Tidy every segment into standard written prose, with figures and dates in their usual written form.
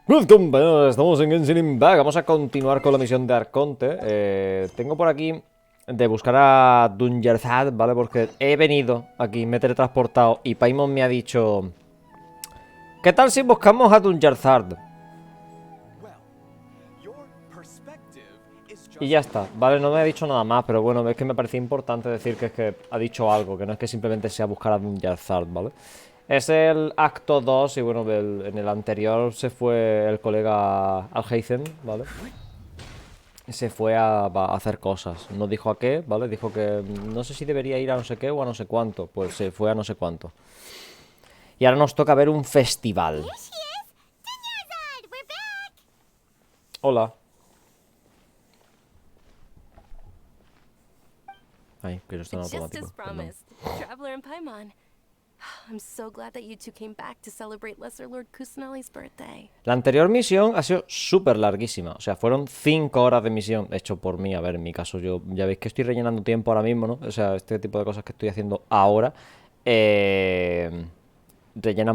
Good compañeros, estamos en Genshin Impact. Vamos a continuar con la misión de Arconte. Tengo por aquí de buscar a Dungerzad, ¿vale? Porque he venido aquí, me he teletransportado y Paimon me ha dicho: ¿qué tal si buscamos a Dungerzad? Y ya está, ¿vale? No me ha dicho nada más, pero bueno, es que me parecía importante decir que es que ha dicho algo, que no es que simplemente sea buscar a Dungerzad, ¿vale? Es el acto 2 y bueno, en el anterior se fue el colega Alheisen, ¿vale? Se fue a hacer cosas. No dijo a qué, ¿vale? Dijo que no sé si debería ir a no sé qué o a no sé cuánto. Pues se fue a no sé cuánto. Y ahora nos toca ver un festival. Hola. Ay, que eso está en Just automático. as Perdón. promised, Traveler and Paimon. I'm so glad that you two came back to celebrate Lesser Lord Kusanali's birthday. La anterior misión ha sido súper larguísima. O sea, fueron 5 horas de misión. Hecho por mí. A ver, en mi caso, yo ya veis que estoy rellenando tiempo ahora mismo, ¿no? O sea, este tipo de cosas que estoy haciendo ahora. Rellenan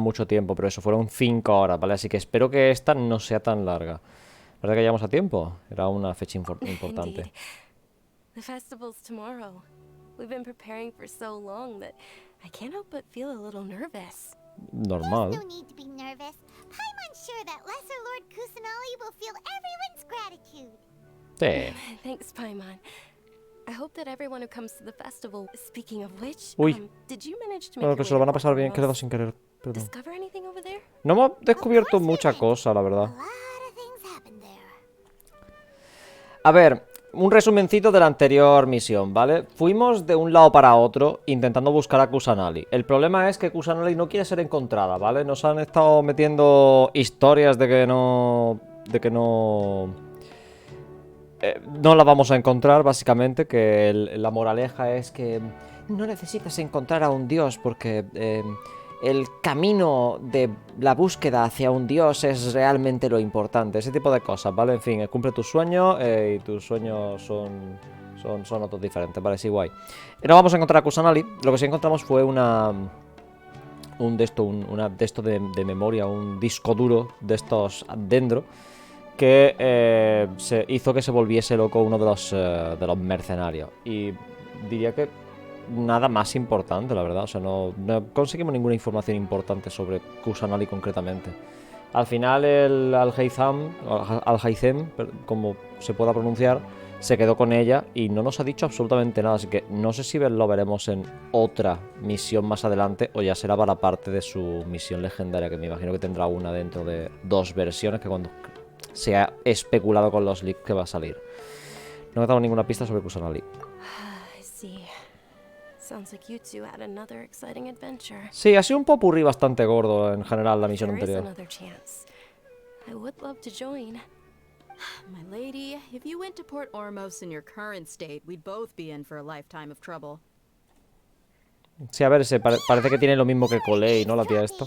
mucho tiempo, pero eso, fueron 5 horas, ¿vale? Así que espero que esta no sea tan larga. ¿Verdad que llegamos a tiempo? Era una fecha importante. Indeed. The festival's tomorrow. We've been preparing for so long that I can't help but feel a little nervous. Normal. There's no need to be nervous. Paimon's sure that Lesser Lord Kusanali will feel everyone's gratitude. Sí. Thanks, Paimon. I hope that everyone who comes to the festival. Speaking of which, Uy. did you manage to make Bueno, your que way se lo to van a pasar bien, que le he dado Portmoros? sin querer. Perdón. Discover anything over there? No hemos Of descubierto course we mucha did. cosa, la A verdad. lot of things happened there. A ver, un resumencito de la anterior misión, ¿vale? Fuimos de un lado para otro intentando buscar a Kusanali. El problema es que Kusanali no quiere ser encontrada, ¿vale? Nos han estado metiendo historias de que no... no la vamos a encontrar, básicamente, que la moraleja es que no necesitas encontrar a un dios porque el camino de la búsqueda hacia un dios es realmente lo importante, ese tipo de cosas, ¿vale? En fin, cumple tus sueños y tus sueños son otros diferentes, ¿vale? Sí, guay. No vamos a encontrar a Kusanali, lo que sí encontramos fue una de esto de memoria, un disco duro de estos dentro que se hizo que se volviese loco uno de los mercenarios. Y diría que nada más importante, la verdad. O sea, no conseguimos ninguna información importante sobre Kusanali concretamente. Al final el Alhaitham, como se pueda pronunciar, se quedó con ella y no nos ha dicho absolutamente nada. Así que no sé si lo veremos en otra misión más adelante o ya será para parte de su misión legendaria, que me imagino que tendrá una dentro de 2 versiones, que cuando se ha especulado con los leaks que va a salir. No me ha dado ninguna pista sobre Kusanali. I see. Sounds like you two had another exciting adventure. Sí, ha sido un popurrí bastante gordo en general la If misión there is anterior. another chance, I would love to join. My lady, if you went to Port Ormos in your current state, we'd both be in for a lifetime of trouble. Sí, a ver, parece que tiene lo mismo que Colei, ¿no? La tía esta.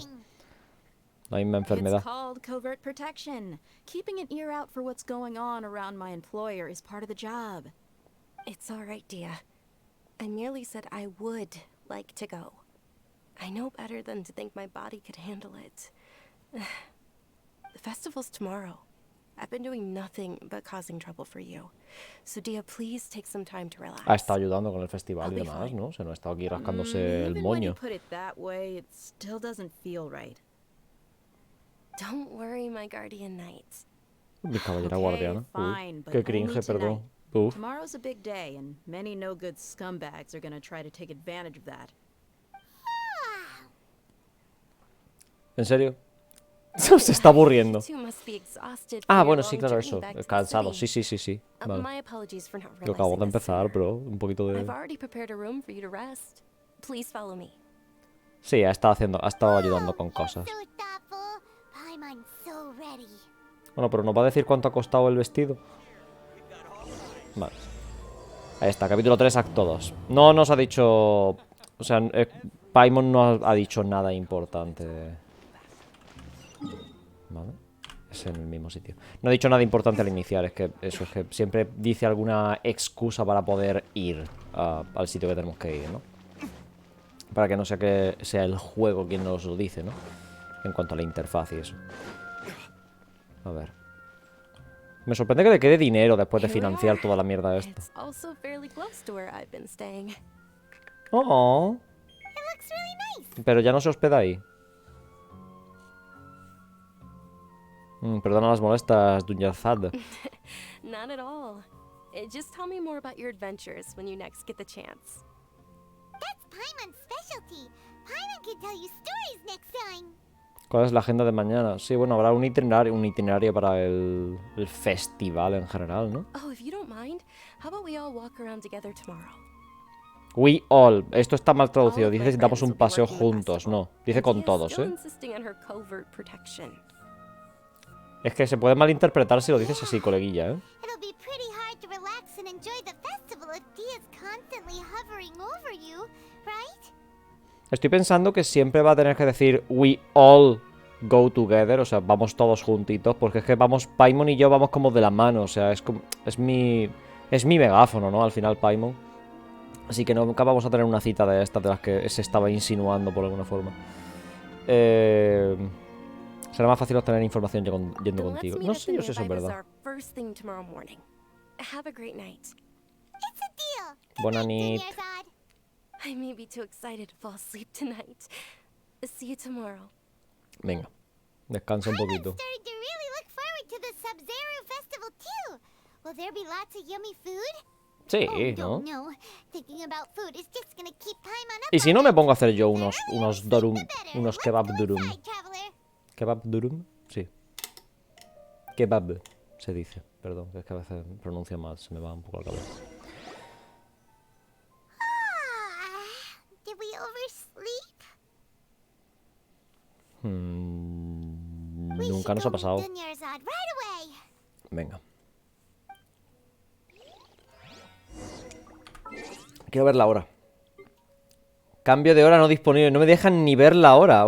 La misma enfermedad. It's called covert protection. Keeping an ear out for what's going on around my employer is part of the job. It's all right, Dia. I merely said I would like to go. I know better than to think my body could handle it. The festival's tomorrow. I've been doing nothing but causing trouble for you. So, Dia, please take some time to relax. Ha estado ayudando con el festival y demás, ¿no? Se nos ha estado aquí rascándose el Even when you moño. put it that way, it still doesn't feel right. Don't worry, my guardian knight. Mi caballera Okay, guardiana. fine, but Qué only cringe, perdón. tonight. Uf. Tomorrow's a big day, and many no good scumbags are gonna try to take advantage of that. ¿En serio? Se está aburriendo. You two must be exhausted from Ah, your bueno, long sí, claro, journey eso. back to the Cansado. city. Sí. Vale. My apologies for not Lo acabamos de realizing this empezar, sooner. bro. Un poquito I've de... already prepared a room for you to rest. Please follow me. Sí, ha estado ayudando con cosas. So thoughtful. Paimon's so ready. Bueno, pero ¿nos va a decir cuánto ha costado el vestido? Vale. Ahí está, capítulo 3, acto 2. No nos ha dicho... O sea, Paimon no ha dicho nada importante. Vale. Es en el mismo sitio. No ha dicho nada importante al iniciar. Es que eso, es que siempre dice alguna excusa para poder ir al sitio que tenemos que ir, ¿no? Para que no sea que sea el juego quien nos lo dice, ¿no? En cuanto a la interfaz y eso. A ver. Me sorprende que le quede dinero después de Here we financiar are. toda la mierda esta. It's also fairly close to where I've been staying. Oh, It looks really nice. pero ya no se hospeda ahí. Perdona las molestas, Dunyarzad. Not at all. Just tell me more about your adventures when you next get the chance. That's Paimon's specialty. Paimon can tell you stories next time. ¿Cuál es la agenda de mañana? Sí, bueno, habrá un itinerario para el festival en general, ¿no? Oh, if you don't mind, how about we all walk around together tomorrow? We all. Esto está mal traducido. All of Dice my si damos friends un will be paseo working the juntos. festival, No, dice and con he is todos, still ¿eh? insisting on her covert protection. Es que se puede malinterpretar si lo dices así, coleguilla, ¿eh? It'll be pretty hard to relax and enjoy the festival if Dia's constantly hovering over you, right? Estoy pensando que siempre va a tener que decir we all go together, o sea, vamos todos juntitos, porque es que vamos, Paimon y yo vamos como de la mano, o sea, es mi megáfono, ¿no? Al final, Paimon. Así que nunca vamos a tener una cita de estas de las que se estaba insinuando por alguna forma. Será más fácil obtener información yendo Then let's contigo. meet No at the sé yo si eso nearby es verdad. bazaar first thing tomorrow morning. Have a great night. It's a deal. Good Buena night, nit. Dunyarzad. I may be too excited to fall asleep tonight. See you tomorrow. Venga, descansa un I'm poquito. starting to really look forward to the Sabzeruz festival too. Will there be lots of yummy food? Sí, Oh, ¿no? no. Thinking about food is just gonna keep Paimon up Y si all no me night. pongo a hacer yo The unos earlier we sleep, durum, the better. unos Let's kebab go durum. inside, traveler. ¿Kebab durum? Sí. Kebab se dice. Perdón, que es que a veces pronuncio mal, se me va un poco la cabeza. Ah, did we oversleep? We Nunca should nos go ha meet pasado. Dunyarzad right away. Venga. Quiero ver la hora. Cambio de hora no disponible. No me dejan ni ver la hora.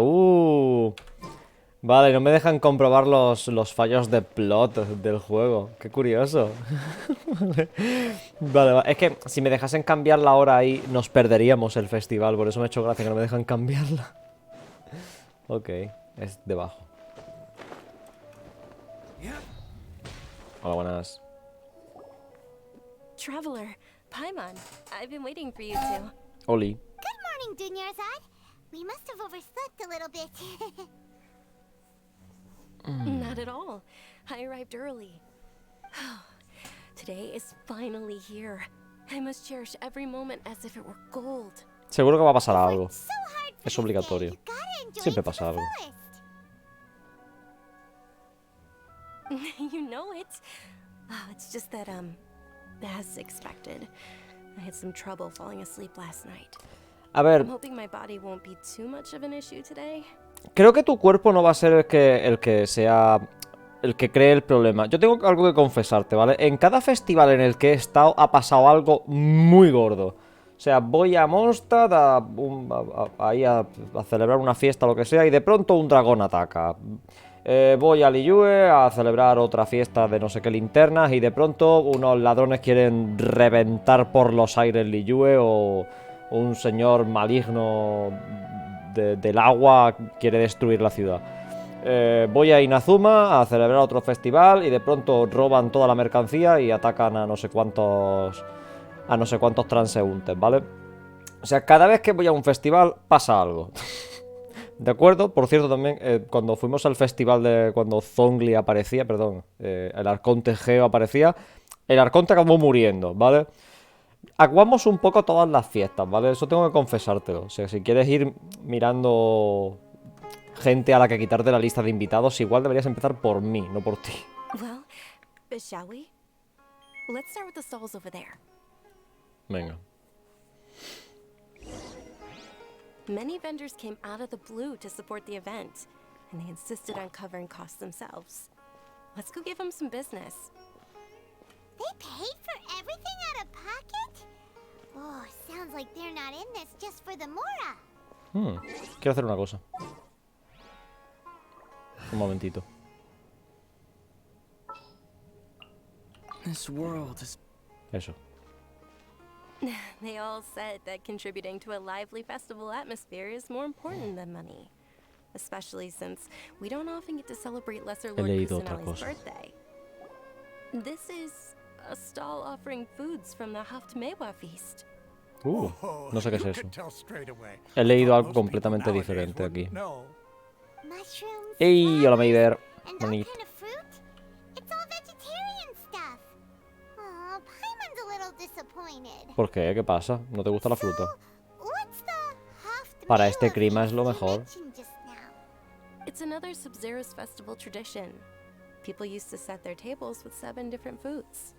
Vale, no me dejan comprobar los fallos de plot del juego. Qué curioso. Vale, es que si me dejasen cambiar la hora ahí, nos perderíamos el festival. Por eso me ha hecho gracia que no me dejan cambiarla. Ok, es debajo. Hola, buenas. Traveler, Paimon, I've been waiting for you two. Oli. Good morning, Dunyarzad. We must have overslept a little bit. Not at all. I arrived early. Today is finally here. I must cherish every moment as if it were gold. Seguro que va a pasar algo. So hard for Es this day. obligatorio. You gotta enjoy Siempre it to pasa the algo. fullest. You know it. Oh, it's just that, as expected, I had some trouble falling asleep last night. A ver, I'm hoping my body won't be too much of an issue today. creo que tu cuerpo no va a ser el que sea el que cree el problema. Yo tengo algo que confesarte, ¿vale? En cada festival en el que he estado ha pasado algo muy gordo. O sea, voy a Mondstadt ahí a celebrar una fiesta o lo que sea y de pronto un dragón ataca. Voy a Liyue a celebrar otra fiesta de no sé qué linternas y de pronto unos ladrones quieren reventar por los aires Liyue o un señor maligno del agua quiere destruir la ciudad. Voy a Inazuma a celebrar otro festival y de pronto roban toda la mercancía y atacan a no sé cuántos transeúntes, ¿vale? O sea, cada vez que voy a un festival pasa algo. ¿De acuerdo? Por cierto, también cuando fuimos al festival cuando Zhongli aparecía, perdón, el arconte Geo aparecía, el arconte acabó muriendo, ¿vale? Aguamos un poco todas las fiestas, ¿vale? Eso tengo que confesártelo. O sea, si quieres ir mirando gente a la que quitarte la lista de invitados, igual deberías empezar por mí, no por ti. Well, shall we? Let's start with the stalls over there. Venga. Many vendors came out of the blue to support the event, and they insisted on covering costs themselves. Let's go give them some business. They paid for everything out of pocket? Oh, sounds like they're not in this just for the Mora. Quiero hacer una cosa. Un momentito. This world is... Eso. They all said that contributing to a lively festival atmosphere is more important than money. especially since we don't often get to celebrate Lesser He Lord leído otra Kusanali's cosa. birthday. This is a stall offering foods from the Haftmewa feast. No sé qué es you eso. could tell straight away. He leído Thought algo most people completamente nowadays diferente aquí. wouldn't know. Mushrooms, ¡Ey! Hola, Mayber. and all Bonito. kind of fruit? It's all vegetarian stuff. Oh, Paimon's a little disappointed. ¿Por qué? ¿Qué pasa? ¿No te gusta la fruta? What's the Haft Para este Mewa clima es lo feast you mejor. mentioned just now? It's another Sabzeruz festival tradition. People used to set their tables with 7 different foods.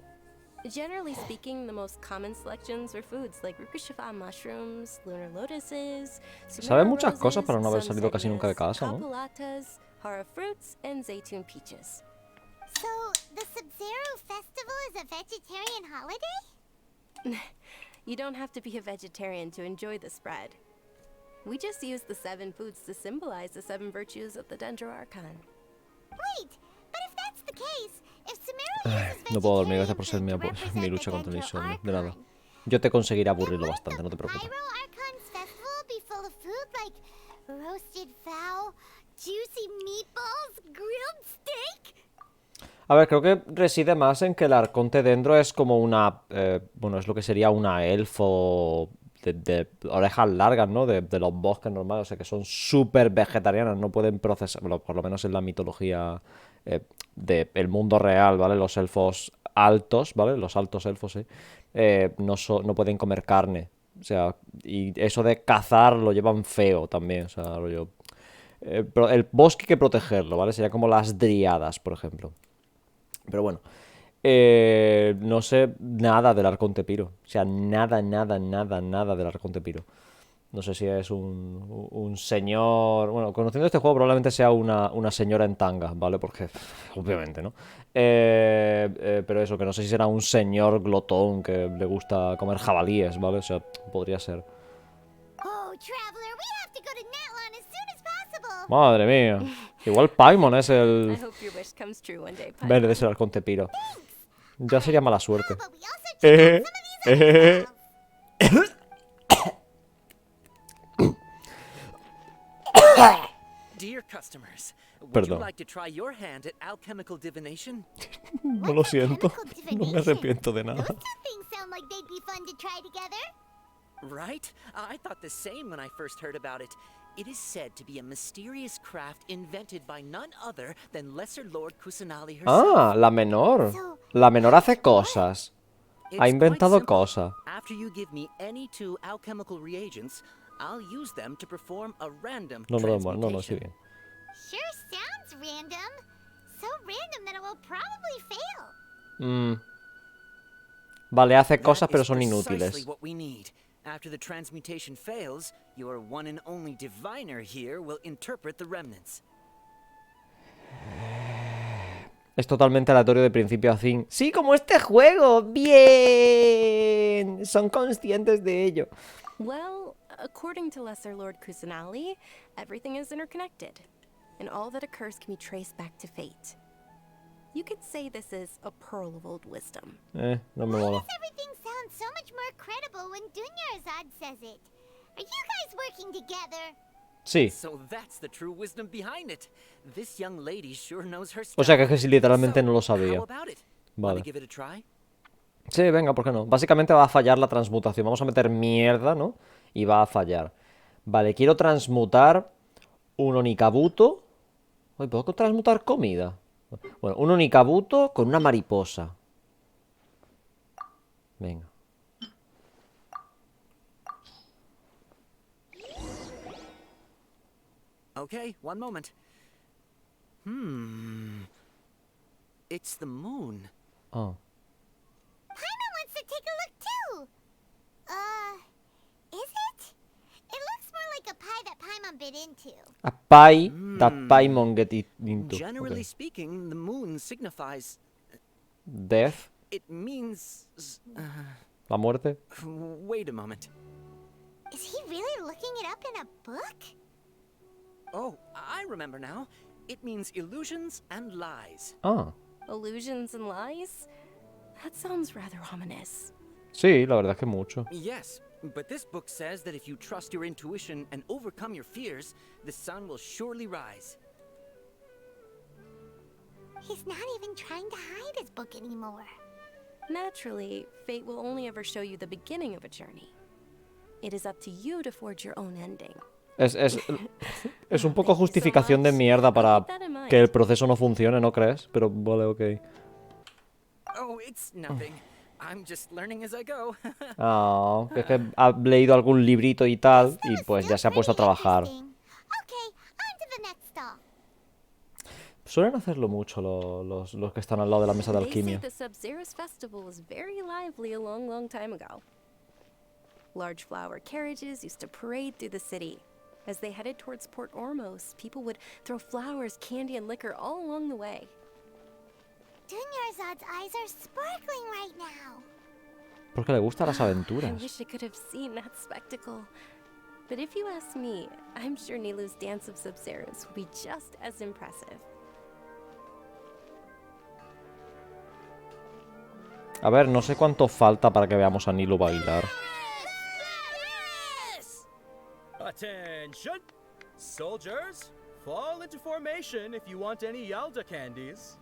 Generally speaking, the most common selections were foods like Rukashifa mushrooms, lunar lotuses, Sabe Sumera muchas cosas roses, para no haber salido casi nunca de sunsettias, casa, ¿no? Kapulatas, Hara fruits, and Zaytun peaches. So, the Sabzeruz festival is a vegetarian holiday? You don't have to be a vegetarian to enjoy the spread. We just use the 7 foods to symbolize the 7 virtues of the Dendro Archon. Wait, but if that's the case, if Sumera uses No puedo dormir, vegetarian gracias por ser food mi, to mi represent lucha the contra el Dendro insomnio. De nada. Archon, Yo te conseguiré then aburrirlo wouldn't bastante, no te the preocupes. Pyro Archon's festival be full of food like roasted fowl, juicy meatballs, grilled steak? A ver, creo que reside más en que el arconte dentro es como una... bueno, es lo que sería una elfo de orejas largas, ¿no? De los bosques normales, o sea, que son súper vegetarianas, no pueden procesar, bueno, por lo menos en la mitología del mundo real, ¿vale? Los elfos altos, ¿vale? Los altos elfos, no pueden comer carne. O sea, y eso de cazar lo llevan feo también, o sea, rollo... el bosque hay que protegerlo, ¿vale? Sería como las dríadas, por ejemplo. Pero bueno, no sé nada del Arconte Piro. O sea, nada del Arconte Piro. No sé si es un señor... Bueno, conociendo este juego probablemente sea una señora en tanga, ¿vale? Porque, obviamente, ¿no? Pero eso, que no sé si será un señor glotón que le gusta comer jabalíes, ¿vale? O sea, podría ser. Oh, traveler, we have to go to Natlan as soon as possible. Madre mía. Igual Paimon es I el hope your wish comes true one day, verde de Paimon. ese Arconte Piro. Ya sería mala suerte. But we also check out some of these other stalls. Dear customers, would Perdón. you like to try your hand at alchemical divination? No lo siento. Chemical No me arrepiento de Those nada. two things sound like they'd be fun to try together. Right? I thought the same when I first heard about it. It is said to be a mysterious craft invented by none other than Lesser Lord Kusanali herself. Ah, la menor. La menor hace cosas. It's Ha inventado quite simple. cosas. After you give me any 2 alchemical reagents, I'll use them to perform a random No, estoy transmutation. bien. Sure sounds random. So random that it will probably fail. Vale, hace That cosas, pero is son precisely inútiles. what we need. After the transmutation fails, your one and only diviner here will interpret the remnants. Es totalmente aleatorio de principio a fin. Sí, como este juego. Bien. Son conscientes de ello. Well, according to Lesser Lord Kusanali, everything is interconnected, and all that occurs can be traced back to fate. You could say this is a pearl of old wisdom. No me Why mola. does everything sound so much more credible when Dunyarzad says it? Are you guys working together? Sí. So that's the true wisdom behind it. This young lady sure knows her stuff. O sea, que es que sí, literalmente no lo So, sabía. how about it? Vale. Wanna give it a try? Sí, venga, ¿por qué no? Básicamente va a fallar la transmutación. Vamos a meter mierda, ¿no? Y va a fallar. Vale, quiero transmutar un Onikabuto. Oye, ¿puedo transmutar comida? Bueno, un Onikabuto con una mariposa. Venga. Okay, one moment. It's the moon. Ah. Paimon wants to take a look too. Is it? It looks more like a pie that Paimon bit into. A pie that Paimon get it into. Generally Okay. speaking, the moon signifies... Death, It means... la muerte. wait a moment. Is he really looking it up in a book? Oh, I remember now. It means illusions and lies. Ah. Illusions and lies? That sounds rather ominous. Sí, la verdad es que mucho. Yes, But this book says that if you trust your intuition and overcome your fears, the sun will surely rise. He's not even trying to hide his book anymore. Naturally, fate will only ever show you the beginning of a journey. It is up to you to forge your own ending. Es un poco justificación de mierda para que el proceso no funcione, ¿no crees? Pero vale, ok. Oh, it's nothing. I'm just learning as I go. Ah, es que ha leído algún librito y tal, y pues ya se ha puesto a trabajar. Okay, on to the next stall. Suelen hacerlo mucho los que están al lado de la mesa de They say alquimia. the Sabzeruz festival was very lively a long, long time ago. Large flower carriages used to parade through the city. As they headed towards Port Ormos, people would throw flowers, candy, and liquor all along the way. Dunyarzad's eyes are sparkling right now. Porque le gustan las I aventuras. wish I could have seen that spectacle. But if you ask me, I'm sure Nilu's dance of Sabzeruz would be just as impressive. A ver, no sé cuánto falta para que veamos a Nilu bailar. Attention! Soldiers, fall into formation if you want any Yalda candies.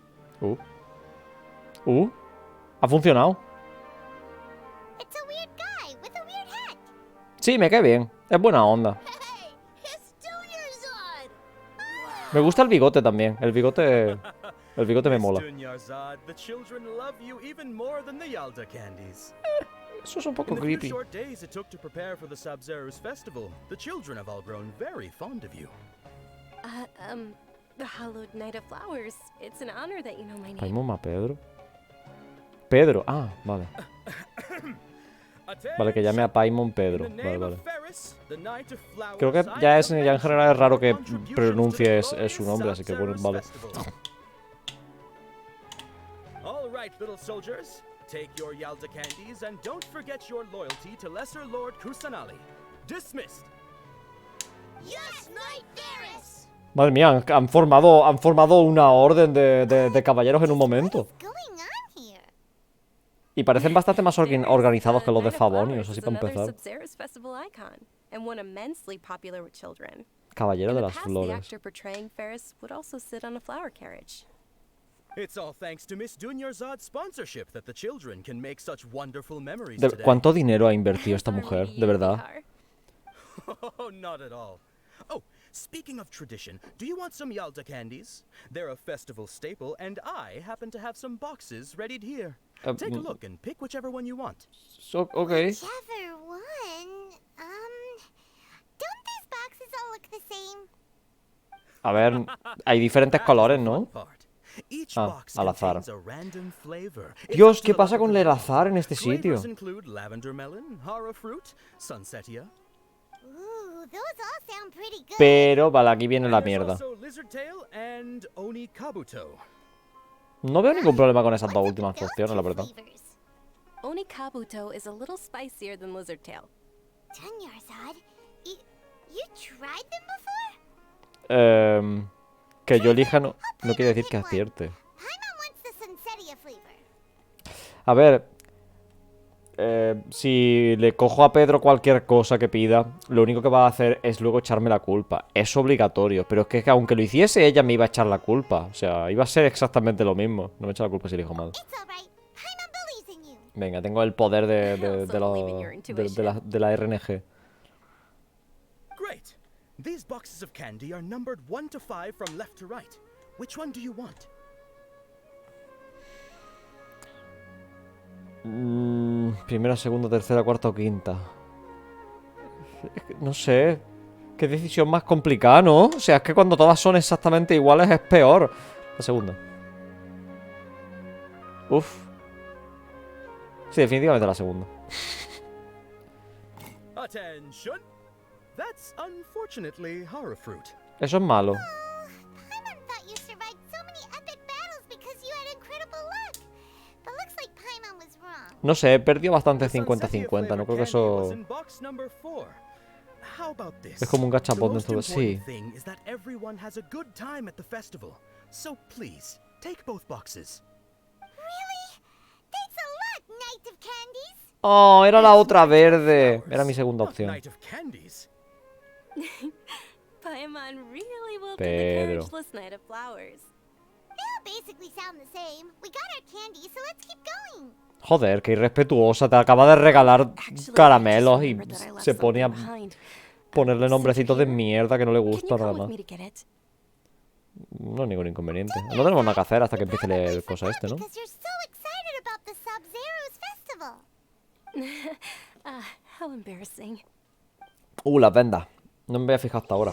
Ha funcionado. It's a weird guy with a weird hat. Sí, me cae bien. Es buena onda. Hey, it's Dunyarzad. Me gusta el bigote también. El bigote me mola. Miss Dunyarzad, the children love you even more than the Yalda candies. Eso es un poco In the few creepy. short days it took to prepare for the Sabzeruz festival, the children have all grown very fond of you. The hallowed night of flowers. It's an honor that you know my name. Paimon a Pedro. Pedro, ah, vale. Vale, que llame a Paimon Pedro. Vale, vale. Creo que ya en general es raro que pronuncies su nombre, así que bueno, vale. All right, little soldiers. Take your Yalda candies and don't forget your loyalty to Lesser Lord Kusanali. Dismissed. Yes, Knight Ferris. Madre mía, han formado una orden de caballeros en un momento. What's going on here? Y parecen bastante más organizados que los de Night of Favonius, Flowers así is para another empezar. Sabzeruz festival icon, and one immensely popular with children. Caballero In de the las past, the Flores. actor portraying Ferris would also sit on a flower carriage. It's all thanks to Miss Dunyarzad's sponsorship that the children can make such wonderful memories today. ¿Cuánto dinero ha invertido esta mujer? De verdad. Oh, not at all. Oh, speaking of tradition, do you want some Yalda candies? They're a festival staple, and I happen to have some boxes readied here. Take a look and pick whichever one you want. Ok. Whichever one. Don't these boxes all look the same? A ver, hay diferentes colores, ¿no? Each Ah, box al azar. contains a random flavor. It's Dios, up to ¿qué the pasa luck of con the el drawer. azar en este sitio? Flavors include lavender melon, hara fruit, sunsetia. Ooh, those all sound pretty good. Pero, vale, aquí viene la And there's mierda. also lizard tail and oni kabuto. No veo ningún problema con esas dos What's up últimas with those opciones, la two verdad. flavors? Oni Kabuto is a little spicier than Lizard Tail. Dunyarzad, you tried them before? Que yo elija no quiere decir que acierte. Paimon wants the sunsetia flavor. A ver, si le cojo a Pedro cualquier cosa que pida, lo único que va a hacer es luego echarme la culpa. Es obligatorio, pero es que aunque lo hiciese ella me iba a echar la culpa. O sea, iba a ser exactamente lo mismo. No me echa la culpa si elijo mal. It's all right. Paimon believes in you. Venga, tengo el poder de la RNG. Great. These boxes of candy are numbered 1 to 5 from left to right. Which one do you want? Primera, segunda, tercera, cuarta o quinta. Es que no sé. Qué decisión más complicada, ¿no? O sea, es que cuando todas son exactamente iguales es peor. La segunda. Uf. Sí, definitivamente la segunda. Attention. That's unfortunately hara fruit. Eso es malo. Paimon thought you survived so many epic battles because you had incredible luck. But looks like Paimon was wrong. No sé, he perdido bastante The 50-50. No creo que sunsetia flavored candy was eso... in box number 4. How about this? Es como un gachapón The most dentro de sí. important thing is that everyone has a good time at the festival. So please, take both boxes. Really? Thanks a lot, Knight of Candies. Oh, era la otra verde. Era mi segunda opción. Night of candies. Paimon really will do the Pedro. courageless night of flowers. They all basically sound the same. We got our candy, so let's keep going. Joder, qué irrespetuosa. Te acaba de regalar Actually, caramelos I y just remembered that I left se pone a something behind. ponerle Since nombrecitos you're de here, mierda que no le Can you gusta come nada with más. me to get it? No hay ningún inconveniente. No tenemos nada que hacer hasta que empiece Probably el cosa forgot este, ¿no? because you're so excited about the Sabzeruz festival. How embarrassing. Las vendas. No me había fijado hasta ahora.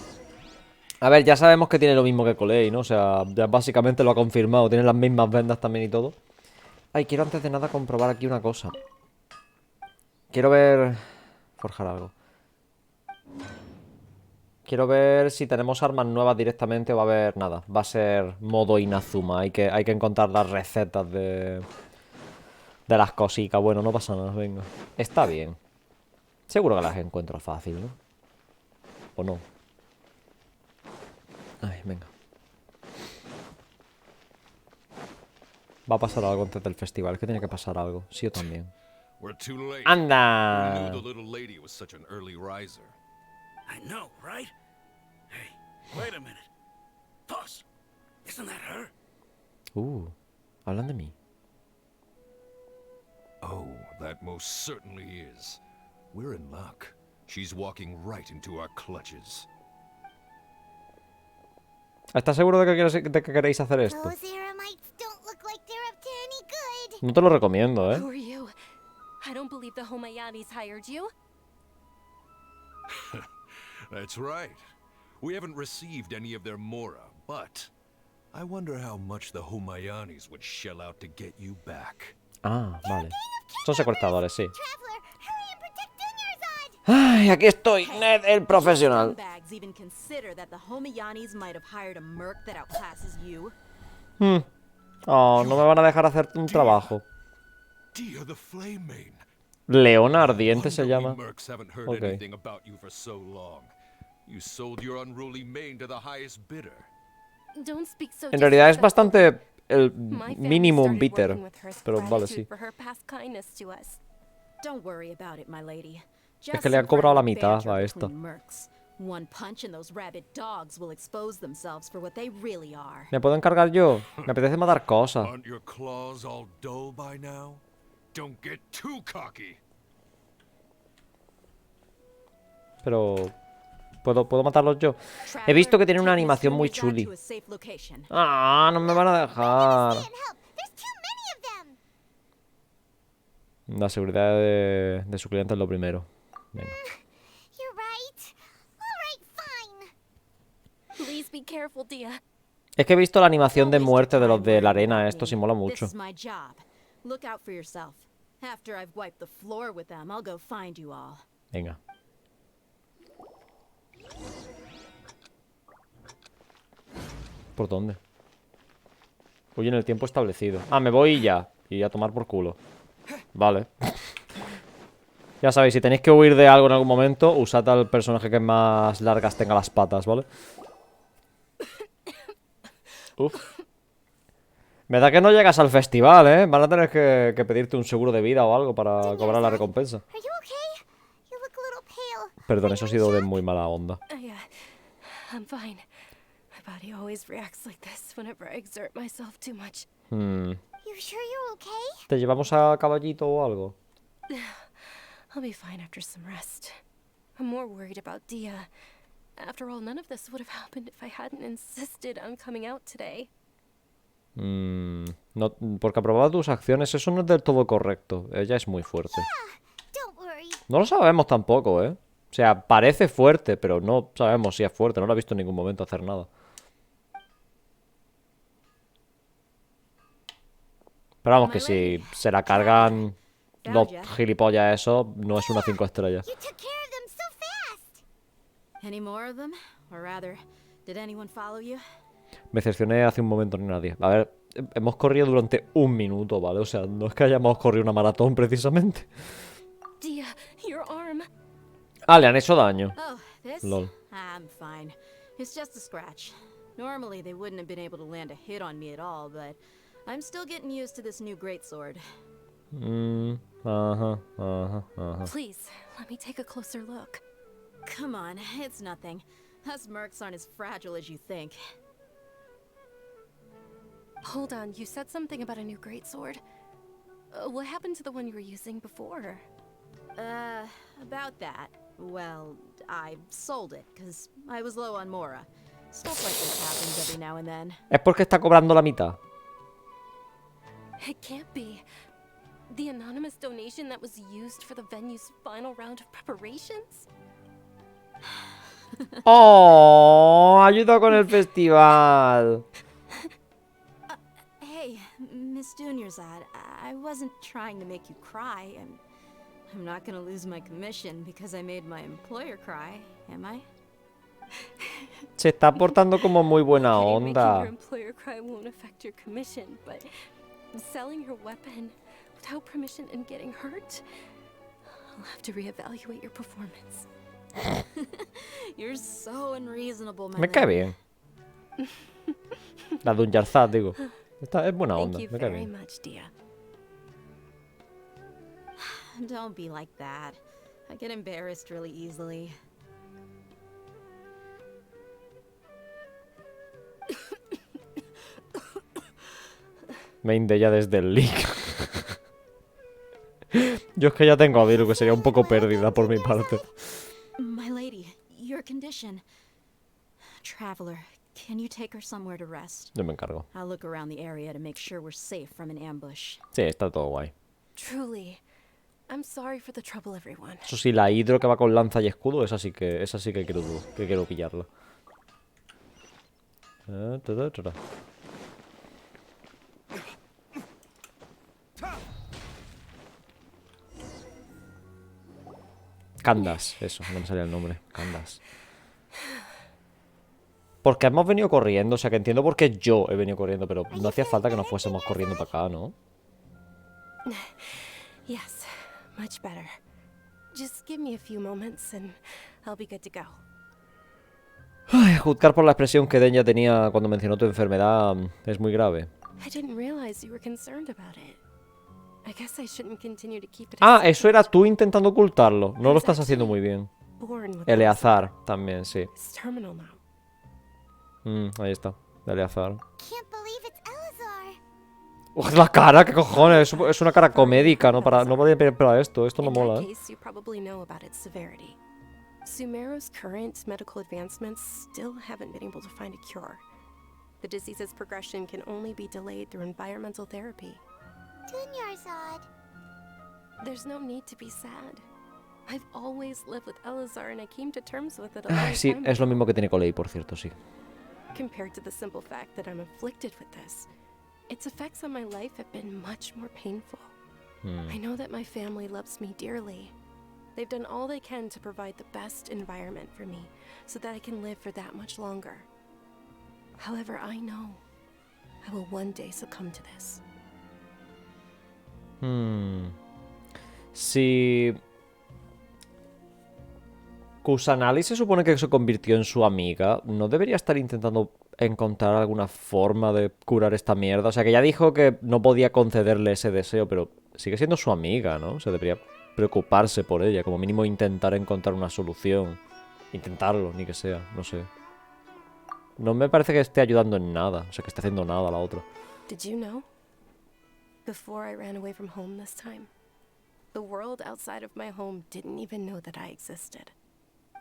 A ver, ya sabemos que tiene lo mismo que Colei, ¿no? O sea, ya básicamente lo ha confirmado. Tiene las mismas vendas también y todo. Ay, quiero antes de nada comprobar aquí una cosa. Quiero ver... Forjar algo. Quiero ver si tenemos armas nuevas directamente o va a haber nada. Va a ser modo Inazuma. Hay que encontrar las recetas de las cositas. Bueno, no pasa nada, venga. Está bien. Seguro que las encuentro fácil, ¿no? ¿O no? Ay, venga. Va a pasar algo antes del festival. Es que tiene que pasar algo. Sí, yo también. ¡Anda! I know, right? Hey, wait a minute. Pause. Isn't that her? Hablan de mí. Oh, that most certainly is. We're in luck. She's walking right into our clutches. ¿Estás seguro de que queréis hacer esto? Those Eremites don't look like they're up to any good. No te lo recomiendo, ¿eh? Who are you? I don't believe the Homayanis hired you. That's right. We haven't received any of their mora, but I wonder how much the Humayanis would shell out to get you back. Ah, vale. Son secuestradores, sí. Traveler, hurry and protect Dunyarzad. Ay, aquí estoy, Ned, el profesional. Scumbags even consider that the Homayanis might have hired a merc that outclasses you. Oh, no me van a dejar hacer un trabajo. Dia the Flame Mane. Leona Ardiente se Wonder llama. we mercs haven't heard Okay. anything about you for so long. You sold your unruly mane to the highest bidder. Don't speak so En realidad es disrespectful. bastante el My family minimum started bitter. working with her as Pero vale, gratitude sí. for her past kindness to us. Don't worry about it, my lady. Es que le han cobrado la mitad a esta. One punch and those rabid dogs will expose themselves for what they really are. ¿Me puedo encargar yo? Me apetece matar cosas. Aren't your claws all dull by now? Don't get too cocky. Pero... ¿Puedo matarlos yo? He visto que tiene una animación muy chuli. Ah, no me van a dejar. Can't help. There's too many of them. La seguridad de su cliente es lo primero. Venga. You're right. All right, fine. Please be careful, Dia. Es que he visto la animación de muerte de los de la arena. Esto sí mola mucho. This is my job. Look out for yourself. After I've wiped the floor with them, I'll go find you all. Venga. ¿Por dónde? Voy en el tiempo establecido. Ah, me voy y ya. Y a tomar por culo. Vale. Ya sabéis, si tenéis que huir de algo en algún momento, usad al personaje que más largas tenga las patas, ¿vale? Uf. Me da que no llegas al festival, ¿eh? Van a tener que pedirte un seguro de vida o algo para cobrar la recompensa. Are you okay? You look a little pale. Perdón, eso ha sido de muy mala onda. I'm fine. My body always reacts like this whenever I exert myself too much. You sure you're okay? ¿Te llevamos a caballito o algo? I'll be fine after some rest. I'm more worried about Dia. After all, none of this would have happened if I hadn't insisted on coming out today. No, porque aprobaba tus acciones, eso no es del todo correcto. Ella es muy fuerte. Don't worry. No lo sabemos tampoco, ¿eh? O sea, parece fuerte, pero no sabemos si es fuerte. No lo he visto en ningún momento hacer nada. Pero vamos, que si se la cargan los gilipollas eso, no es una 5 estrellas. You took care of them so fast. Any more of them? Or rather, did anyone follow you? Me decepcioné hace un momento ni nadie. A ver, hemos corrido durante 1 minuto, ¿vale? O sea, no es que hayamos corrido una maratón precisamente. Dia, your arm. Ah, le han hecho daño. Oh, this? Lol. I'm fine. It's just a scratch. Normally, they wouldn't have been able to land a hit on me at all, but I'm still getting used to this new greatsword. Ajá, ajá, ajá. Please, let me take a closer look. Come on, it's nothing. Us mercs aren't as fragile as you think. Hold on, you said something about a new greatsword. What happened to the one you were using before? About that. Well, I sold it, because I was low on Mora. Stuff like this happens every now and then. Es porque está cobrando la mitad. It can't be. The anonymous donation that was used for the venue's final round of preparations? ¡Oh! Ayuda con el festival. Hey, Miss Dunyarzad, I wasn't trying to make you cry. I'm not gonna lose my commission because I made my employer cry, am I? Se está portando como muy buena Okay, making your onda. employer cry won't affect your commission, but selling your weapon without permission and getting hurt? I'll have to reevaluate your performance. You're so unreasonable, my Me cae lady. bien. La Dunyarzad, digo. Esta es buena Thank onda. you Me cae very bien. much, Dia. Don't be like that. I get embarrassed really easily. Main de ella desde el leak. Yo es que ya tengo a Dilu, que sería un poco pérdida por mi parte. My lady, your condition. Traveler, can you take her somewhere to rest? Yo me encargo. I'll look around the area to make sure we're safe from an ambush. Sí, está todo guay. Truly, I'm sorry for the trouble, everyone. Eso sí, la hidro que va con lanza y escudo, esa sí que quiero pillarla. Ta. Candas, eso, no me salía el nombre. Candas. Porque hemos venido corriendo, o sea que entiendo por qué yo he venido corriendo, pero no hacía falta que nos fuésemos corriendo para acá, ¿no? Yes, much better. Just give me a few moments and I'll be good to go. Ay, a juzgar por la expresión que Denya tenía cuando mencionó tu enfermedad, es muy grave. I didn't realize you were concerned about it. I guess I shouldn't continue to keep it. Ah, eso era tú intentando ocultarlo. No lo estás haciendo muy bien. Born with Eleazar también, sí. It's terminal now. Ahí está. Eleazar. Can't believe it's Elazar. ¡Uf, la cara! ¿Qué cojones? Es una cara comédica, no podía pedir para esto. Esto no In mola, that ¿eh? case, you probably know about its severity. Sumeru's current medical advancements still haven't been able to find a cure. The disease's progression can only be delayed through environmental therapy. Dunyarzad. There's no need to be sad. I've always lived with Elazar and I came to terms with it a long Ay, sí, time es lo ago. mismo que tiene Colei, por cierto, sí. Compared to the simple fact that I'm afflicted with this, its effects on my life have been much more painful. I know that my family loves me dearly. They've done all they can to provide the best environment for me so that I can live for that much longer. However, I know I will one day succumb to this. Si Kusanali se supone que se convirtió en su amiga, ¿no debería estar intentando encontrar alguna forma de curar esta mierda? O sea, que ya dijo que no podía concederle ese deseo, pero sigue siendo su amiga, ¿no? O sea, debería preocuparse por ella, como mínimo intentar encontrar una solución. Intentarlo, ni que sea, no sé. No me parece que esté ayudando en nada, o sea, que esté haciendo nada la otra. Did you know? Before I ran away from home this time, the world outside of my home didn't even know that I existed.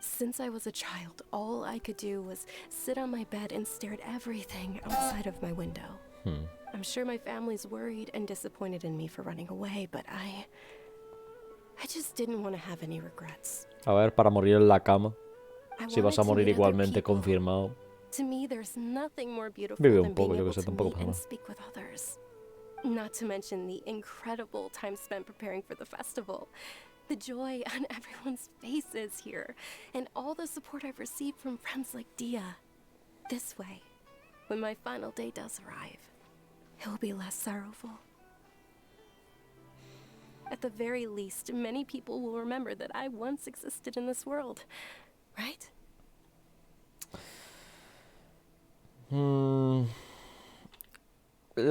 Since I was a child, all I could do was sit on my bed and stare at everything outside of my window. I'm sure my family's worried and disappointed in me for running away, but I just didn't want to have any regrets. A ver, para morir en la cama. I Si vas a wanted to morir meet other igualmente, people. confirmado. To me, there's nothing more beautiful Vive un than poco, being yo able que sé, to tampoco meet pasa and nada. speak with others. Not to mention the incredible time spent preparing for the festival. The joy on everyone's faces here, and all the support I've received from friends like Dia. This way, when my final day does arrive, it will be less sorrowful. At the very least, many people will remember that I once existed in this world, right?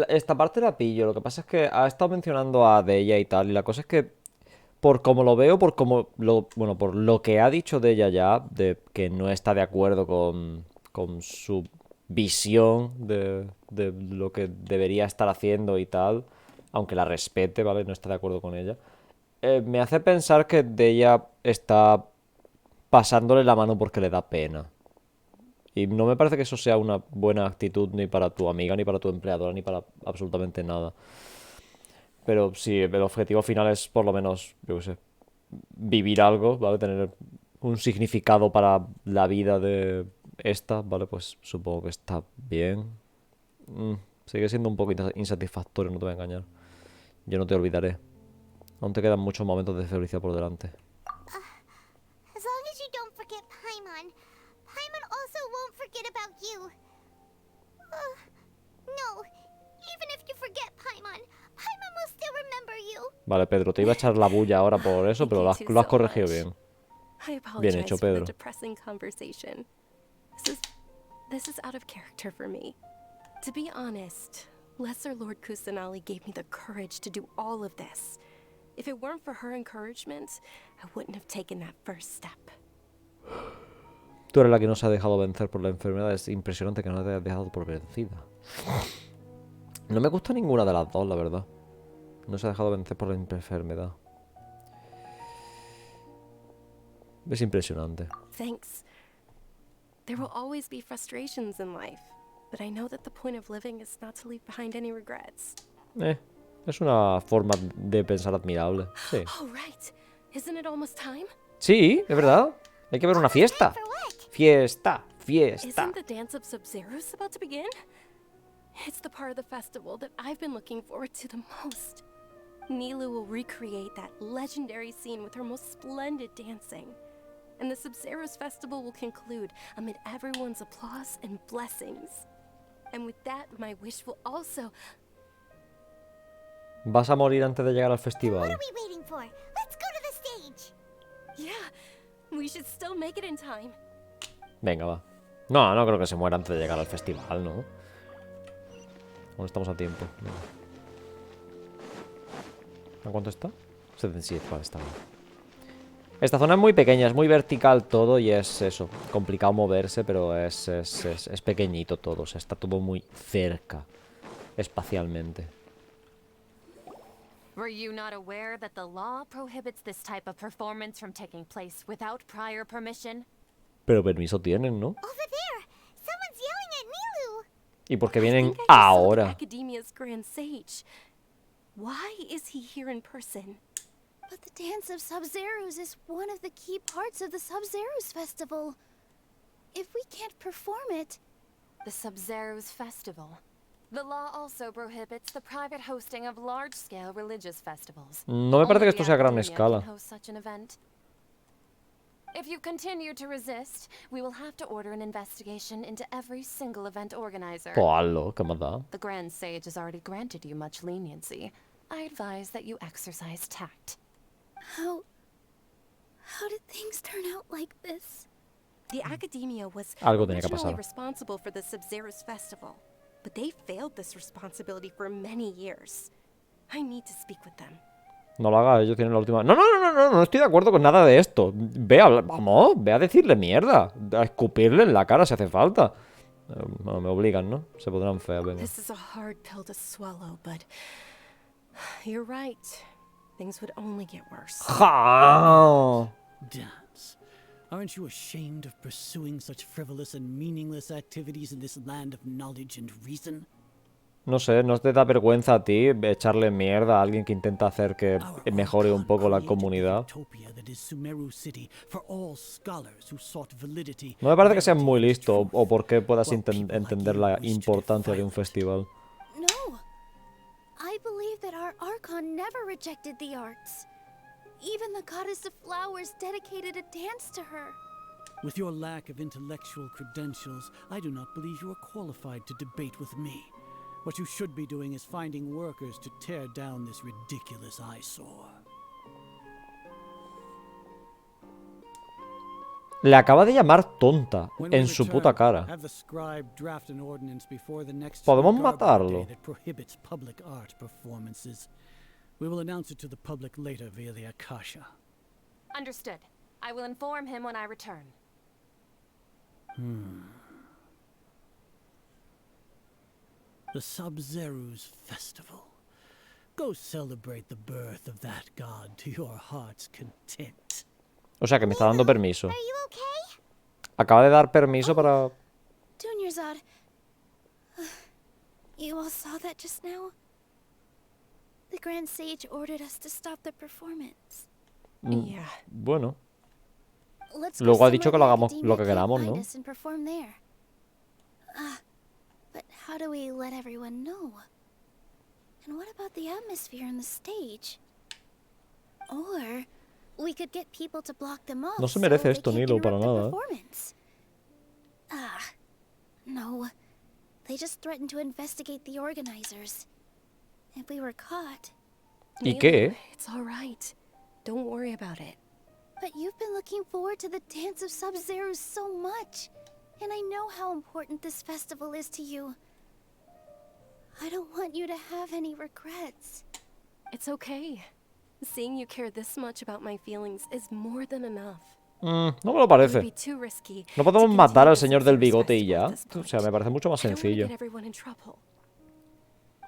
Esta parte la pillo. Lo que pasa es que ha estado mencionando a Deya y tal. Y la cosa es que por como lo veo, por como lo, bueno, por lo que ha dicho de ella ya, de que no está de acuerdo con su visión de lo que debería estar haciendo y tal, aunque la respete, ¿vale? No está de acuerdo con ella. Me hace pensar que de ella está pasándole la mano porque le da pena. Y no me parece que eso sea una buena actitud ni para tu amiga, ni para tu empleadora, ni para absolutamente nada. Pero si el objetivo final es por lo menos, yo qué sé, vivir algo, ¿vale? Tener un significado para la vida de esta, ¿vale? Pues supongo que está bien. Sigue siendo un poco insatisfactorio, no te voy a engañar. Yo no te olvidaré. Aún te quedan muchos momentos de felicidad por delante. As long as you don't forget Paimon, Paimon also won't forget about you. No, even if you forget Paimon, Paimon will still remember you. Vale, Pedro, te iba a echar la bulla ahora por eso, pero lo has corregido bien. Bien hecho, Pedro. This is out of character for me. To be honest, Lesser Lord Kusanali gave me the courage to do all of this. If it weren't for her encouragement, I wouldn't have taken that first step. Tú eres la que no se ha dejado vencer por la enfermedad. Es impresionante que no te hayas dejado por vencida. No me gusta ninguna de las dos, la verdad. No se ha dejado vencer por la enfermedad. Es impresionante. Thanks. There will always be frustrations in life, but I know that the point of living is not to leave behind any regrets. Es una forma de pensar admirable. Sí. Oh, right. Isn't it almost time? Sí, es verdad. Hay que ver una fiesta. Fiesta, fiesta. Isn't the dance of Sabzeruz about to begin? It's the part of the festival that I've been looking forward to the most. Nilu will recreate that legendary scene with her most splendid dancing. And the Sabzeruz festival will conclude amid everyone's applause and blessings. And with that, my wish will also... Vas a morir antes de llegar al What festival. are we waiting for? Let's go to the stage. Yeah, we should still make it in time. Venga, va. No, no creo que se muera antes de llegar al festival, ¿no? Aún estamos a tiempo. Venga. ¿A cuánto está? 77, vale, está bien. Esta zona es muy pequeña, es muy vertical todo y es eso, complicado moverse, pero es pequeñito todo, o sea, está todo muy cerca, espacialmente. Were you not aware that the law prohibits this type of performance from taking place without prior permission? Pero permiso tienen, ¿no? Over there, someone's yelling at Nilu. ¿Y por qué I vienen think I just saw the ahora? Academia's grand sage. Why is he here in person? But the dance of Sabzeruz is one of the key parts of the Sabzeruz festival. If we can't perform it... The Sabzeruz Festival. The law also prohibits the private hosting of large-scale religious festivals. No me parece que Only esto the sea a gran Academia escala. can host such an event. If you continue to resist, we will have to order an investigation into every single event organizer. Pues hazlo, ¿qué más da? The Grand Sage has already granted you much leniency. I advise that you exercise tact. How did things turn out like this? The Academia was Algo tenía que originally pasar. responsible for the Sabzeruz festival, but they failed this responsibility for many years. I need to speak with them. No lo haga, ellos tienen la última... No estoy de acuerdo con nada de esto. Ve a... Vamos, ve a decirle mierda. A escupirle en la cara si hace falta. Bueno, me obligan, ¿no? Se pondrán feas, venga. This is a hard pill to swallow, but you're right. Things would only get worse. ¡Ja! Dance. Aren't you ashamed of pursuing such frivolous and meaningless activities in this land of knowledge and reason? No sé, ¿no te da vergüenza a ti echarle mierda a alguien que intenta hacer que mejore un poco la comunidad? No me parece que seas muy listo o por qué puedas entender la importancia de un festival. No. I believe that our Archon never rejected the arts. Even the goddess of flowers dedicated a dance to her. With your lack of intellectual credentials, I do not believe you are qualified to debate with me. What you should be doing is finding workers to tear down this ridiculous eyesore. Le acaba de llamar tonta en su puta cara. ¿Podemos matarlo? We will announce it to the public later via the Akasha. Understood. I will inform him when I return. The Sabzeruz festival. Go celebrate the birth of that god to your heart's content. O sea que me está dando permiso. Are you okay? Acaba de dar permiso para... Dunyarzad, you all saw that just now? The Grand Sage ordered us to stop the performance. Yeah. Bueno. Let's go Luego ha dicho que lo somewhere hagamos the lo que academia queramos, can't ¿no? find us and perform there. But how do we let everyone know? And what about the atmosphere on the stage? Or we could get people to block them off. No se merece so esto, they can't Nilo, para interrupt the nada. performance. No. They just threatened to investigate the organizers. If we were caught. ¿Y Nilo, qué? It's all right. Don't worry about it. But you've been looking forward to the dance of Sabzeruz so much. And I know how important this festival is to you. I don't want you to have any regrets. It's okay. Seeing you care this much about my feelings is more than enough. No me lo It would parece. be too risky No podemos to matar continue al this señor del Sabzeruz bigote y festival ya. at this O sea, me point. parece mucho más I don't wanna sencillo. get everyone in trouble.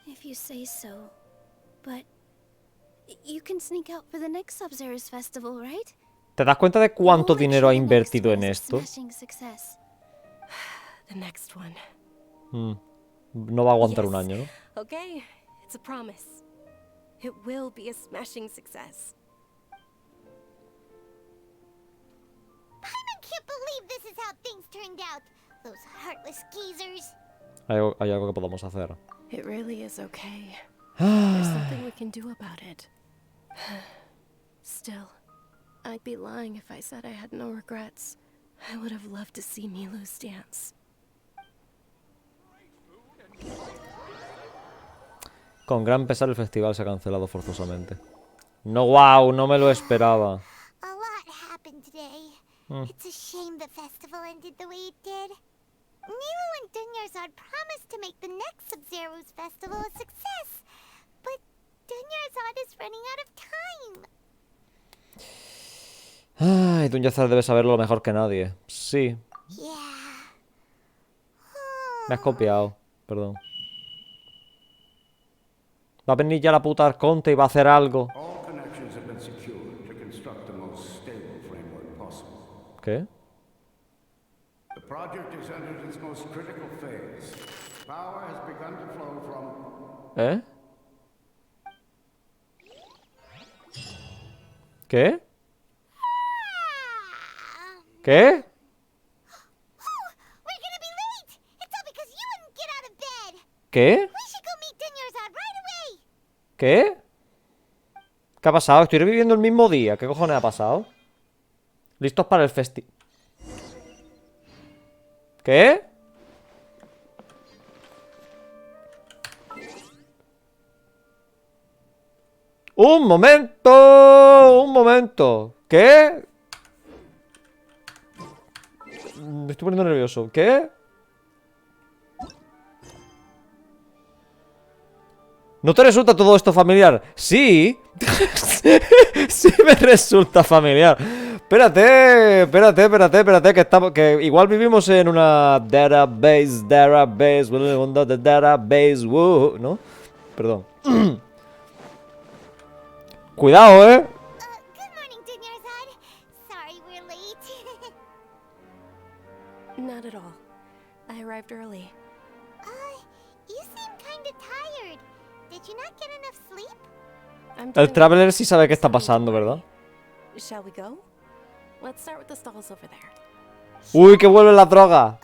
If you say so. But you can sneak out for the next Sabzeruz festival, right? ¿Te das cuenta de cuánto We'll make dinero ha sure the next invertido en one is a esto? smashing success. The next one. No va a aguantar un Yes. año, ¿no? Okay, it's a promise. It will be a smashing success. I can't believe this is how things turned out. Those heartless geezers. Hay algo que podamos hacer. It really is okay. There's something we can do about it. Still, I'd be lying if I said I had no regrets. I would have loved to see Milu's dance. Con gran pesar el festival se ha cancelado forzosamente. No, wow, no me lo esperaba. A lot happened today. It's a shame the festival ended the way it did. Nilo and Dunyarzad promised to make the next Sabzeruz festival a success. But Dunyarzad is running out of time. Ay, Dunyarzad debe saberlo mejor que nadie. Sí, Yeah. me has copiado. Perdón. Va a venir ya la puta arconte y va a hacer algo. All connections have been secured to construct the most stable framework possible. ¿Qué? The project has entered its most critical phase. Power has begun to flow from... ¿Eh? ¿Qué? ¿Qué? We're gonna be late. It's all because you wouldn't get out of bed. ¿Qué? We should go meet Dunyarzad right away. ¿Qué? ¿Qué ha pasado? Estoy reviviendo el mismo día. ¿Qué cojones ha pasado? ¿Listos para el festi... ¿Qué? ¡Un momento! ¡Un momento! ¿Qué? Me estoy poniendo nervioso. ¿Qué? ¿No te resulta todo esto familiar? Sí. Sí me resulta familiar. Espérate, que estamos, que igual vivimos en una database, ¿no? Perdón. Cuidado, Good morning, Dunyarzad. Sorry we're late. Not at all. I arrived early. You seem kinda tired. Did you not get enough sleep? I'm El doing Traveler sí sabe qué está fine, pasando, don't ¿verdad? worry. Shall we go? Let's start with the stalls over there. Uy, que vuelven las drogas.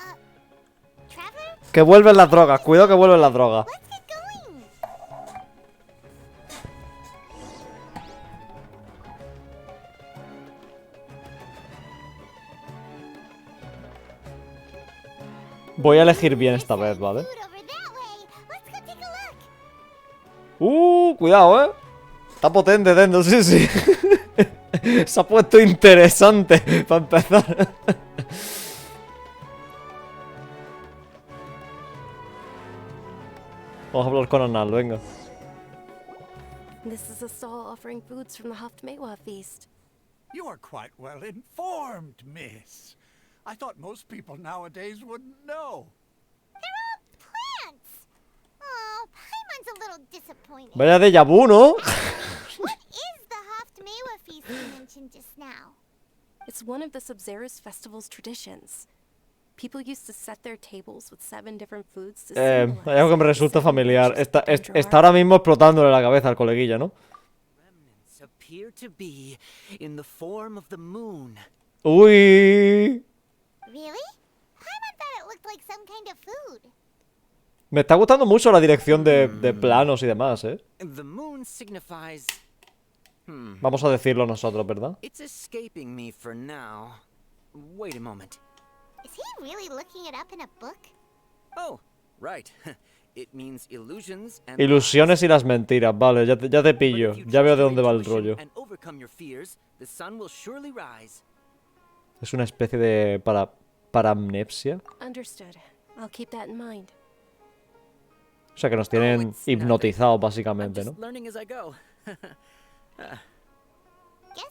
Traveler, Que vuelven las drogas. Cuidado que vuelven las drogas. let's get going. Voy a elegir bien esta vez, ¿vale? Food over that way. Let's go take a look. Cuidado, Está potente dentro, sí, sí. Se ha puesto interesante para empezar. Vamos a hablar con Anal, venga. This is a stall offering foods from the Haftmewa feast. You are quite well informed, miss. I thought most people nowadays wouldn't know. They're all plants. Oh, Paimon's a little disappointed. Vaya déjà vu, ¿no? What is the Haftmewa feast you mentioned just now? It's one of the Sabzeruz festival's traditions. People used to set their tables with 7 different foods to symbolize hay algo que me resulta the 7 familiar. witches Está of está ahora mismo explotándole la cabeza al coleguilla, ¿no? Remnants appear to be in the form of the moon. Uy. Really? Paimon thought it looked like some kind of food. Me está gustando mucho la dirección de planos y demás, ¿eh? The moon signifies... Vamos a decirlo nosotros, ¿verdad? It's escaping me for now. Wait a moment. Is he really looking it up in a book? Oh, right. It means illusions and Ilusiones y las mentiras, vale, ya te pillo. But if you Ya veo trust de your dónde va el intuition rollo. and overcome your fears, the sun will surely rise. Es una especie de paramnesia. Understood. I'll keep that in mind. O sea que nos tienen it's hipnotizados I'm básicamente, just ¿no? learning as I go. Guess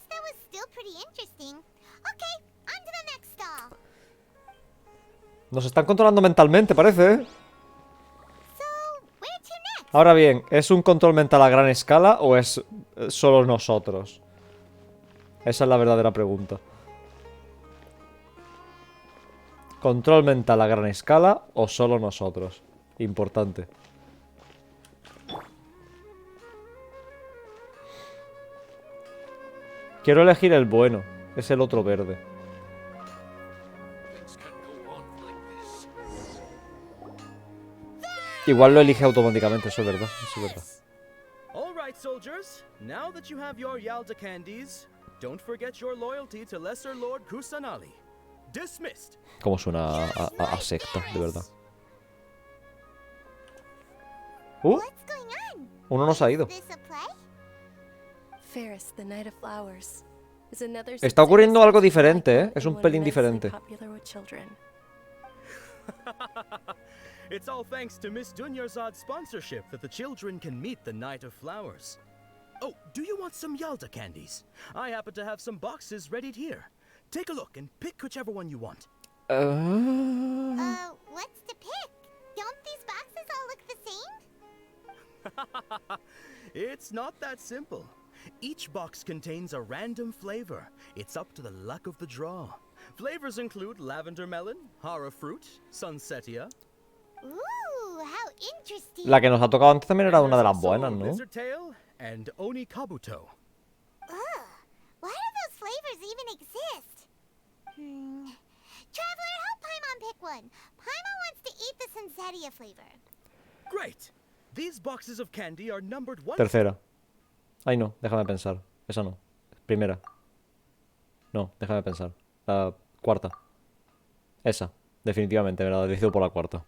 that was still pretty interesting. Okay, on to the next stall. Nos están controlando mentalmente, parece, ¿eh? So, where to next? Ahora bien, ¿es un control mental a gran escala o es solo nosotros? Esa es la verdadera pregunta. ¿Control mental a gran escala o solo nosotros? Importante. Quiero elegir el bueno. Es el otro verde. Igual lo elige automáticamente, eso es verdad. Eso es verdad. All right, soldiers. Now that you have your Yalda candies, don't forget your loyalty to Lesser Lord Kusanali. Dismissed. Como suena a secta, de verdad. What's going on? Uno nos ha ido. Is this a play? Ferris, the Night of Flowers, is another Está ocurriendo algo Sabzeruz diferente, ¿eh? icon Es and un one pelín immensely diferente. popular with children. It's all thanks to Miss Dunyarzad's sponsorship that the children can meet the Night of Flowers. Oh, do you want some Yalda candies? I happen to have some boxes readied here. Take a look and pick whichever one you want. What's to pick? Don't these boxes all look the same? It's not that simple. Each box contains a random flavor. It's up to the luck of the draw. Flavors include lavender melon, hara fruit, sunsetia. Ooh, how interesting. La que nos ha tocado antes también era and una de there's las also buenas, ¿no? Lizard tail and oni kabuto. Ugh, why do those flavors even exist? Traveler, help Paimon pick one. Paimon wants to eat the Sunsetia flavor. Great. These boxes of candy are numbered one. Tercera. Ay, no, déjame pensar. Esa no. Primera. No, déjame pensar. La cuarta. Esa. Definitivamente, me la decido por la cuarta.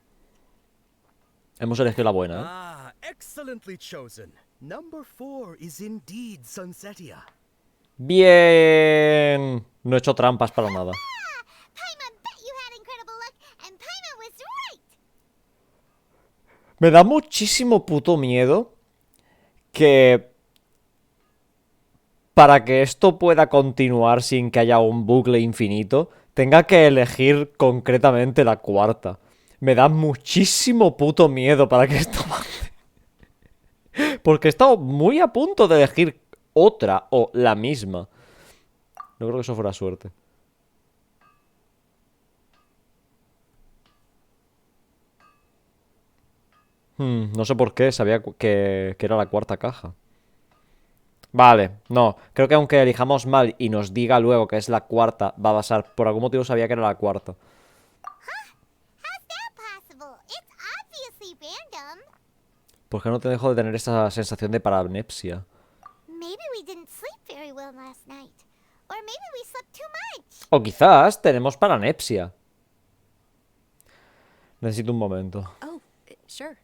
Hemos elegido la buena, ¿eh? Ah, excellently chosen. Number 4 is indeed Sunsetia. Bien. No he hecho trampas para nada. Paimon bet you had incredible luck, and Paimon was right. Me da muchísimo puto miedo que para que esto pueda continuar sin que haya un bucle infinito, tenga que elegir concretamente la cuarta. Me da muchísimo puto miedo para que esto avance. Porque he estado muy a punto de elegir otra o la misma. No creo que eso fuera suerte. No sé por qué, sabía que era la cuarta caja. Vale, no, creo que aunque elijamos mal y nos diga luego que es la cuarta, va a pasar. Por algún motivo sabía que era la cuarta. How's that possible? It's obviously random. ¿Por qué no te dejo de tener esa sensación de paramnesia? Maybe we didn't sleep very well last night. Or maybe we slept too much. O quizás tenemos paranepsia. Necesito un momento. Oh, sure.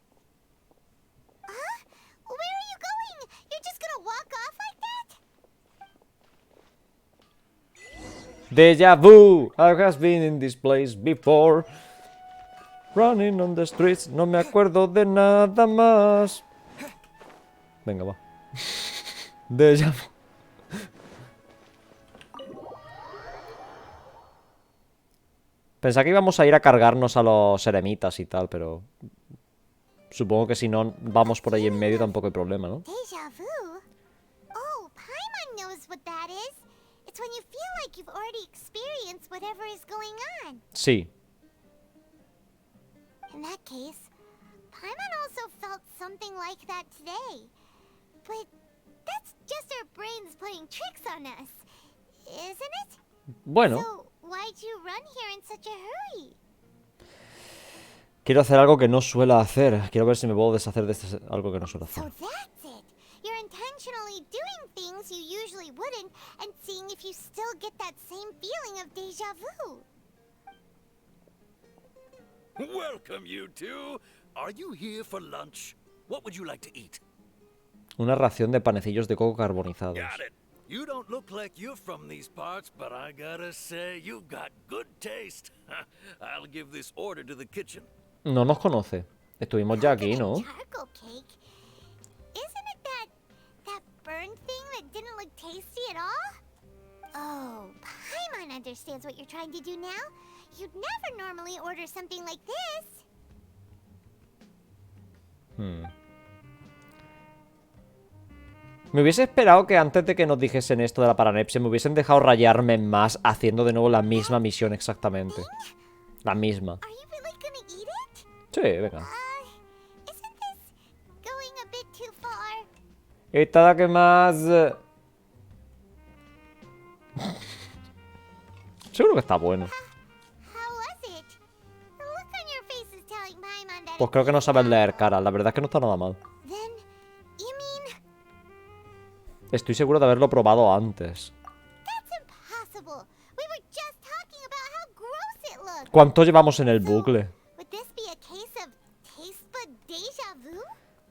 Where are you going? You're just gonna walk off like that? Deja vu, I has been in this place before. Running on the streets, no me acuerdo de nada más. Venga, va. Déjà vu. Pensaba que íbamos a ir a cargarnos a los eremitas y tal, pero... Supongo que si no vamos por ahí en medio tampoco hay problema, ¿no? Deja vu? Oh, Paimon knows what that is. It's when you feel like you've already experienced whatever is going on. Sí. In that case, Paimon also felt something like that today. But that's just our brains playing tricks on us, isn't it? Bueno. So, why'd you run here in such a hurry? Quiero hacer algo que no suelo hacer. Quiero ver si me puedo deshacer de algo que no suelo hacer. So that's it. You're intentionally doing things you usually wouldn't and seeing if you still get that same feeling of deja vu. Welcome, you two. Are you here for lunch? What would you like to eat? Una ración de panecillos de coco carbonizados. Got it. You don't look like you're from these parts, but I gotta say, you've got good taste. I'll give this order to the kitchen. No nos conoce. Estuvimos ya aquí, ¿no? Charcoal cake? Isn't it that burned thing that didn't look tasty at all? Oh, Paimon understands what you're trying to do now. You'd never normally order something like this. Me hubiese esperado que antes de que nos dijesen esto de la paranepsia me hubiesen dejado rayarme más haciendo de nuevo la misma misión exactamente. La misma. Are you really gonna eat it? Sí, venga. Isn't this going a bit too far? Esta que más... Seguro que está bueno. How was it? The look on your face is telling Paimon that Pues creo que no sabes leer caras. La verdad es que no está nada mal. Then, you mean Estoy seguro de haberlo probado antes. that's impossible? We were just talking about how gross it looked. ¿Cuánto llevamos en el bucle? Would this be a case of taste bud deja vu?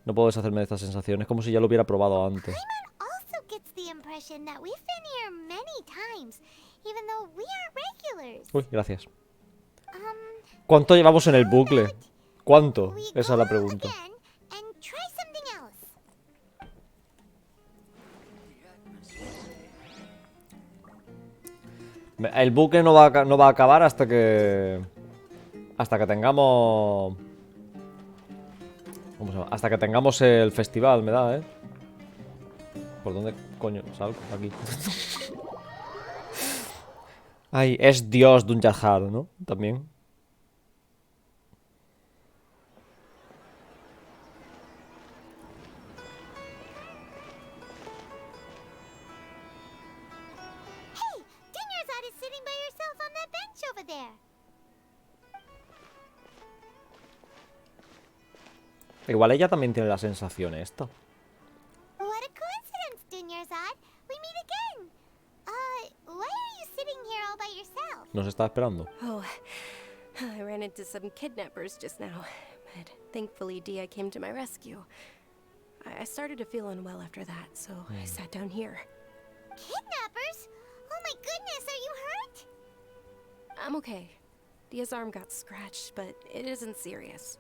No puedo deshacerme de estas sensaciones. Como si ya lo hubiera probado antes. Paimon also gets the impression that we've been here many times, even though we aren't regulars. Uy, gracias. ¿Cuánto llevamos en el bucle? ¿Cuánto? Esa es la pregunta. Again and try something else. El bucle no va a acabar hasta que... Hasta que tengamos... ¿Cómo se llama? Hasta que tengamos el festival, me da, ¿eh? ¿Por dónde coño salgo? Aquí. Ay, es Dios de un Yahar, ¿no? También. Hey, Dinyarzad is sitting by yourself on that bench over there. Igual ella también tiene la sensación esta. What a coincidence, Dinyarzad. We meet again. Why are you sitting here all by yourself? Nos está esperando. Oh, I ran into some kidnappers just now, but thankfully Dia came to my rescue. I started to feel unwell after that, so I sat down here. Kidnappers? Oh my goodness, are you hurt? I'm okay. Dia's arm got scratched, but it isn't serious.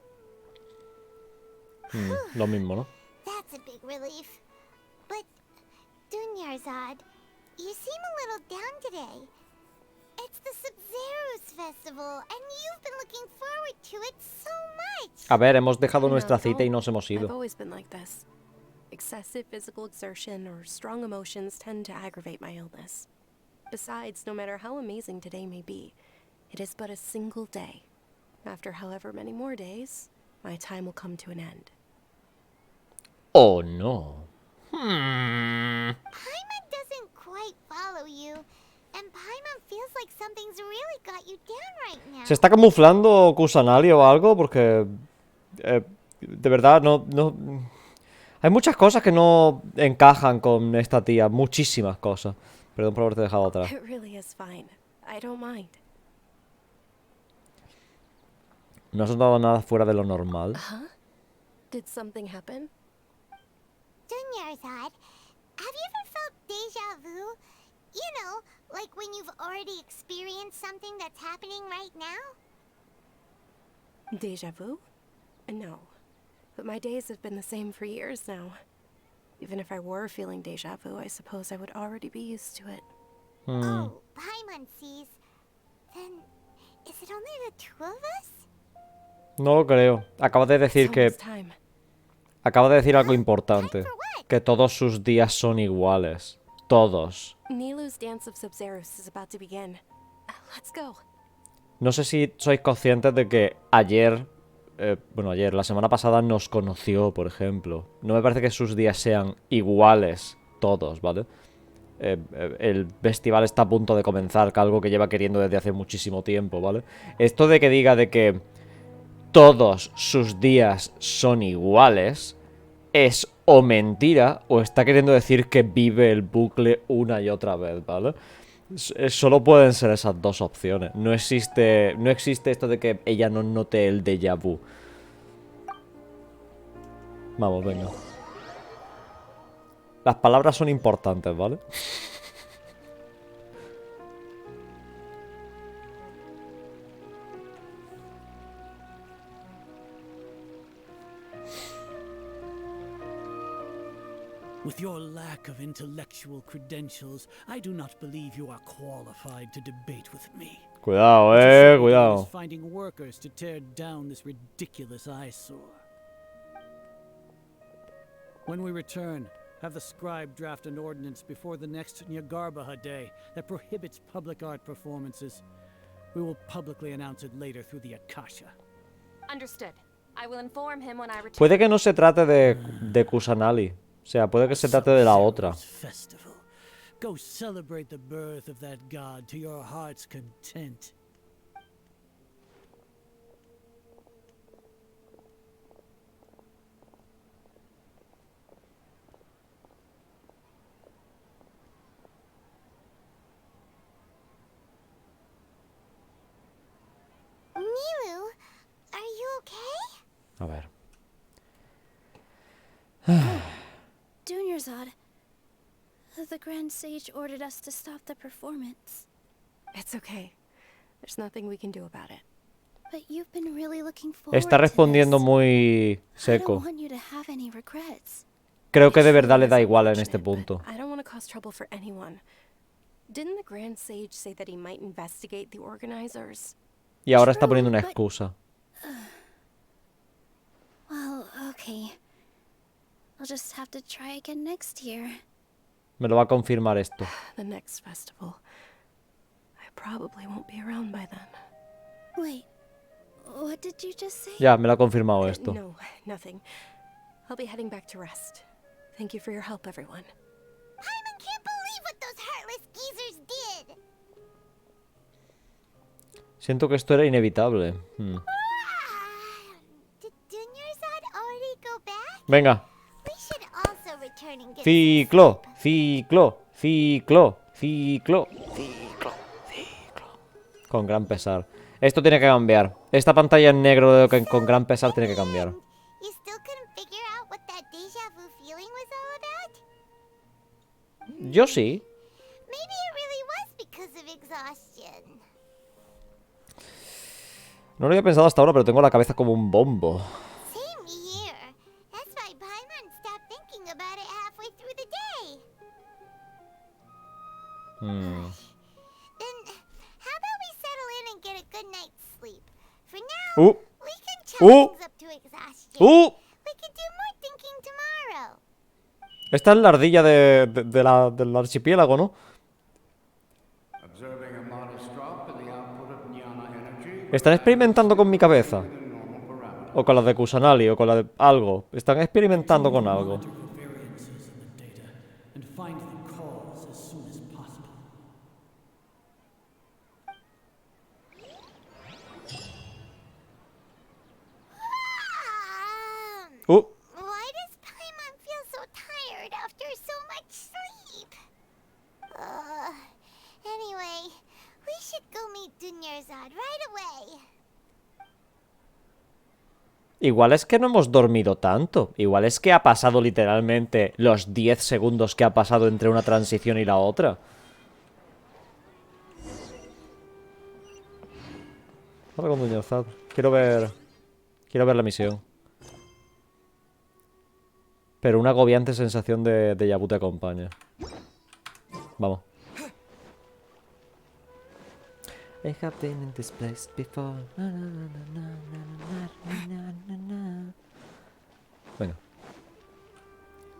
Lo mismo, ¿no? That's a big relief. But, Dunyarzad, you seem a little down today. It's the Sabzeruz festival, and you've been looking forward to it so much. A ver, hemos dejado I nuestra know, cita y nos hemos I've ido. always been like this. Excessive physical exertion or strong emotions tend to aggravate my illness. Besides, no matter how amazing today may be, it is but a single day. After however many more days, my time will come to an end. Oh, no. Paimon doesn't quite follow you, and Paimon feels like something's really got you down right now. ¿Se está camuflando Kusanali o algo? Porque... de verdad, no... Hay muchas cosas que no encajan con esta tía. Muchísimas cosas. Perdón por haberte dejado atrás. It really is fine. I don't mind. No has notado nada fuera de lo normal. Huh? Did something happen? Dunyarzad, have you ever felt deja vu? You know, like when you've already experienced something that's happening right now? Deja vu? No. But my days have been the same for years now. Even if I were feeling deja vu, I suppose I would already be used to it. Oh, Paimon sees. Then, is it only the two of us? No lo creo. Acaba de decir It's que... almost time. Acaba de decir algo importante. Que todos sus días son iguales. Todos. Nilu's dance of Sabzeruz is about to begin. Let's go. No sé si sois conscientes de que ayer... bueno, ayer, la semana pasada nos conoció, por ejemplo. No me parece que sus días sean iguales todos, ¿vale? El festival está a punto de comenzar, que algo que lleva queriendo desde hace muchísimo tiempo, ¿vale? Esto de que diga de que todos sus días son iguales es o mentira o está queriendo decir que vive el bucle una y otra vez, ¿vale? Solo pueden ser esas dos opciones. No existe esto de que ella no note el déjà vu. Vamos, venga. Las palabras son importantes, ¿vale? With your lack of intellectual credentials, I do not believe you are qualified to debate with me. Cuidado, What you should be doing cuidado. is finding workers to tear down this ridiculous eyesore. When we return, have the scribe draft an ordinance before the next Nyargarbaha Day that prohibits public art performances. We will publicly announce it later through the Akasha. Understood. I will inform him when I return. Puede que no se trate de Kusanali. O sea, puede que se trate de la otra. Festival. Go celebrate the birth of that god to your heart's content. Nilu, are you okay? A ver. Dunyarzad, the Grand Sage ordered us to stop the performance. It's okay. There's nothing we can do about it. But you've been really looking forward Está respondiendo to this. muy I seco. don't want you to have any regrets. Creo que de It verdad truly le da is igual en este unfortunate, punto. but I don't want to cause trouble for anyone. Didn't the Grand Sage say that he might investigate the organizers? Y ahora está poniendo una True, but- excusa. Well, okay. I'll just have to try again next year. Me lo va a confirmar esto. The next festival. I probably won't be around by then. Wait, what did you just say? Ya, me lo ha confirmado esto. No, nothing. I'll be heading back to rest. Thank you for your help, everyone. Paimon can't believe what those heartless geezers did! Siento que esto era inevitable. Did Dunyarzad already go back? Venga. We should also return and get Ciclo, ciclo, ciclo, ciclo, ciclo, ciclo. Con gran pesar. Esto tiene que cambiar. Esta pantalla en negro con gran pesar tiene que cambiar. You still couldn't figure out what that deja vu feeling was all about? Yo sí. Maybe it really was because of exhaustion. No lo había pensado hasta ahora, pero tengo la cabeza como un bombo. Same here. That's why Paimon stopped thinking about it halfway through the day. Then, how about we settle in and get a good night's sleep? For now, we can chalk things up to exhaustion. We can do more thinking tomorrow. Esta es la ardilla del archipiélago, ¿no? Observing a modest drop in the output of Jnana energy. ¿Están experimentando con mi cabeza? within normal parameters. O con la de Kusanali, o con la de algo. Están experimentando con algo. Monitor for variances in the data and find the cause as soon as possible. Why does Paimon feel so tired after so much sleep? Anyway, we should go meet Dunyarzad right away. Igual es que no hemos dormido tanto. Igual es que ha pasado literalmente los 10 segundos que ha pasado entre una transición y la otra. Ahora con Dunyarzad. Quiero ver la misión. Pero una agobiante sensación de déjà vu te acompaña. Vamos. I have been in this place before. Venga.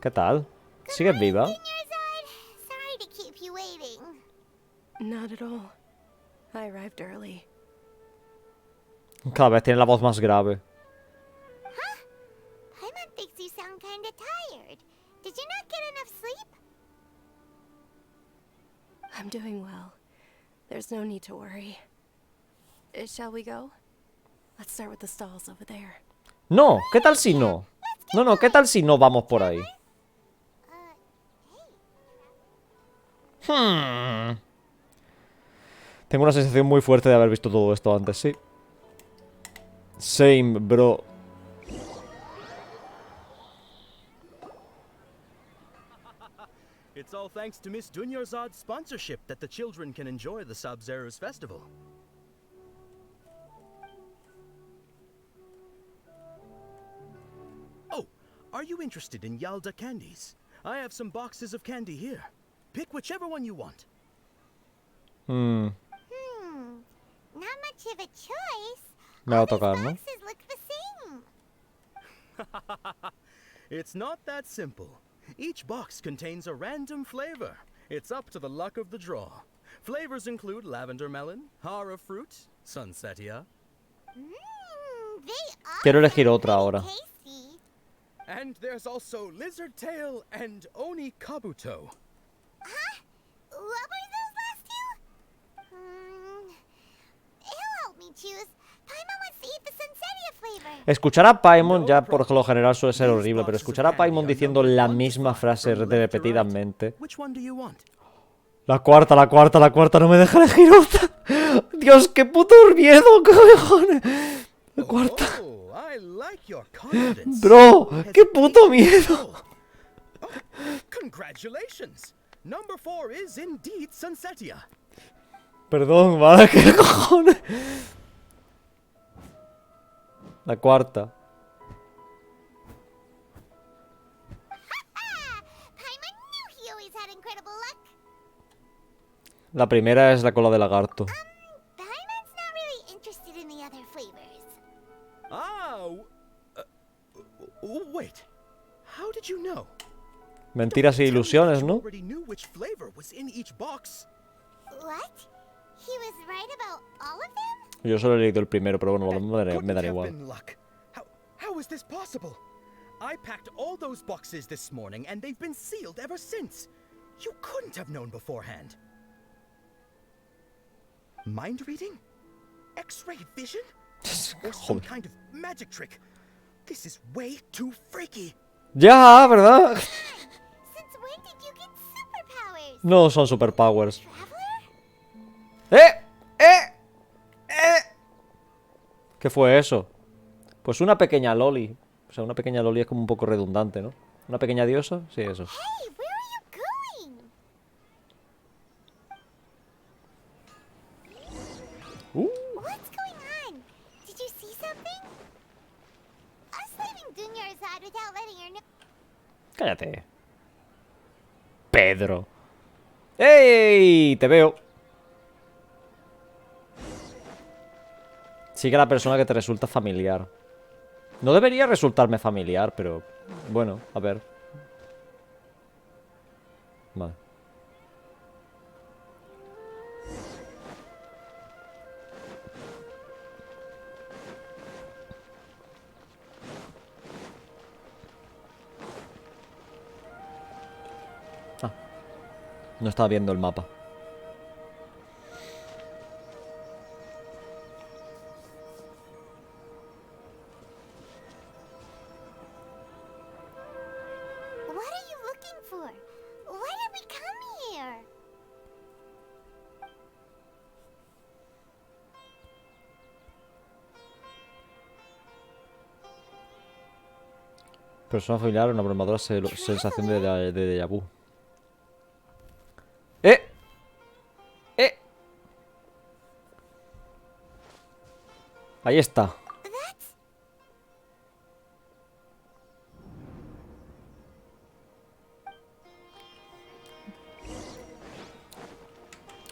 ¿Qué tal? ¿Sigues viva? Sorry to keep you waiting. Not at all. I arrived early. Cada vez tiene la voz más grave. Paimon thinks you sound kinda tired. Did you not get enough sleep? I'm doing well. There's no need to worry. Shall we go? Let's start with the stalls over there. No, ¿qué tal si no? No, ¿qué tal si no vamos por ahí? Tengo una sensación muy fuerte de haber visto todo esto antes, sí. Same, bro. It's all thanks to Miss Dunyarzad's sponsorship that the children can enjoy the Sabzeruz festival. Oh, are you interested in Yalda candies? I have some boxes of candy here. Pick whichever one you want. Not much of a choice. Me va a tocar, ¿no? Boxes look the same. It's not that simple. Each box contains a random flavor. It's up to the luck of the draw. Flavors include lavender melon, hara fruit, sunsetia. Quiero elegir otra ahora. Tasty. And there's also lizard tail and oni kabuto. What were those last two? He'll help me choose. Paimon wants to eat the sunsetia flavor. Escuchar a Paimon ya por lo general suele ser horrible, pero escuchar a Paimon diciendo la misma frase repetidamente. Which one do you want? La cuarta, no me deja elegir otra. Dios, qué puto miedo, cojones. La cuarta. Oh, I like your confidence. Bro, qué puto miedo. Oh, congratulations. Number 4 is indeed sunsetia. Perdón, vale, qué cojones. La cuarta. Paimon knew he always had incredible luck. La primera es la cola de lagarto. Paimon's not really interested in the other flavors. Wait. How did you know? Mentiras e ilusiones, ¿no? Already knew which flavor was in each box. What? He was right about all of them? Yo solo he leído el primero, pero bueno, me Couldn't dará have igual. been luck. How is this possible? I packed all those boxes this morning and they've been sealed ever since. You couldn't have known beforehand. Mind reading? X-ray vision? Or some kind of magic trick? This is way too freaky. Ya, ¿verdad? Since when did you get superpowers? No son superpowers. Traveler? ¿Qué fue eso? Pues una pequeña loli. O sea, una pequeña loli es como un poco redundante, ¿no? ¿Una pequeña diosa? Sí, eso. Hey, where are you going? What's going on? Did you see something? Us leaving Dunyarzad without letting her know. Cállate. Pedro. ¡Ey! Te veo. Sigue a la persona que te resulta familiar. No debería resultarme familiar, pero... Bueno, a ver. Vale. Ah. No estaba viendo el mapa. What are you looking for? Why did we come here? Persona familiar, una abrumadora sensación de déjà vu. Ahí está.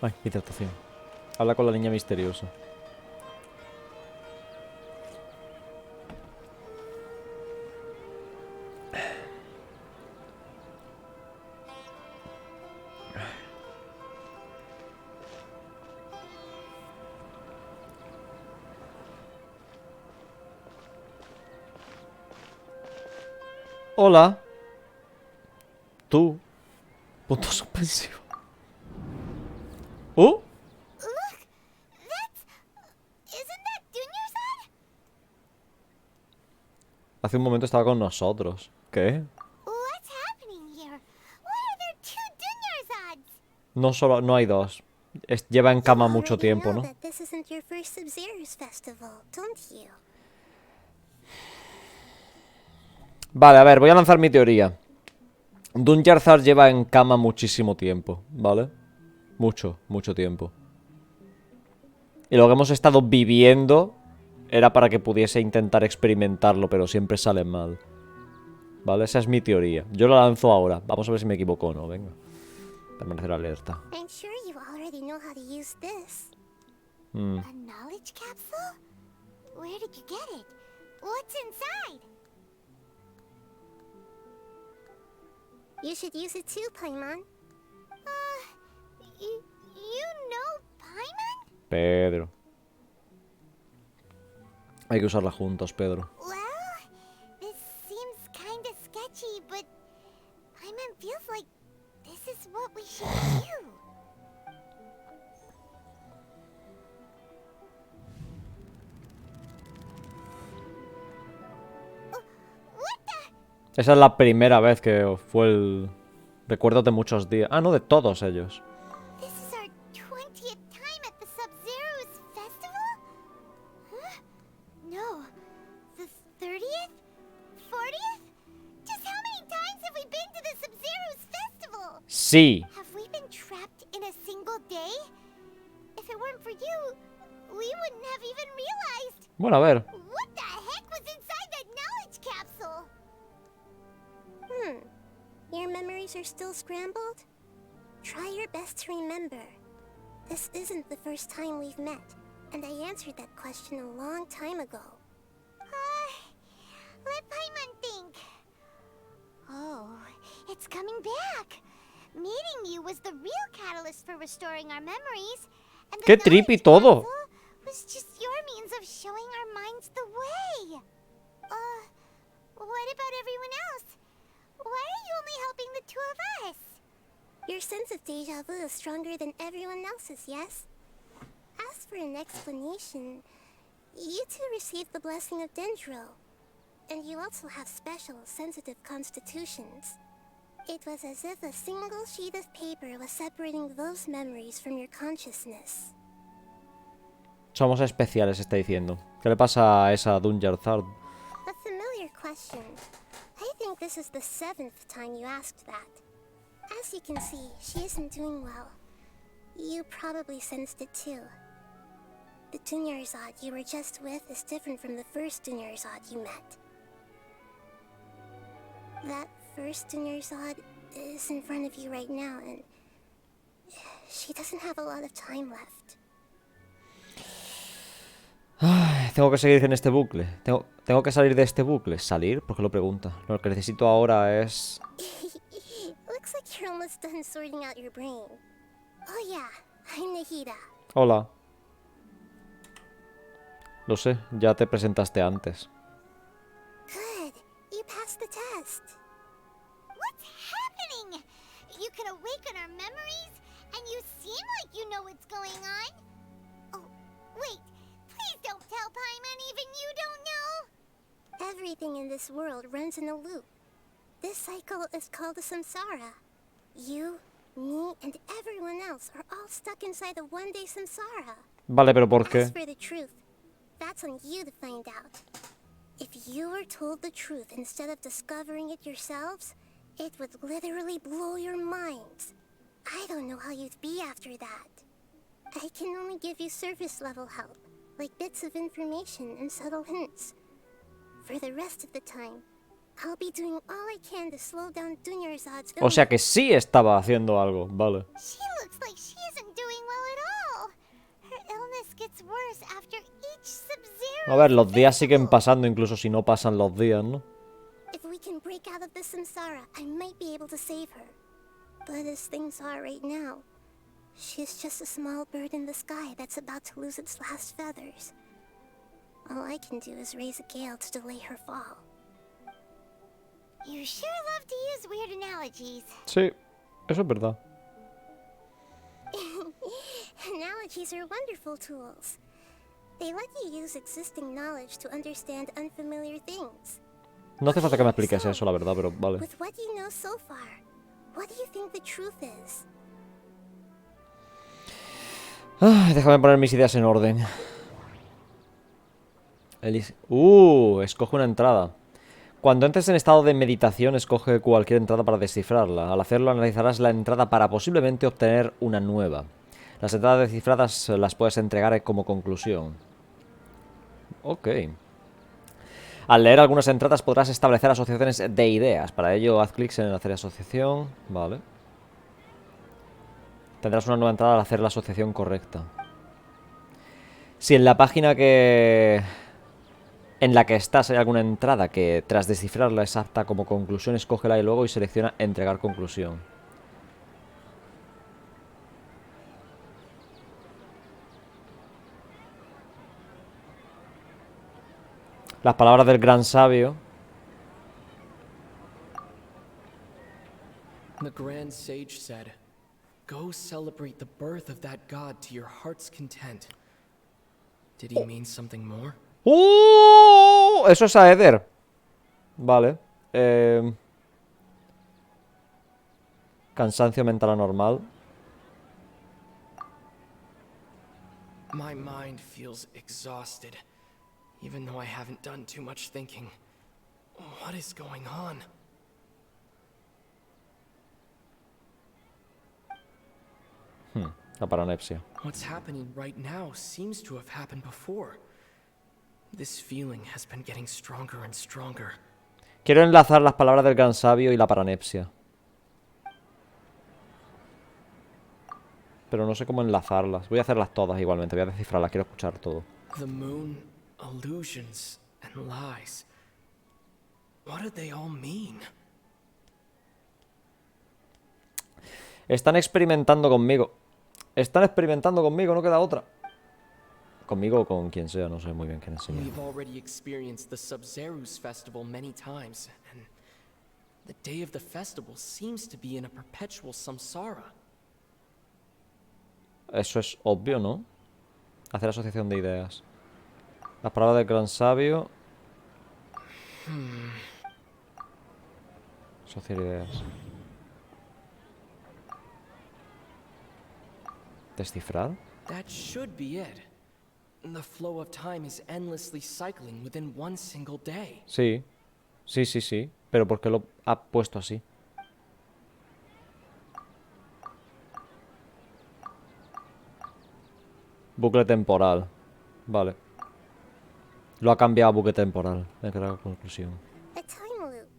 Ay, hidratación. Habla con la niña misteriosa. Hola. Tú. Punto suspensivo. Look! Isn't that Dunyarzad? Hace un momento estaba con nosotros. ¿Qué? What's happening here? Why are there two Dunyarzads? No solo, no hay dos. Lleva en cama mucho Already tiempo, know ¿no? that this isn't your first Sabzeruz festival, don't you? Vale, a ver, voy a lanzar mi teoría. Dunyarzad lleva en cama muchísimo tiempo, ¿vale? Mucho tiempo. Y lo que hemos estado viviendo era para que pudiese intentar experimentarlo, pero siempre sale mal. ¿Vale? Esa es mi teoría. Yo la lanzo ahora. Vamos a ver si me equivoco o no, venga. Permanecer alerta. I'm sure you already know how to use this. A knowledge capsule? Where did you get it? What's inside? You should use it too, Paimon. You know Paimon? Pedro. Hay que usarla juntos, Pedro. Well, this seems kinda sketchy, but Paimon feels like this is what we should do. What the? Esa es la primera vez que fue el... Recuerdo de muchos días. Ah, no, de todos ellos. This is our 20th time at the Sabzeruz festival? Huh? No. The 30th? 40th? Just how many times have we been to the Sabzeruz festival? Sí. Have we been trapped in a single day? If it weren't for you, we wouldn't have even realized. Bueno, a ver. What the heck was inside that knowledge capsule? Your memories are still scrambled? Try your best to remember. This isn't the first time we've met, and I answered that question a long time ago. Let Paimon think. Oh, it's coming back. Meeting you was the real catalyst for restoring our memories, and Qué trippy todo. was just your means of showing our minds the way. What about everyone else? Why are you only helping the two of us? Your sense of deja vu is stronger than everyone else's, yes? As for an explanation, you two received the blessing of Dendro, and you also have special, sensitive constitutions. It was as if a single sheet of paper was separating those memories from your consciousness. Somos especiales, está diciendo. ¿Qué le pasa a esa Dunyarzad? A familiar question. I think this is the 7th time you asked that. As you can see, she isn't doing well. You probably sensed it too. The Dunyarzad you were just with is different from the first Dunyarzad you met. That first Dunyarzad is in front of you right now, and she doesn't have a lot of time left. Ay, tengo que seguir en este bucle. Tengo que salir de este bucle. ¿Salir? ¿Por qué lo pregunta? Lo que necesito ahora es... Looks like you're almost done sorting out your brain. Oh yeah, I'm Nahida. Hola. Lo sé, ya te presentaste antes. Good, you passed the test. What's happening? You can awaken our memories, and you seem like you know what's going on. Oh, wait, please don't tell Paimon even you don't know. Everything in this world runs in a loop. This cycle is called a samsara. You, me, and everyone else are all stuck inside a one-day samsara. Vale, pero ¿por qué? As for the truth, that's on you to find out. If you were told the truth instead of discovering it yourselves, it would literally blow your minds. I don't know how you'd be after that. I can only give you surface-level help, like bits of information and subtle hints. For the rest of the time, I'll be doing all I can to slow down Dunyarzad's illness. O sea que sí estaba haciendo algo, vale. She looks like she isn't doing well A ver, los días siguen pasando incluso si no pasan los días, ¿no? If we can break out of the samsara, I might be able to save her. But as things are right now, she's just a small bird in the sky that's about to lose its last feathers. All I can do is raise a gale to delay her fall. You sure love to use weird analogies. Sí, eso es verdad. Analogies are wonderful tools. They let you use existing knowledge to understand unfamiliar things. No hace falta que me expliques eso, la verdad, pero vale. With what you know so far, what do you think the truth is? Déjame poner mis ideas en orden. Escoge una entrada. Cuando entres en estado de meditación, escoge cualquier entrada para descifrarla. Al hacerlo, analizarás la entrada para posiblemente obtener una nueva. Las entradas descifradas las puedes entregar como conclusión. Ok. Al leer algunas entradas podrás establecer asociaciones de ideas. Para ello, haz clic en hacer asociación. Vale. Tendrás una nueva entrada al hacer la asociación correcta. Si en la página en la que estás hay alguna entrada que tras descifrarla es apta como conclusión, escógela y luego selecciona entregar conclusión. Las palabras del gran sabio. The grand sage said, "Go celebrate the birth of that god to your heart's content." Did he mean something more? Eso es Aether. Vale. Cansancio mental anormal. My mind feels exhausted, even though I haven't done too much thinking. What is going on? La paranepsia. What's happening right now seems to have happened before. This feeling has been getting stronger and stronger. Quiero enlazar las palabras del gran sabio y la paranepsia. Pero no sé cómo enlazarlas. Voy a hacerlas todas igualmente. Voy a descifrarlas. Quiero escuchar todo. The moon, illusions, and lies. What do they all mean? Están experimentando conmigo. Están experimentando conmigo, no queda otra. Conmigo o con quien sea, no sé muy bien quién es. We've already experienced the Sabzeruz festival many times, and the day of the festival seems to be in a perpetual samsara. Eso es obvio, ¿no? Hacer asociación de ideas. Las palabras del gran sabio. Asociar ideas. ¿Descifrar? That should be it. The flow of time is endlessly cycling within one single day. Sí. Sí, sí, sí. Pero ¿por qué lo ha puesto así? Bucle temporal. Vale. Lo ha cambiado a bucle temporal. Me queda la conclusión. A time loop.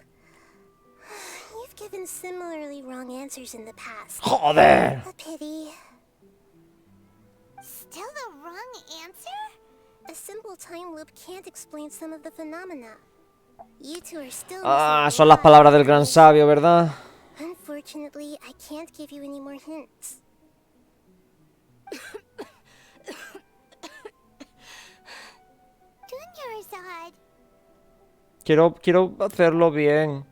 You've given similarly wrong answers in the past. ¡Joder! A pity. Still the wrong answer? A simple time loop can't explain some of the phenomena. You two are still Son las palabras del gran sabio, ¿verdad? Unfortunately, I can't give you any more hints. Quiero hacerlo bien.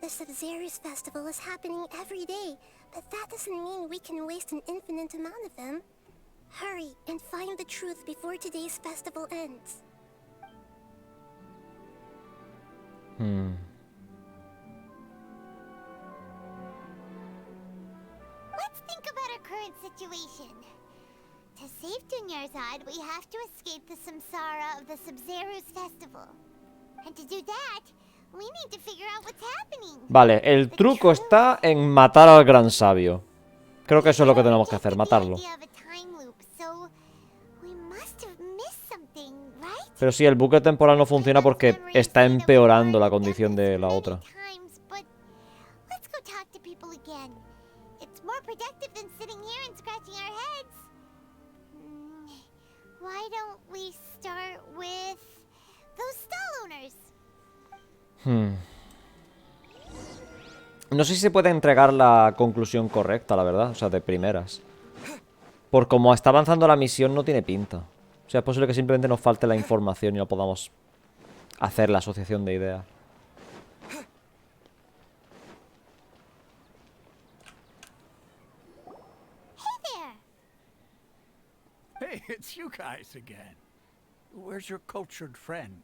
The Sabzeruz festival is happening every day, but that doesn't mean we can waste an infinite amount of them. Hurry and find the truth before today's festival ends. Let's think about our current situation. To save Dunyarzad, we have to escape the samsara of the Sabzeruz festival. And to do that, we need to figure out what's happening. Vale, el truco está en matar al gran sabio. Creo que eso es lo que tenemos que hacer, matarlo. Pero sí, el bucle temporal no funciona porque está empeorando la condición de la otra. Why don't we start with Those stall owners. No sé si se puede entregar la conclusión correcta, la verdad. O sea, de primeras. Por como está avanzando la misión, no tiene pinta. O sea, es posible que simplemente nos falte la información y no podamos hacer la asociación de ideas. Hey, it's you guys again. Where's your cultured friend?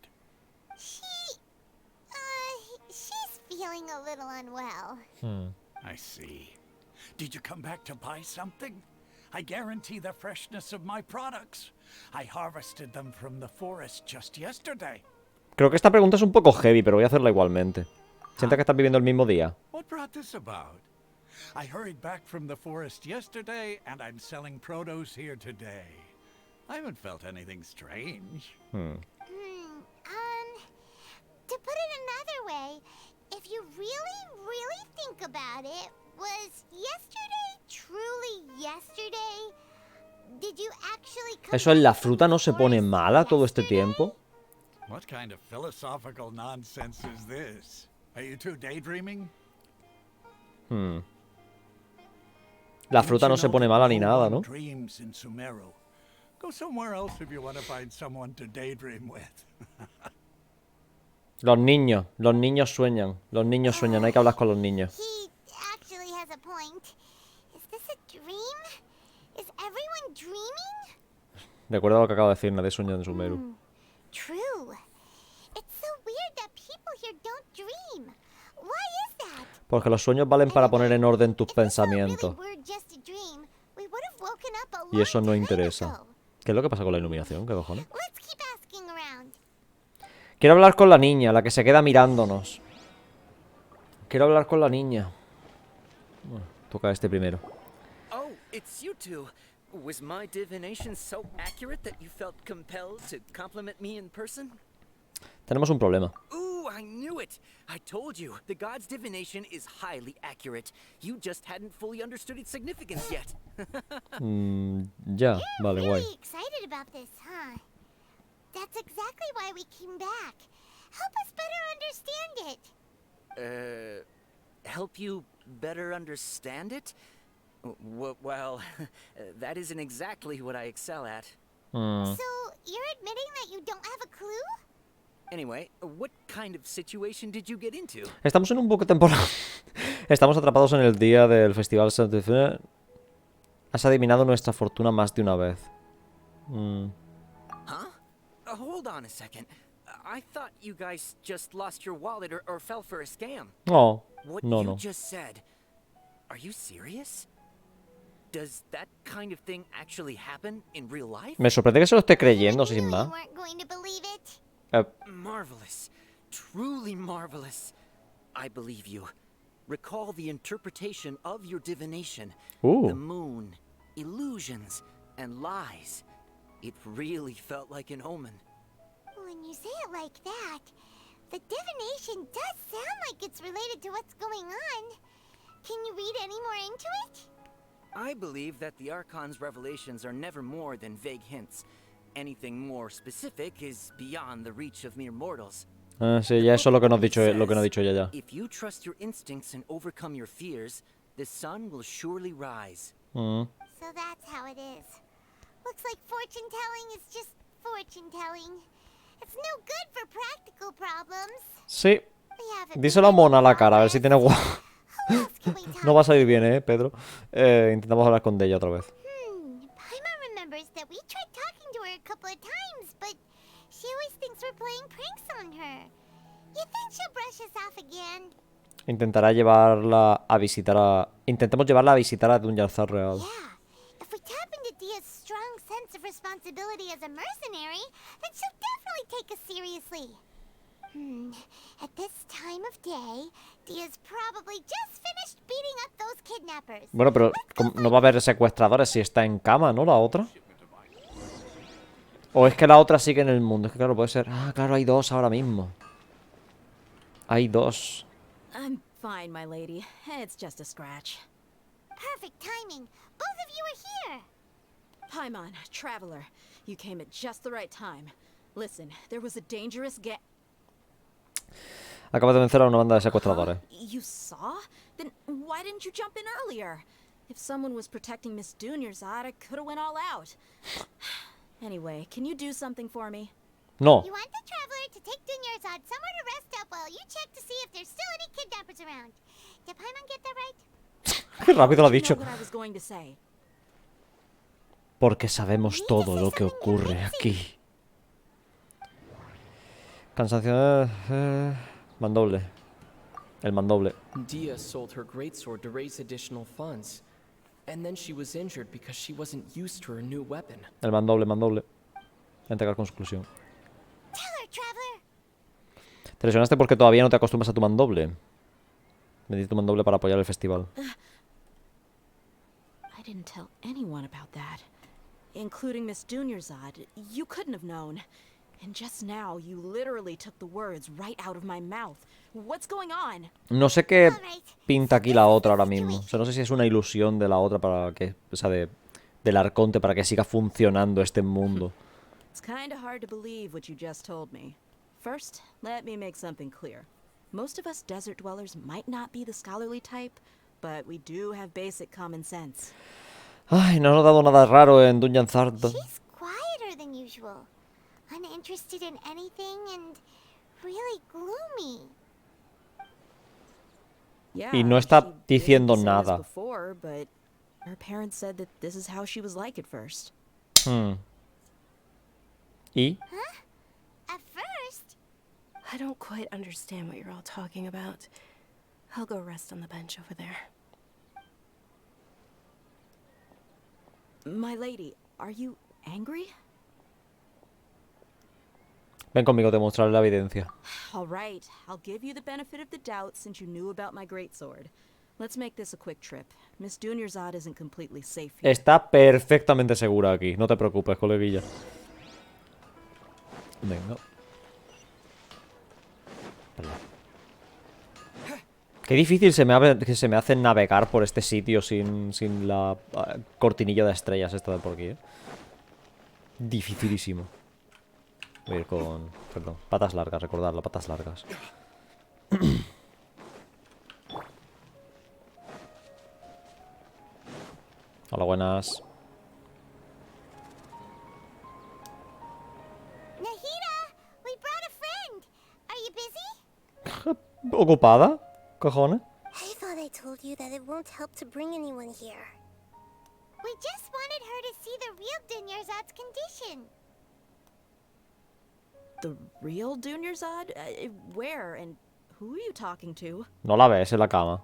She's feeling a little unwell. I see. Did you come back to buy something? I guarantee the freshness of my products. I harvested them from the forest just yesterday. Creo que esta pregunta es un poco heavy, pero voy a hacerla igualmente. ¿Sientes que estás viviendo el mismo día? What brought this about? I hurried back from the forest yesterday, and I'm selling produce here today. I haven't felt anything strange. To put it another way, if you really think about it, was yesterday truly yesterday? Did you actually come ¿Eso en la fruta no se pone mala todo este tiempo? What kind of philosophical nonsense is this? Are you two daydreaming? La fruta no se pone mala ni nada, ¿no? Dreams in Sumeru. Go somewhere else if you want to find someone to daydream with. Los niños sueñan. Los niños sueñan, hay que hablar con los niños. He actually has a point. Is this a dream? Is everyone dreaming? Recuerda lo que acabo de decir, nadie sueña en Sumeru. True. It's so weird that people here don't dream. Why is that? Porque los sueños valen para poner en orden tus pensamientos. Y eso no interesa. ¿Qué es lo que pasa con la iluminación? ¿Qué cojones? Quiero hablar con la niña, la que se queda mirándonos. Quiero hablar con la niña. Bueno, toca este primero. Oh, it's you two. Was my divination so accurate that you felt compelled to compliment me in person? Tenemos un problema. Ooh, I knew it. I told you, the god's divination is highly accurate. You just hadn't fully understood its significance yet. Ya, vale, guay. Really excited about this, huh? That's exactly why we came back. Help us better understand it. Help you better understand it? Well, that isn't exactly what I excel at. So, you're admitting that you don't have a clue? Anyway, what kind of situation did you get into? Estamos en un bucle temporal. Estamos atrapados en el día del festival Sabzeruz. Has adivinado nuestra fortuna más de una vez. Huh? Hold on a second. I thought you guys just lost your wallet or fell for a scam. No, What no, you no. just said. Are you serious? Does that kind of thing actually happen in real life? Me sorprende que se lo esté creyendo sin You más. weren't going to believe it. Marvelous. Truly marvelous. I believe you. Recall the interpretation of your divination. The moon, illusions, and lies. It really felt like an omen. When you say it like that, the divination does sound like it's related to what's going on. Can you read any more into it? I believe that the Archon's revelations are never more than vague hints. Anything more specific is beyond the reach of mere mortals. Sí, ya eso es lo que nos ha dicho, ella ya. If you trust your instincts and overcome your fears, the sun will surely rise. So that's how it is. Looks like fortune telling is just fortune telling. It's no good for practical problems. Sí. Díselo a Mona a la cara, a ver si tiene guau. No va a salir bien, Pedro. Intentamos hablar con ella otra vez. Paima remembers that we tried talking to her a couple of times, but she always thinks we're playing pranks on her. You think she'll brush us off again? Intentemos llevarla a visitar a Dunyarzad real. Yeah. If we tap into Dia's strong sense of responsibility as a mercenary, then she'll definitely take us seriously. At this time of day, Dia's probably just finished beating up those kidnappers. Bueno, pero no va a haber secuestradores si está en cama, ¿no? La otra. O es que la otra sigue en el mundo. Es que claro, puede ser. Ah, claro, hay dos ahora mismo. Hay dos. I'm fine, my lady. It's just a scratch. Perfect timing. Both of you are here. Paimon, traveler. You came at just the right time. Listen, there was a dangerous Acabas de vencer a una banda de secuestradores. You saw? Then why didn't you jump in earlier? If someone was protecting Miss Dunyarzad, I could have went all out. Anyway, can you do something for me? No. You want the traveler to take Dunyarzad somewhere to rest up while you check to see if there's still any kidnappers around. Did Paimon get that right? Qué rápido lo ha dicho. What I was going to say. Porque sabemos todo lo que ocurre aquí. Cansancio. Mandoble. El mandoble. Dia sold her greatsword to raise additional funds. And then she was injured because she wasn't used to her new weapon. El mandoble, mandoble. Entregar conclusión. Te lesionaste porque todavía no te acostumbras a tu mandoble. Vendiste tu mandoble para apoyar el festival. I didn't tell anyone about that. Including Miss Dunyarzad. You couldn't have known. And just now, you literally took the words right out of my mouth. What's going on? No sé qué pinta aquí la otra ahora mismo. O sea, no sé si es una ilusión de la otra para que... O sea, del arconte para que siga funcionando este mundo. It's kind of hard to believe what you just told me. First, let me make something clear. Most of us desert dwellers might not be the scholarly type, but we do have basic common sense. Ay, no he dado nada raro en Dunyarzad. She's quieter than usual. Uninterested in anything and really gloomy. Yeah, Y no está she diciendo didn't say this nada. Before, but her parents said that this is how she was like at first. ¿Y? Huh? At first? I don't quite understand what you're all talking about. I'll go rest on the bench over there. My lady, are you angry? Ven conmigo, te mostraré la evidencia. All right, I'll give you the benefit of the doubt since you knew about my greatsword. Let's make this a quick trip. Miss Dunyarzad isn't completely safe here. Está perfectamente segura aquí. No te preocupes, coleguilla. Venga. Perdón. Qué difícil se me hace navegar por este sitio sin la cortinilla de estrellas esta de por aquí, ¿eh? Dificilísimo. Voy a ir con... Perdón, patas largas, recordadlo, patas largas. Hola, buenas. Nahida, we brought a friend. Are you busy? ¿Ocupada? ¿Cojones? I thought I told you that it won't help to bring anyone here. We just wanted her to see the real Dunyarzad's condition. The real Dunyarzad? Where and who are you talking to? No la ves en la cama.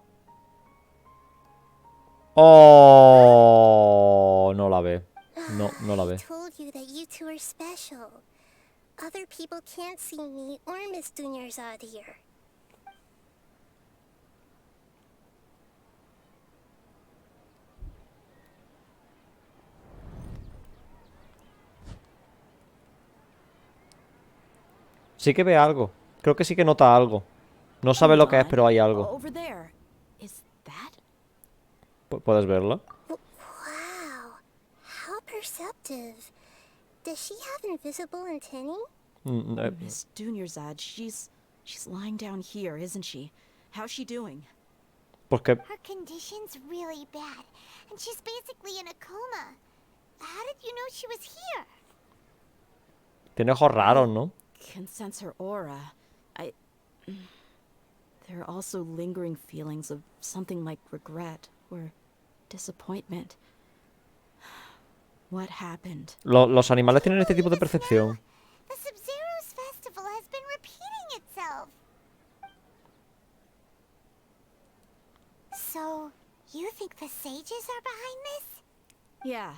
Oh, no la ve. No, no la ve. I told you that you two are special. Other people can't see me or Miss Dunyarzad here. Sí que ve algo. Creo que sí que nota algo. No sabe lo que es, pero hay algo. Over there. Is that? ¿Puedes verla? Wow, how perceptive. Does she have invisible antennae? Miss Dunyarzad, she's lying down here, isn't she? How's she doing? Porque Her condition's really bad, and she's basically in a coma. How did you know she was here? tiene ojos raros, ¿no? Can sense her aura. There are also lingering feelings of something like regret or disappointment. What happened? Los animales tienen este tipo de percepción. The Sabzeruz festival has been repeating itself. So, you think the sages are behind this? Yeah,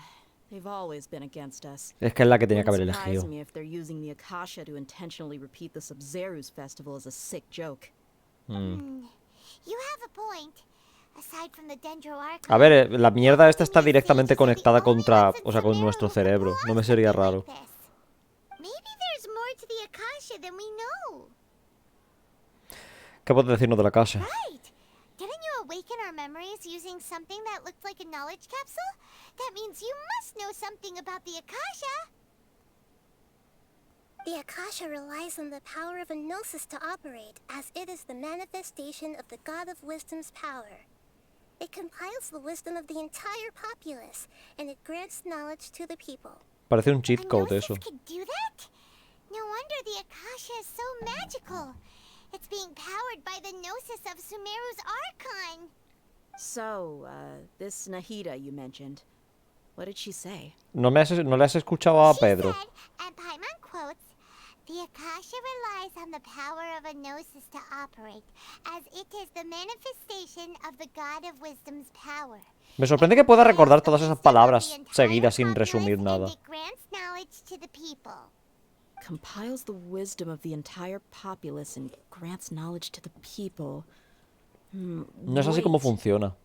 they've always been against us. Es que es la que tenía que haber Wouldn't surprise elegido. me if they're using the Akasha to intentionally repeat the Sabzeruz festival as a sick joke. You have a point. Aside from the Dendro Archive, A ver, la mierda esta está directamente conectada contra... O sea, con nuestro cerebro. No me sería raro. maybe there's more to the Akasha than we know. ¿Qué puedes decirnos de la casa? Right. Didn't you awaken our memories using something that looked like a knowledge capsule? That means you must know something about the Akasha. The Akasha relies on the power of a gnosis to operate, as it is the manifestation of the God of Wisdom's power. It compiles the wisdom of the entire populace, and it grants knowledge to the people. Parece un cheat code eso. Could do that? No wonder the Akasha is so magical. It's being powered by the gnosis of Sumeru's Archon. So, this Nahida you mentioned, what did she say? No le has escuchado a Pedro. She said, and Paimon quotes, the Akasha relies on the power of a gnosis to operate, as it is the manifestation of the God of Wisdom's power. Me sorprende que pueda recordar todas esas palabras seguidas sin resumir nada. It grants knowledge to the people. Compiles the wisdom of the entire populace and grants knowledge to the people. No es así como funciona.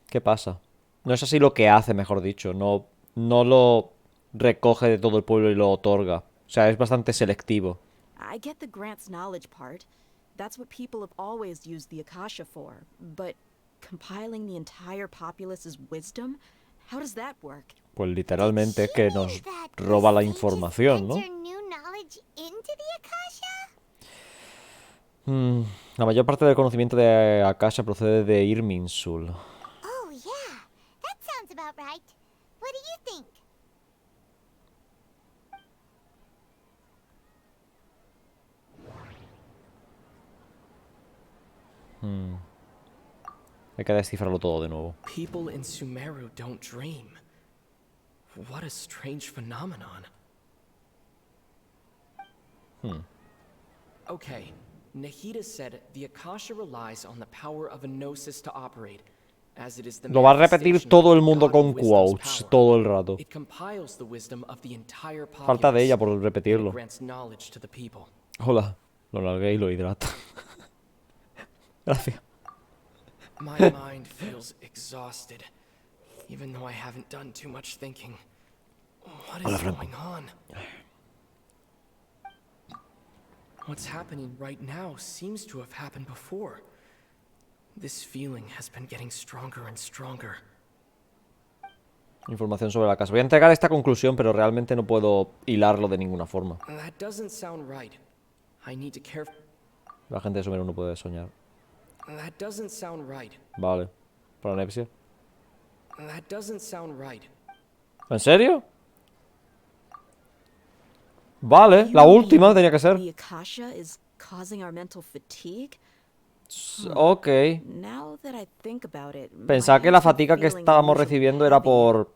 ¿Qué pasa? No es así lo que hace, mejor dicho. No lo recoge de todo el pueblo y lo otorga. O sea, es bastante selectivo. I get the grants knowledge part. That's what people have always used the Akasha for. But compiling the entire populace's wisdom? How does that work? Pues literalmente es que nos roba la información, ¿no? La mayor parte del conocimiento de Akasha procede de Irminsul. Oh, yeah. That sounds about right. What do you think? Hay que descifrarlo todo de nuevo. People in Sumeru don't dream. What a strange phenomenon. Okay, Nahida said the Akasha relies on the power of a gnosis to operate, as it is the Lo va a repetir todo el mundo con quotes todo el rato. It compiles the wisdom of the entire populace. Falta de ella por repetirlo. Grants knowledge to the people. Hola, lo largué y lo hidrata. Gracias. My mind feels exhausted, even though I haven't done too much thinking. What is going on? What's happening right now seems to have happened before. This feeling has been getting stronger and stronger. Información sobre la casa. Voy a entregar esta conclusión, pero realmente no puedo hilarlo de ninguna forma. That doesn't sound right. I need to care. La gente de Sumeru no puede soñar. That doesn't sound right. Vale. Prolepsia. That doesn't sound right. ¿En serio? Vale, la última tenía que ser. The Akasha is causing our mental fatigue? Ok. Now that I think about it, Pensaba que la fatiga que estábamos recibiendo era por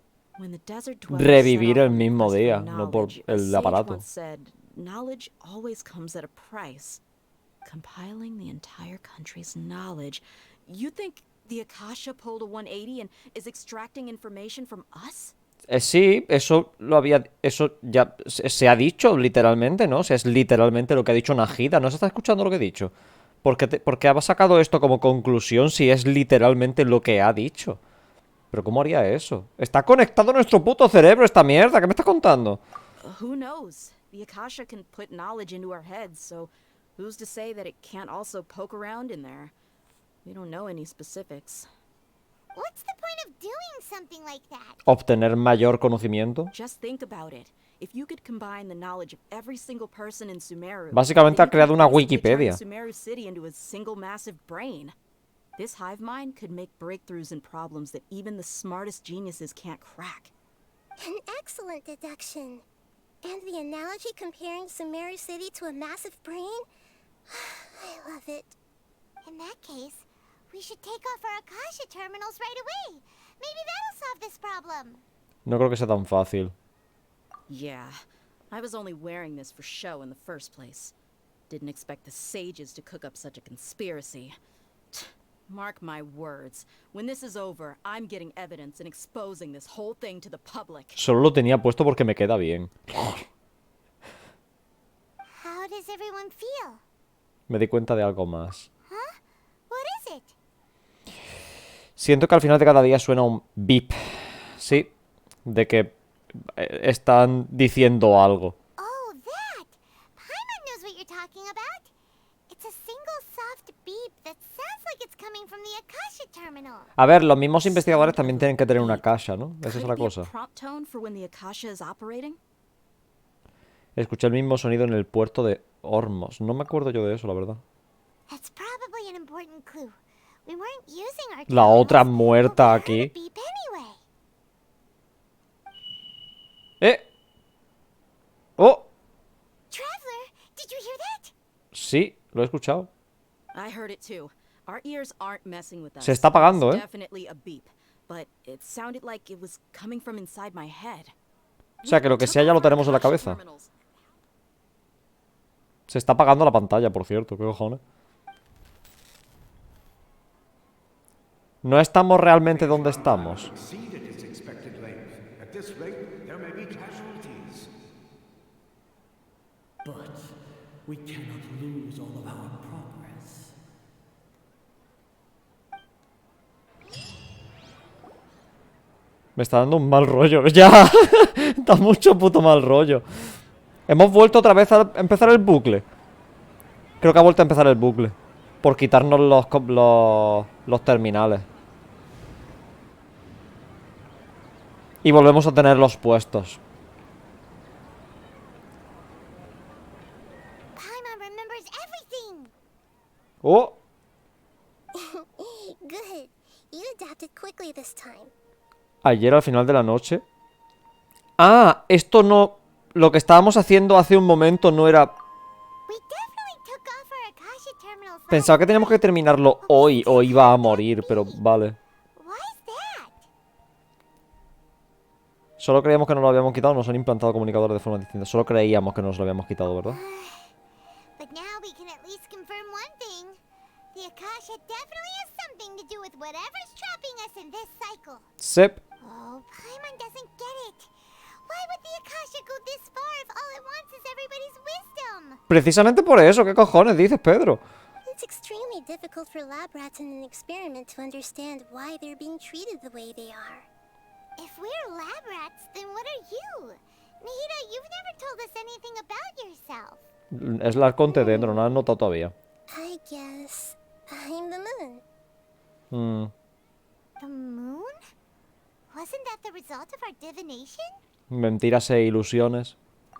revivir el mismo día, no por el aparato. Knowledge always comes at a price. Compiling the entire country's knowledge. You think the Akasha pulled a 180 and is extracting information from us? Sí, eso ya se ha dicho literalmente, ¿no? O sea, es literalmente lo que ha dicho Nahida. ¿No se está escuchando lo que he dicho? ¿Por qué ha sacado esto como conclusión si es literalmente lo que ha dicho? ¿Pero cómo haría eso? Está conectado a nuestro puto cerebro esta mierda. ¿Qué me estás contando? Who knows? The Akasha can put knowledge into our heads, so who's to say that it can't also poke around in there? We don't know any specifics. What's the point of doing something like that? Obtener mayor conocimiento. Just think about it. If you could combine the knowledge of every single person in Sumeru, básicamente ha creado una Wikipedia. Sumeru City into a single massive brain. This hive mind could make breakthroughs in problems that even the smartest geniuses can't crack. An excellent deduction. And the analogy comparing Sumeru City to a massive brain? I love it. In that case, we should take off our Akasha terminals right away. Maybe that'll solve this problem. No creo que sea tan fácil. Yeah, I was only wearing this for show in the first place. Didn't expect the sages to cook up such a conspiracy. Mark my words. When this is over, I'm getting evidence and exposing this whole thing to the public. Solo lo tenía puesto porque me queda bien. How does everyone feel? Me di cuenta de algo más. Huh? What is it? Siento que al final de cada día suena un beep. Sí, de que están diciendo algo. Oh, that! Paimon knows what you're talking about. It's a single soft beep that sounds like it's coming from the Akasha terminal. A ver, los mismos investigadores también tienen que tener una Akasha, ¿no? Esa es la cosa. Escuché el mismo sonido en el puerto de Hormos. No me acuerdo yo de eso, la verdad. That's probably an important clue. We weren't using our La terminals, otra but muerta we heard a aquí. beep anyway. ¡Oh! Traveler, did you hear that? Sí, lo he escuchado. I heard it too. Our ears aren't messing with us. Se está apagando, It's definitely a beep, but it sounded like it was coming from inside my head. O sea, que lo que sea ya lo tenemos en la cabeza. Se está apagando la pantalla, por cierto. ¿Qué cojones? No estamos realmente donde estamos. But we cannot lose all of our progress. Me está dando un mal rollo. ¡Ya! Da mucho puto mal rollo. Hemos vuelto otra vez a empezar el bucle. Creo que ha vuelto a empezar el bucle. Por quitarnos los terminales. Y volvemos a tenerlos puestos. Paimon remembers everything. ¡Oh! Good. You adapted quickly this time. Ayer al final de la noche. Ah, esto no... Lo que estábamos haciendo hace un momento no era... Pensaba que teníamos que terminarlo hoy o iba a morir, pero vale. Solo creíamos que nos lo habíamos quitado, nos han implantado comunicadores de forma distinta. Solo creíamos que nos lo habíamos quitado, ¿verdad? But now we can at least confirm one thing. The Akasha definitely has something to do with whatever's trapping us in this cycle. Sep. Oh, Paimon doesn't get it. Why would the Akasha go this far if all it wants is everybody's wisdom? Precisamente por eso, ¿qué cojones dices, Pedro? It's extremely difficult for lab rats in an experiment to understand why they're being treated the way they are. If we're lab rats, then what are you? Nihida, you've never told us anything about yourself. Es la arconte dentro, no lo has notado todavía. I guess I'm the moon. The moon? Wasn't that the result of our divination? Mentiras e ilusiones.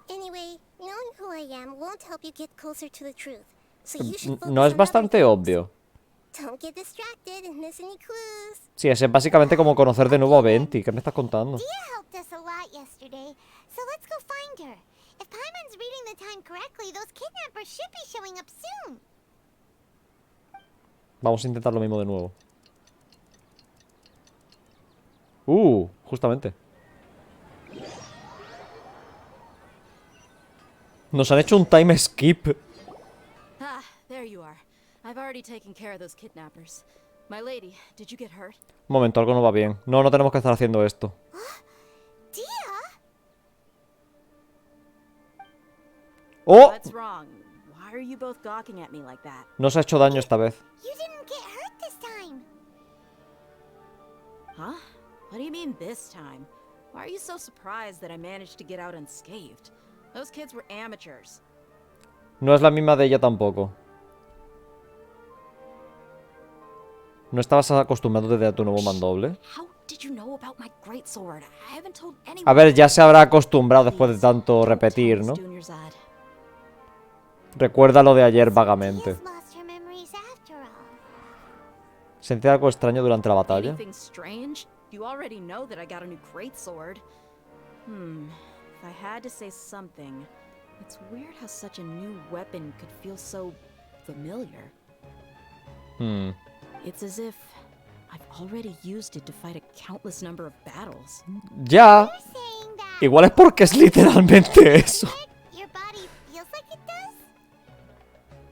Anyway, knowing who I am won't help you get closer to the truth. So you should focus No es on bastante other obvio. things. Don't get distracted and miss any clues. Sí, es básicamente como conocer de nuevo a Venti. ¿Qué me estás contando? Dia helped us a lot yesterday, so let's go find her. If Paimon's reading the time correctly, those kidnappers should be showing up soon. Vamos a intentar lo mismo de nuevo. Justamente. Nos han hecho un time skip. Ah, there you are. I've already taken care of those kidnappers. My lady, did you get hurt? Un momento, algo no va bien. No, no tenemos que estar haciendo esto. ¡Oh! What's wrong? Why are you both gawking at me like that? No se ha hecho daño esta vez. You didn't get hurt this time. Huh? What do you mean this time? Why are you so surprised that I managed to get out unscathed? Those kids were amateurs. No es la misma de ella tampoco. ¿No estabas acostumbrándote a tu nuevo mandoble? How did you know about my greatsword? I haven't told anyone. A ver, ya se habrá acostumbrado después de tanto repetir, ¿no? Recuerda lo de ayer vagamente. ¿Sentí algo extraño durante la batalla? Anything strange? You already know that I got a new greatsword. If I had to say something, it's weird how such a new weapon could feel so familiar. It's as if I've already used it to fight a countless number of battles. Ya. Igual es porque es literalmente eso.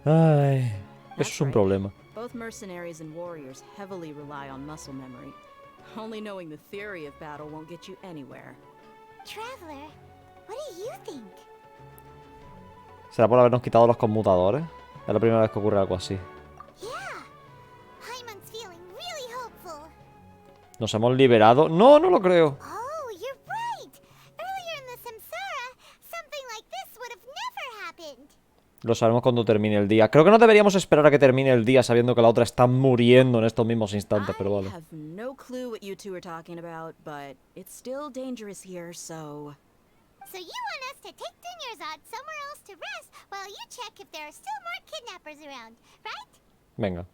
Ay, eso es un problema. Both mercenaries and warriors heavily rely on muscle memory. Only knowing the theory of battle won't get you anywhere. Traveler, what do you think? ¿Será por habernos quitado los conmutadores? Es la primera vez que ocurre algo así. Paimon's feeling really hopeful. ¿Nos hemos liberado? No, no lo creo. Oh, you're right. Earlier in the Samsara, something like this would have never happened. Lo sabemos cuando termine el día. Creo que no deberíamos esperar a que termine el día sabiendo que la otra está muriendo en estos mismos instantes, pero vale. I have no clue what you two are talking about, but it's still dangerous here, so... So you want us to take Dunyarzad somewhere else to rest while you check if there are still more kidnappers around, right? Venga.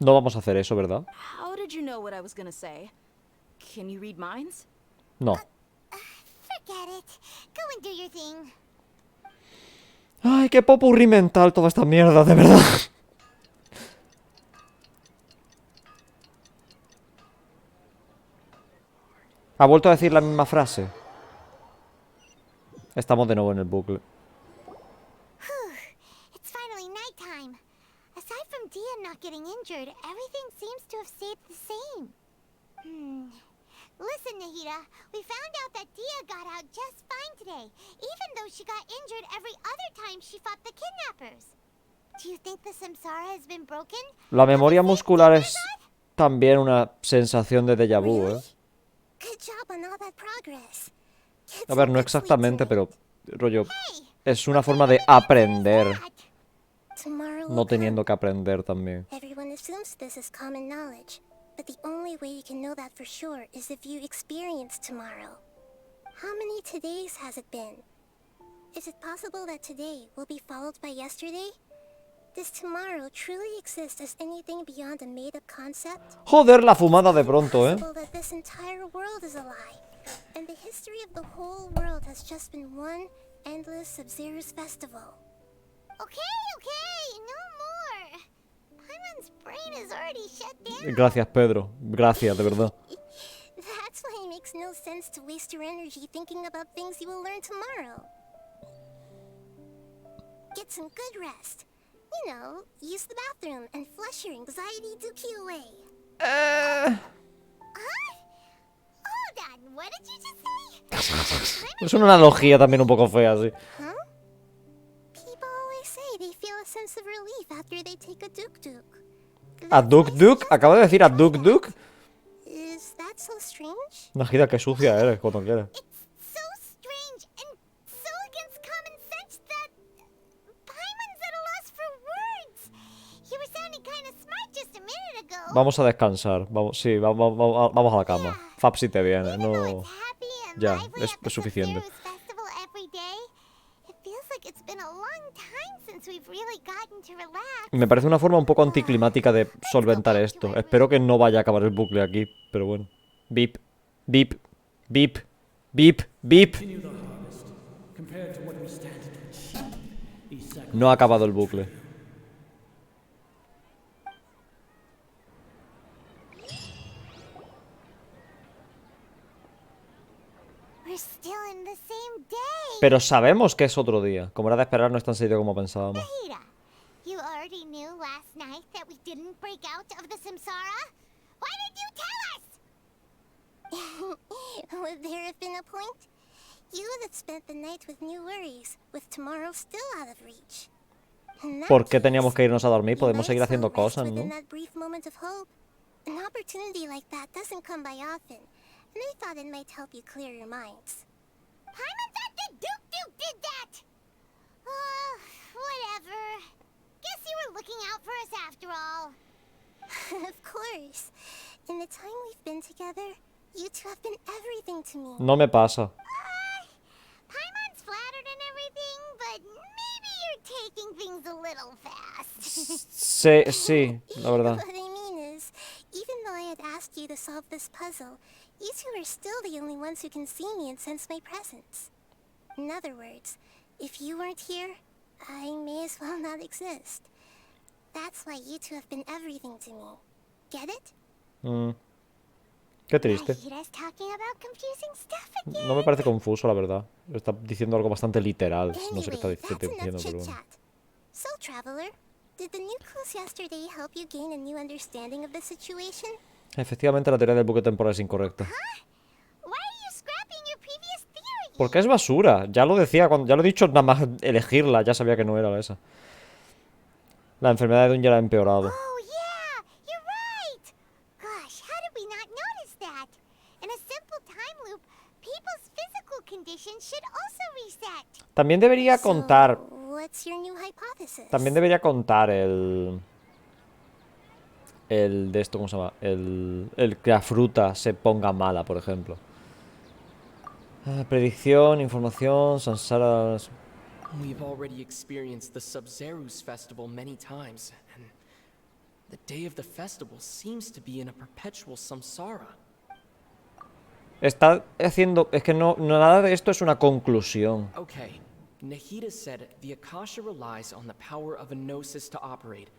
No vamos a hacer eso, ¿verdad? How did you know what I was gonna say? Can you read minds? No. Forget it. Go and do your thing. Ay, qué popurrí mental toda esta mierda, de verdad. Ha vuelto a decir la misma frase. Estamos de nuevo en el bucle. It's finally nighttime. Aside from Dia not getting injured, everything seems to have stayed the same. Listen, Nahida, we found out that Dia got out just fine today, even though she got injured every other time she fought the kidnappers. Do you think the Samsara has been broken? La memoria muscular es también una sensación de déjà vu, ¿eh? Good job on all that progress. A ver, no exactamente, pero rollo, es una forma de aprender, no teniendo que aprender también. Everyone assumes this is common knowledge, but the only way you can know that for sure is if you experience tomorrow. How many todays has it been? Is it possible that today will be followed by yesterday? Does tomorrow truly exist as anything beyond a made-up concept? Joder, la fumada de pronto, ¿eh? Possible that this entire world is a lie, and the history of the whole world has just been one endless Sabzeruz festival. Okay, no more. Paimon's brain is already shut down. Gracias, Pedro. Gracias, de verdad. That's why it makes no sense to waste your energy thinking about things you will learn tomorrow. Get some good rest. You know, use the bathroom and flush your anxiety dookie away. Hold on, what did you just say? Es una analogía también un poco fea, sí. People always say they feel a sense of relief after they take a duk-duk. ¿A Duk-Duk? ¿Acabo de decir a Duk-Duk? Is that so strange? Najida, qué sucia eres, cuando quieras. So strange and so against common sense that Paimon's at a loss for words. You were sounding kind of smart just a minute ago. Vamos a descansar. Vamos, sí, vamos a la cama. Fab, si te viene, no... Ya, es suficiente. Me parece una forma un poco anticlimática de solventar esto. Espero que no vaya a acabar el bucle aquí, pero bueno. Beep, beep, beep, beep, beep. No ha acabado el bucle. Pero sabemos que es otro día. Como era de esperar, no es tan serio como pensábamos. You already knew last night that we didn't break out of the Samsara? Why did you tell us? Would there have been a point? You would have spent the night with new worries, with tomorrow still out of reach. ¿Por qué teníamos que irnos a dormir? Podemos seguir haciendo cosas, ¿no? An opportunity like that doesn't come by often, and I thought it might help you clear your minds. Paimon thought that Duke did that! Whatever. Guess you were looking out for us after all. Of course. In the time we've been together, you two have been everything to me. No me pasa. Paimon's flattered and everything, but maybe you're taking things a little fast. Sí, la verdad. What I mean is, even though I had asked you to solve this puzzle, you two are still the only ones who can see me and sense my presence. In other words, if you weren't here, I may as well not exist. That's why you two have been everything to me. Get it? Qué triste. No me parece confuso, la verdad. Está diciendo algo bastante literal. No sé qué está diciendo, pero bueno. So, traveler, did the new clues yesterday help you gain a new understanding of the situation? Efectivamente, la teoría del bucle temporal es incorrecta. Porque es basura. Ya lo decía, ya lo he dicho, nada más elegirla. Ya sabía que no era esa. La enfermedad de Dunya la ha empeorado. También debería contar. También debería contar el de esto, ¿cómo se llama? El que la fruta se ponga mala, por ejemplo. Predicción, información, Sansaras. We've already experienced the Sabzeruz festival many times, and the day of the festival seems to be in a perpetual samsara. Está haciendo... Es que no, nada de esto es una conclusión. Okay, Nahida said the Akasha relies on the power of a gnosis to operate,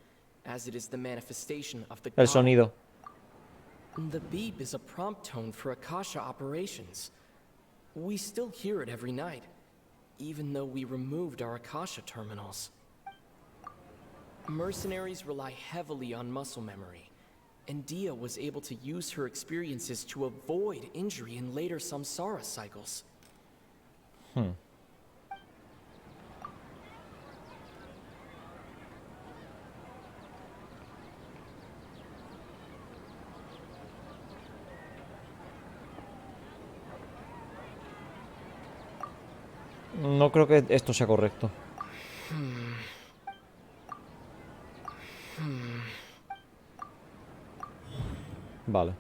as it is the manifestation of the El god. sonido. The beep is a prompt tone for Akasha operations. We still hear it every night, even though we removed our Akasha terminals. Mercenaries rely heavily on muscle memory, and Dia was able to use her experiences to avoid injury in later samsara cycles. No creo que esto sea correcto. Vale.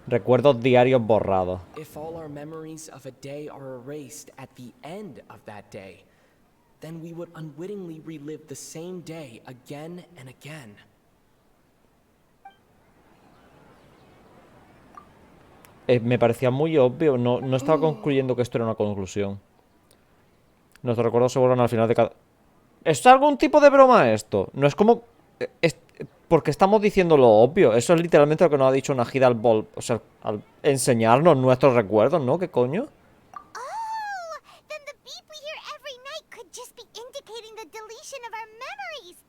Recuerdos diarios borrados. If all our memories of a day are erased at the end of that day, then we would unwittingly relive the same day again and again. Me parecía muy obvio. No estaba concluyendo que esto era una conclusión. Nuestros recuerdos se borran al final de cada... ¿Es algún tipo de broma esto? No es como... porque estamos diciendo lo obvio. Eso es literalmente lo que nos ha dicho Nahida o sea, al enseñarnos nuestros recuerdos, ¿no? ¿Qué coño? Oh, then the beep we hear every night could just be indicating the deletion of our memories.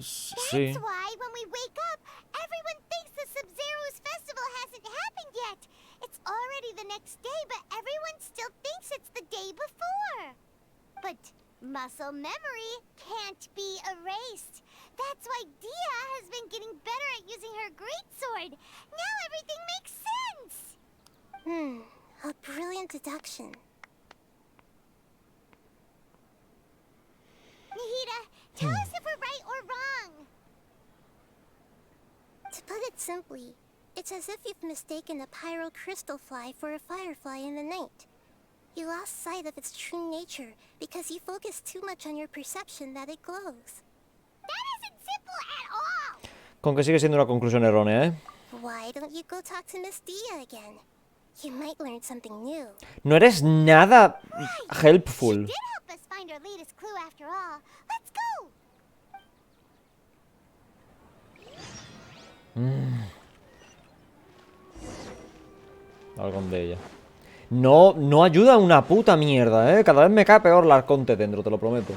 Sí. That's why when we wake up, everyone thinks the Sabzeruz festival hasn't happened yet. It's already the next day, but everyone still thinks it's the day before. But muscle memory can't be erased. That's why Dia has been getting better at using her greatsword. Now everything makes sense. A brilliant deduction. Nahida, tell us if we're right or wrong. To put it simply, it's as if you've mistaken a pyro crystal fly for a firefly in the night. You lost sight of its true nature because you focused too much on your perception that it glows. That isn't simple at all. Con que sigue siendo una conclusión errónea, ¿eh? Why don't you go talk to Miss Dia again? You might learn something new. No eres nada helpful. She did help us find our latest clue after all. Let's go. Algo de ella. No ayuda una puta mierda, ¿eh? Cada vez me cae peor la arconte dentro, te lo prometo.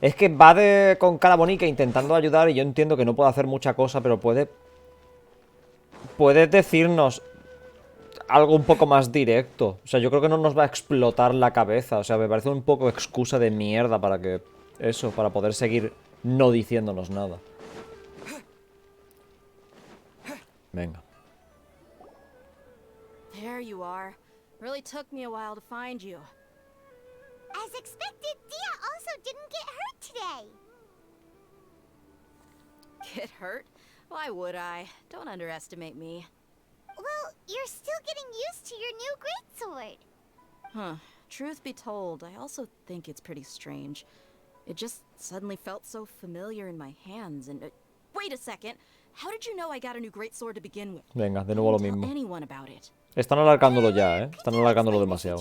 Es que va con cara bonica intentando ayudar y yo entiendo que no puede hacer mucha cosa, pero puede decirnos algo un poco más directo. O sea, yo creo que no nos va a explotar la cabeza. O sea, me parece un poco excusa de mierda para que... Eso, para poder seguir no diciéndonos nada. Venga. There you are. Really took me a while to find you. As expected, Dia also didn't get hurt today. Get hurt? Why would I? Don't underestimate me. Well, you're still getting used to your new greatsword. Huh. Truth be told, I also think it's pretty strange. It just suddenly felt so familiar in my hands and... wait a second! How did you know I got a new greatsword to begin with? Venga, de nuevo lo Didn't tell mismo. anyone about it. Están alargándolo ya, ¿eh? Están alargándolo demasiado.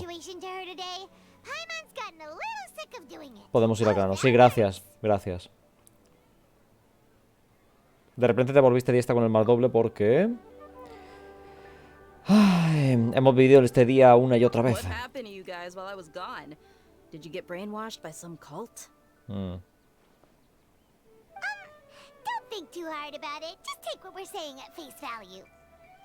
Podemos ir al grano. Sí, gracias. Gracias. De repente te volviste diestra con el más doble porque... Ay, hemos vivido este día una y otra vez. What happened to you guys while I was gone? Did you get brainwashed by some cult? Don't think too hard about it. Just take what we're saying at face value.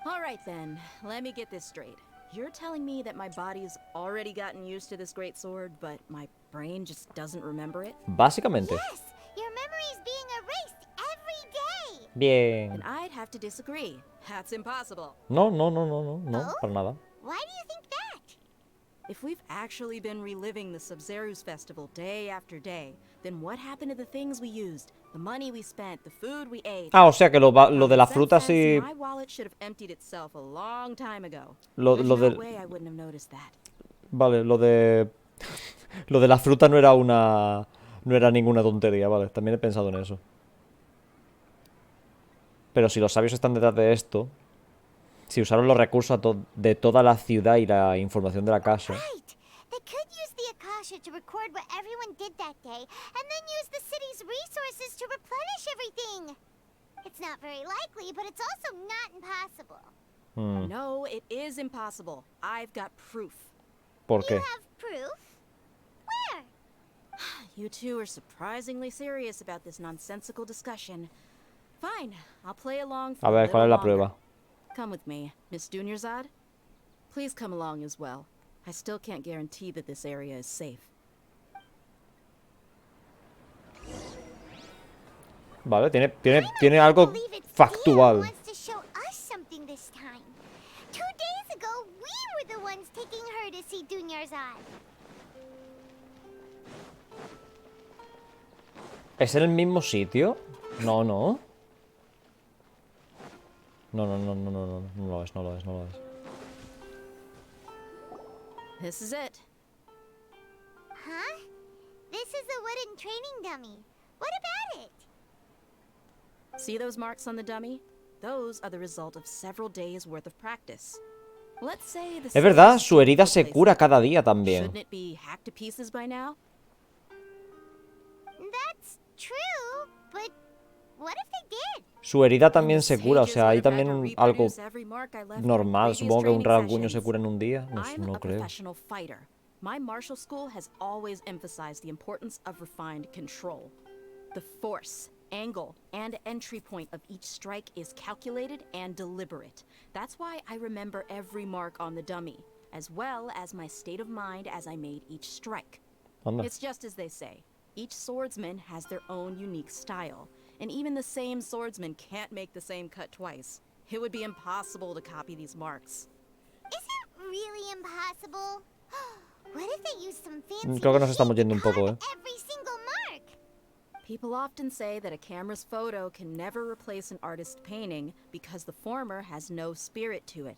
All right then, let me get this straight. You're telling me that my body's already gotten used to this great sword, but my brain just doesn't remember it? Básicamente. Yes, your memory's being erased every day. Bien. And I'd have to disagree. That's impossible. No, para nada. Why do you think that? If we've actually been reliving the Sabzeruz festival day after day, then what happened to the things we used? The money we spent, the food we ate? Ah, o sea que lo de las frutas y wallet should have emptied itself a long time ago. Lo There's no del... way I wouldn't have noticed that. Vale, lo de... Lo de la fruta no era una... No era ninguna tontería, vale. También he pensado en eso. Pero si los sabios están detrás de esto... Si usaron los recursos de toda la ciudad y la información de la casa... They could use the Akasha to record what everyone did that day, and then use the city's resources to replenish everything. It's not very likely, but it's also not impossible. No, it is impossible. I've got proof. ¿Por qué? You have proof? Where? You two are surprisingly serious about this nonsensical discussion. Fine, I'll play along for A ver, ¿cuál es la longer. prueba? Come with me, Miss Dunyarzad. Please come along as well. I still can't guarantee that this area is safe. Vale, tiene algo factual. Wants to show us something this time. 2 days ago, we were the ones taking her to see Dunyarzad. ¿Es en el mismo sitio? No, no. No lo es. This is it. Huh? This is a wooden training dummy. What about it? See those marks on the dummy? Those are the result of several days worth of practice. Let's say the Es verdad, su herida se cura cada día también. Shouldn't it be hacked to pieces by now? That's true, but what if they did? Su herida también se cura, o sea, hay también algo normal. Supongo que un rasguño se cura en un día. No creo. My martial school has always emphasized the importance of refined control. The force, angle, and entry point of each strike is calculated and deliberate. That's why I remember every mark on the dummy, as well as my state of mind as I made each strike. Anda. It's just as they say. Each swordsman has their own unique style, and even the same swordsman can't make the same cut twice. It would be impossible to copy these marks. Is it really impossible? What if they use some fancy Creo que nos estamos yendo un poco, every single mark? People often say that a camera's photo can never replace an artist's painting because the former has no spirit to it.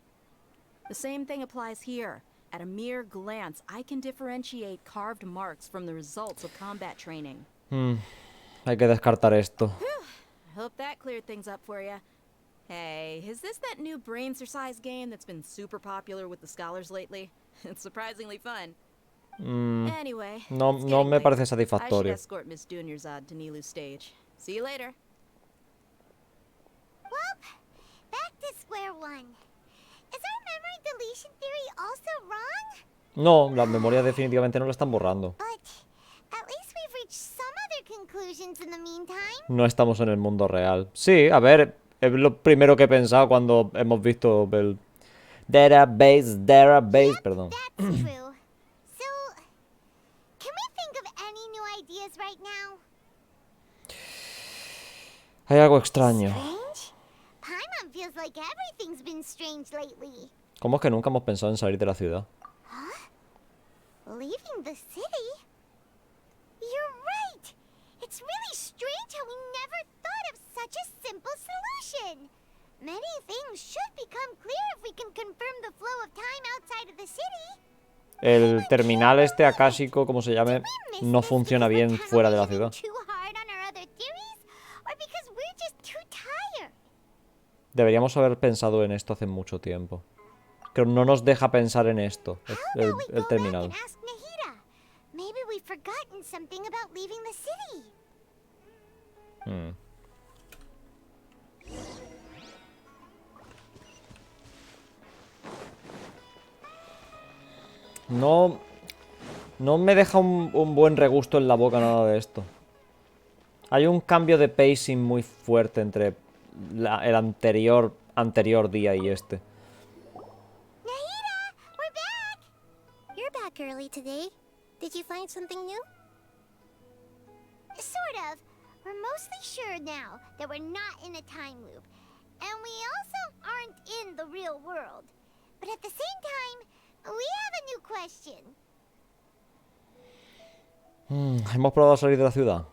The same thing applies here. At a mere glance, I can differentiate carved marks from the results of combat training. Hay que descartar esto. I hope that cleared things up for you. Hey, is this that new brain exercise game that's been super popular with the scholars lately? It's surprisingly fun. Anyway, no me parece satisfactorio. I should escort Miss Dunyarzad to Nilu's stage. See you later. Well, back to square one. Is our memory deletion theory also wrong? No, la memoria definitivamente no la están borrando. But at least we've reached some other conclusions in the meantime. No estamos en el mundo real. Sí, a ver, es lo primero que he pensado cuando hemos visto el database, perdón. That's true. So, can we think of any new ideas right now? Hay algo extraño. Strange? Paimon feels like everything's been strange lately. ¿Cómo es que nunca hemos pensado en salir de la ciudad? Huh? Leaving the city? You're right. It's really strange how we never thought of such a simple solution. Many things should become clear if we can confirm the flow of time outside of the city. El terminal este akáshico, como se llame, no funciona bien fuera de la ciudad. Deberíamos haber pensado en esto hace mucho tiempo. Que no nos deja pensar en esto, el terminal. No me deja un buen regusto en la boca nada de esto. Hay un cambio de pacing muy fuerte entre el anterior día y este. Nahida, we're back. You're back early today. Did you find something new? Sort of. We're mostly sure now that we're not in a time loop. And we also aren't in the real world. But at the same time, we have a new question. ¿Hemos probado a salir de la ciudad?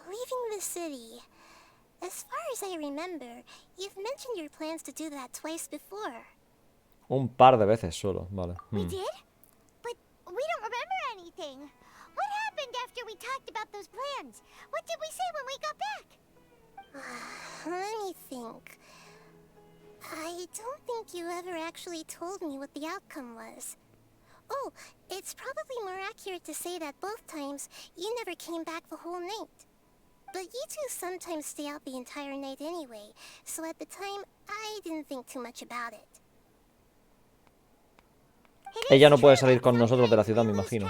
Leaving the city. As far as I remember, you've mentioned your plan plans to do that twice before. Un par de veces solo, vale. We did? But we don't remember anything. What happened after we talked about those plans? What did we say when we got back? Let me think. I don't think you ever actually told me what the outcome was. Oh, it's probably more accurate to say that both times you never came back the whole night. But you two sometimes stay out the entire night anyway, so at the time, I didn't think too much about it. Ella no puede salir con nosotros de la ciudad, me imagino.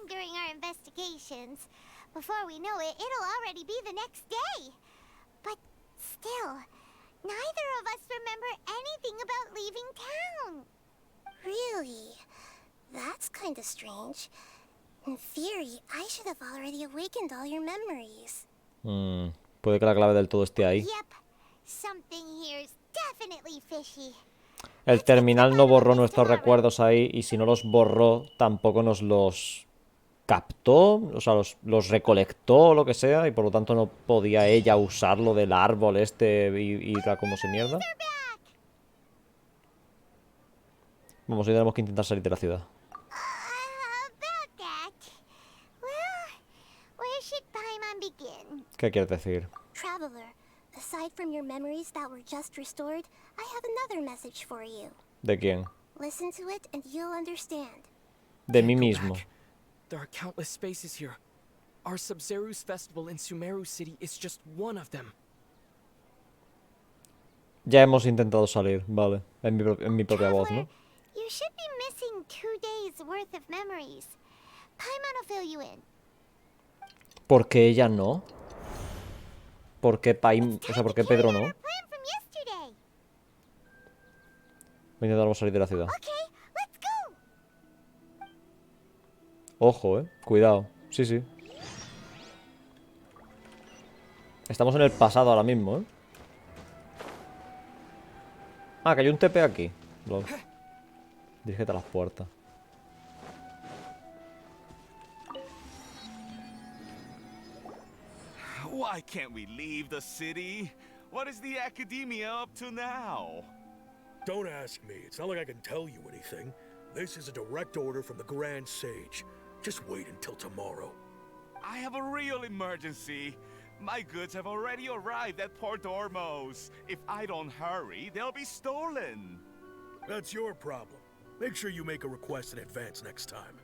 During our investigations. Before we know it, it'll already be the next day. But still, neither of us remember anything about leaving town. Really? That's kind of strange. In theory, I should have already awakened all your memories. Puede que la clave del todo esté ahí. Yep. Something here's definitely fishy. El terminal no borró nuestros recuerdos ahí, y si no los borró, tampoco nos los captó, o sea, los recolectó o lo que sea, y por lo tanto no podía ella usarlo del árbol este y ir a como se mierda. Vamos, hoy tenemos que intentar salir de la ciudad. ¿Qué quieres decir? Traveler, aside from your memories that were just restored, I have another message for you. ¿De quién? Listen to it and you'll understand. De mí mismo. There are countless spaces here. Our Sabzeruz festival in Sumeru City is just one of them. Ya hemos intentado salir, vale. En mi propia voz, ¿no? You should be missing 2 days worth of memories. Paimon will fill you in. ¿Por qué ella no? ¿Por qué ¿por qué Pedro no? Voy a intentar salir de la ciudad. Ojo, cuidado. Sí, sí. Estamos en el pasado ahora mismo, Ah, que hay un TP aquí. Dirígete a las puertas. Why can't we leave the city? What is the academia up to now? Don't ask me. It's not like I can tell you anything. This is a direct order from the Grand Sage. Just wait until tomorrow. I have a real emergency. My goods have already arrived at Port Ormos. If I don't hurry, they'll be stolen. That's your problem. Make sure you make a request in advance next time.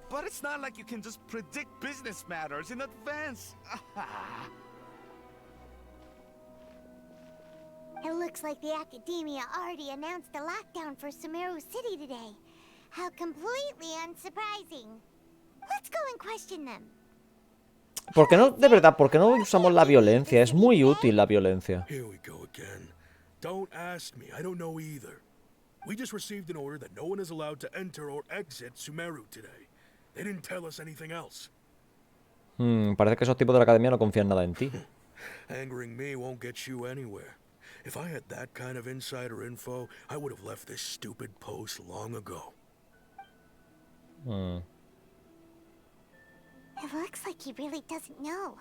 But it's not like you can just predict business matters in advance. It looks like the Academia already announced a lockdown for Sumeru City today. How completely unsurprising. Let's go and question them. ¿Por qué no, de verdad, por qué no usamos la violencia? Es muy útil la violencia. Here we go again. Don't ask me. I don't know either. We just received an order that no one is allowed to enter or exit Sumeru today. They didn't tell us anything else. Parece que esos tipos de la academia no confían nada en ti. Angering me won't get you anywhere. If I had that kind of insider info, I would have left this stupid post long ago. It looks like he really doesn't know.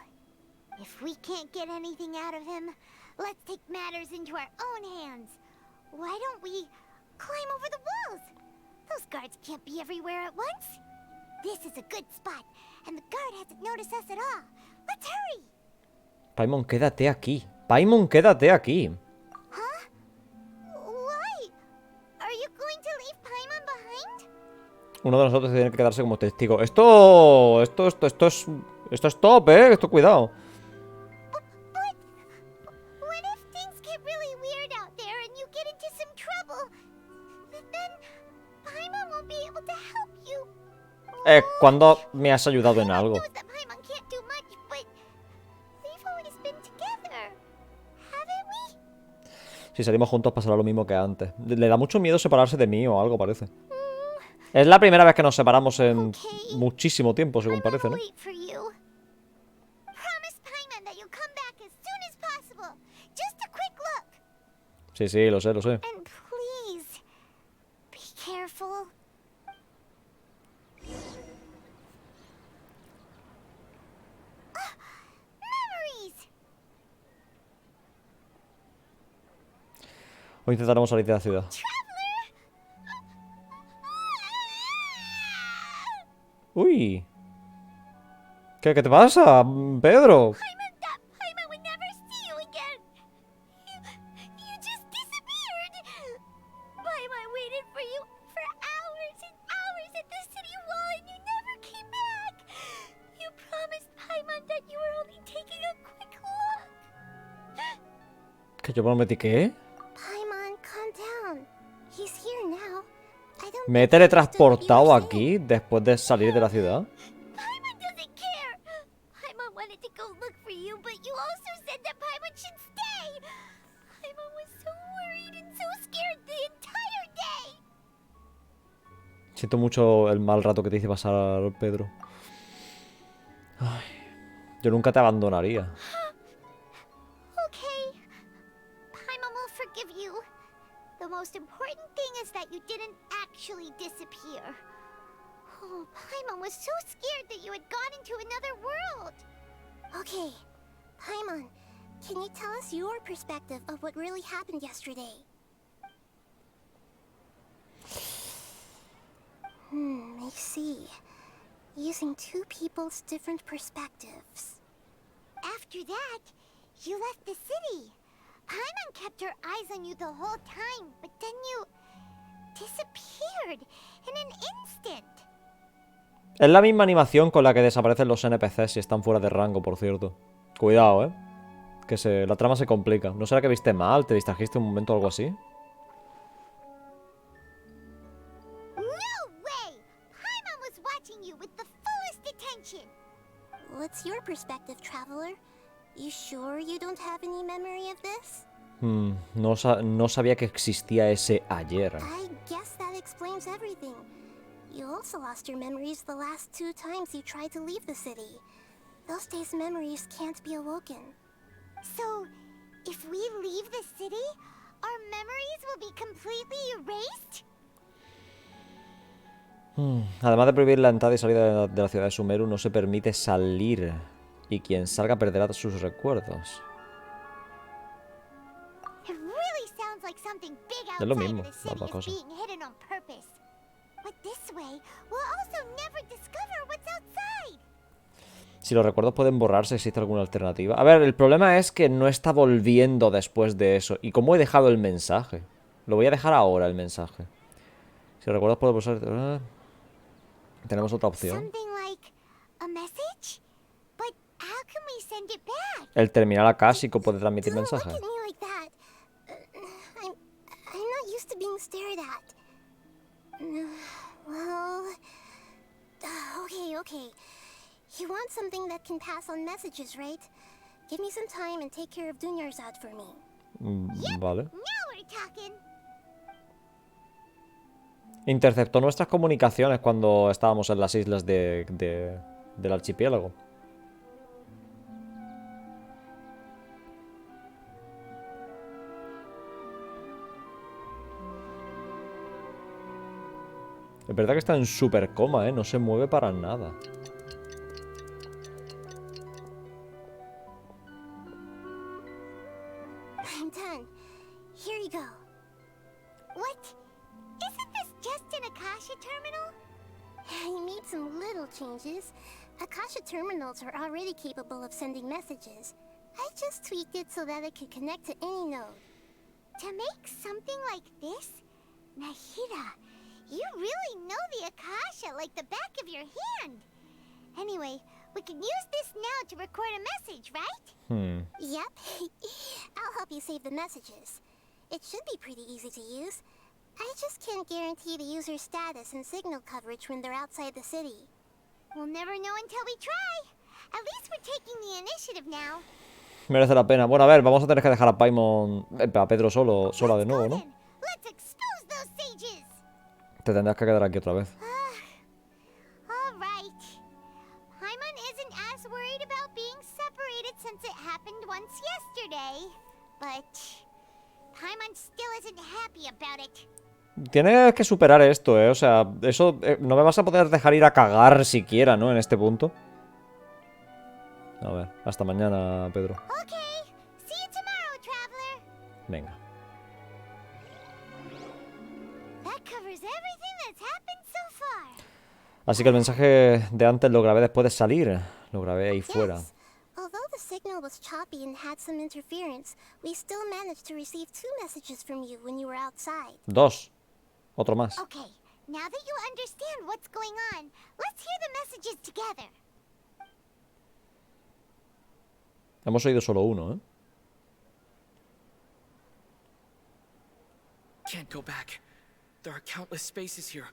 If we can't get anything out of him, let's take matters into our own hands. Why don't we climb over the walls? Those guards can't be everywhere at once. This is a good spot, and the guard hasn't noticed us at all. Let's hurry. Paimon, quédate aquí. Paimon, quédate aquí. Huh? Why? Are you going to leave Paimon behind? Uno de nosotros tiene que quedarse como testigo. Esto es top, esto cuidado. But what if things get really weird out there and you get into some trouble? Then Paimon won't be able to help you. ¿Cuándo me has ayudado en algo? Paimon can't do much, but we've always been together, haven't we? Si salimos juntos pasará lo mismo que antes. Le da mucho miedo separarse de mí o algo, parece. Es la primera vez que nos separamos en muchísimo tiempo, según parece, ¿no? Sí, sí, lo sé, lo sé. O intentaremos salir de la ciudad. Uy. ¿Qué te pasa, Pedro? Paimon would never see you again. You just disappeared. Paimon waited for you for hours and hours at the city wall and you never came back. You promised Paimon that you were only taking a quick look. ¿Que yo prometí qué? Paimon, calm down. He's here now. Me he teletransportado aquí después de salir de la ciudad. Paimon doesn't care. Paimon wanted to go look for you, but you also said that Paimon should stay. Paimon was so worried and so scared the entire day. Siento mucho el mal rato que te hice pasar, Pedro. Ay, yo nunca te abandonaría. Okay. Paimon will forgive you. The most important thing is that you didn't actually disappear. Oh, Paimon was so scared that you had gone into another world. Okay. Paimon, can you tell us your perspective of what really happened yesterday? I see. Using two people's different perspectives. After that, you left the city. Paimon kept her eyes on you the whole time, but then you disappeared in an instant. Es la misma animación con la que desaparecen los NPCs si están fuera de rango, por cierto. Cuidado, que la trama se complica. ¿No será que viste mal? ¿Te distrajiste un momento o algo así? No way! Paimon was watching you with the fullest attention. What's your perspective, traveler? You sure you don't have any memory of this? No sabía que existía ese ayer. I guess that explains everything. You also lost your memories the last 2 times you tried to leave the city. Those days' memories can't be awoken. So, if we leave the city, our memories will be completely erased? Además de prohibir la entrada y salida de la ciudad de Sumeru, no se permite salir. Y quien salga perderá sus recuerdos. It really sounds like something big Es lo outside mismo, of the city las dos is cosas. being hidden on purpose. But this way, we'll also never discover what's outside. Si los recuerdos pueden borrarse, ¿existe alguna alternativa? A ver, el problema es que no está volviendo después de eso. ¿Y cómo he dejado el mensaje? Lo voy a dejar ahora, el mensaje. Si los recuerdos pueden borrarse... tenemos otra opción. Something like a message? But how can we send it back? El terminal acásico puede transmitir mensajes. Look at me like that. I'm not used to being stared at. Well... Okay. You want something that can pass on messages, right? Give me some time and take care of Dunyarzad for me. Vale. Now we're talking. Interceptó nuestras comunicaciones cuando estábamos en las islas del archipiélago. Es verdad que está en super coma, no se mueve para nada. I'm done. Here you go. What? Isn't this just an Akasha terminal? I made some little changes. Akasha terminals are already capable of sending messages. I just tweaked it so that it could connect to any node. To make something like this? Nahida, you really know the Akasha like the back of your hand. Anyway, we can use this now to record a message, right? Yep. I'll help you save the messages. It should be pretty easy to use. I just can't guarantee the user's status and signal coverage when they're outside the city. We'll never know until we try. At least we're taking the initiative now. Merece la pena. Bueno, a ver, vamos a tener que dejar a Paimon... a Pedro sola de nuevo, ¿no? Let's expose those sages. Te tendrás que quedar aquí otra vez. All right. Paimon isn't as worried about being separated since it happened once yesterday. But Paimon still isn't happy about it. Tienes que superar esto, O sea, eso... no me vas a poder dejar ir a cagar siquiera, ¿no? En este punto. A ver, hasta mañana, Pedro. Okay. See you tomorrow, traveler. Venga. Así que el mensaje de antes lo grabé después de salir. Lo grabé ahí fuera. Although the signal was choppy and had some interference, we still managed to receive 2 messages from you when you were outside. 2. Otro más. Okay, now that you understand what's going on, let's hear the messages together. Hemos oído solo uno, ¿eh? Can't go back. There are countless spaces here.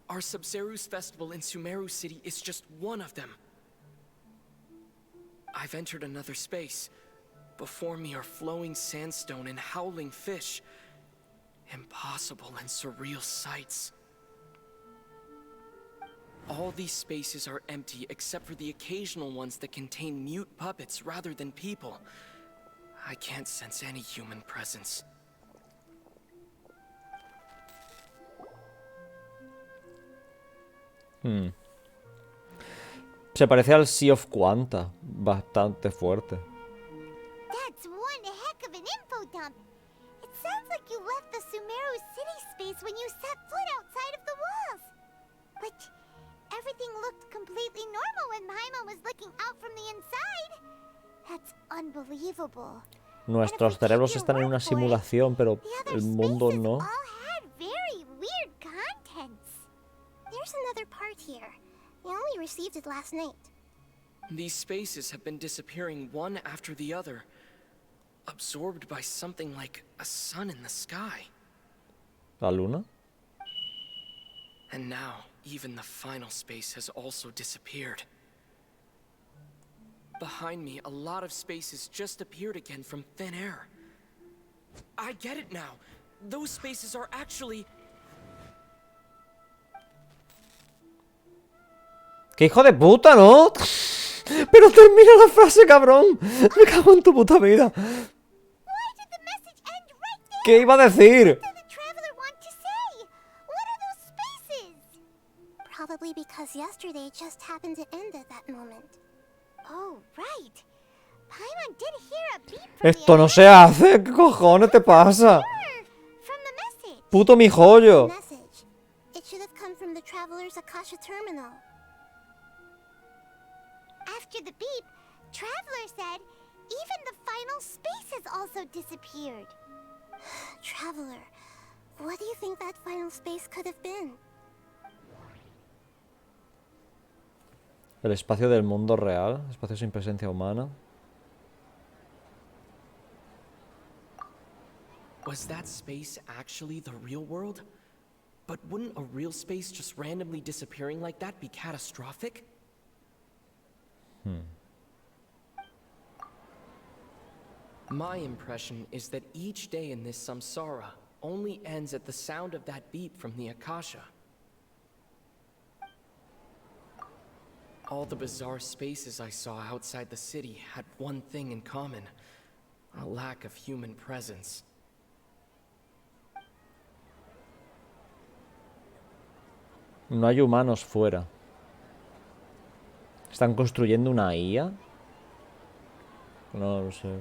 Our Sabzeruz festival in Sumeru City is just one of them. I've entered another space. Before me are flowing sandstone and howling fish. Impossible and surreal sights. All these spaces are empty except for the occasional ones that contain mute puppets rather than people. I can't sense any human presence. Se parece al Sea of Quanta. Bastante fuerte. That's one heck of an info dump. It sounds like you left the Sumeru city space when you set foot outside of the walls. But everything looked completely normal when Paimon was looking out from the inside. That's unbelievable. Nuestros cerebros están en una simulación, pero el mundo no. Very weird contents. There's another part here. We only received it last night. These spaces have been disappearing one after the other, absorbed by something like a sun in the sky. ¿La luna? And now, even the final space has also disappeared. Behind me, a lot of spaces just appeared again from thin air. I get it now. Those spaces are actually... ¡Qué hijo de puta, ¿no? Pero termina la frase, cabrón. Me cago en tu puta vida. ¿Qué iba a decir? Probably because yesterday just happened to end at that moment. Oh, right. Paimon did hear a beep from Esto no se hace. ¿Qué cojones te pasa? Puto mi joyo. It should have come from the Traveler's Akasha terminal. After the beep, Traveler said even the final space has also disappeared. Traveler, what do you think that final space could have been? El espacio del mundo real. Espacio sin presencia humana. Was that space actually the real world? But wouldn't a real space just randomly disappearing like that be catastrophic? My impression is that each day in this samsara only ends at the sound of that beep from the Akasha. All the bizarre spaces I saw outside the city had one thing in common: a lack of human presence. No hay humanos fuera. ¿Están construyendo una IA? No lo sé.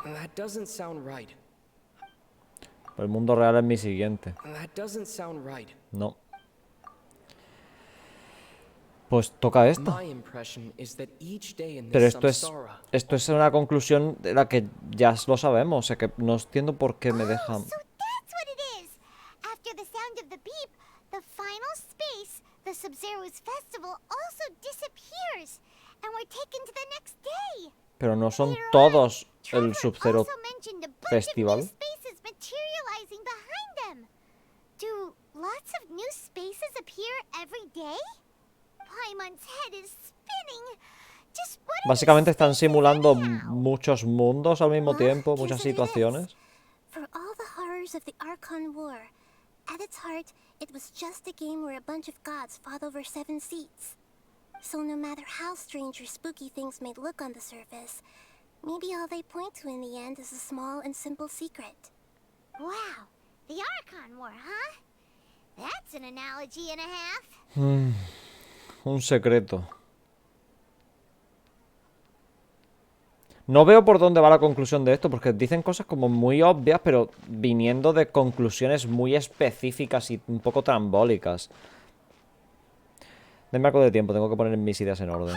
That doesn't sound right. El mundo real es mi siguiente. That doesn't sound right. No. Pues toca esta. Pero esto es una conclusión de la que ya lo sabemos. O sea que no entiendo por qué me dejan. The Sabzeruz festival also disappears, and we're taken to the next day. Pero no son todos el Sub-Zero Festival. Spaces materializing behind them. Do lots of new spaces appear every day? Paimon's head is spinning. Just what Básicamente están simulando muchos mundos al mismo tiempo, muchas situaciones. For all the horrors of the Archon War, at its heart, it was just a game where a bunch of gods fought over 7 seats. So no matter how strange or spooky things may look on the surface, maybe all they point to in the end is a small and simple secret. Wow, the Archon War, huh? That's an analogy and a half. Un secreto. No veo por dónde va la conclusión de esto, porque dicen cosas como muy obvias, pero viniendo de conclusiones muy específicas y un poco trambólicas. Denme algo de tiempo, tengo que poner mis ideas en orden.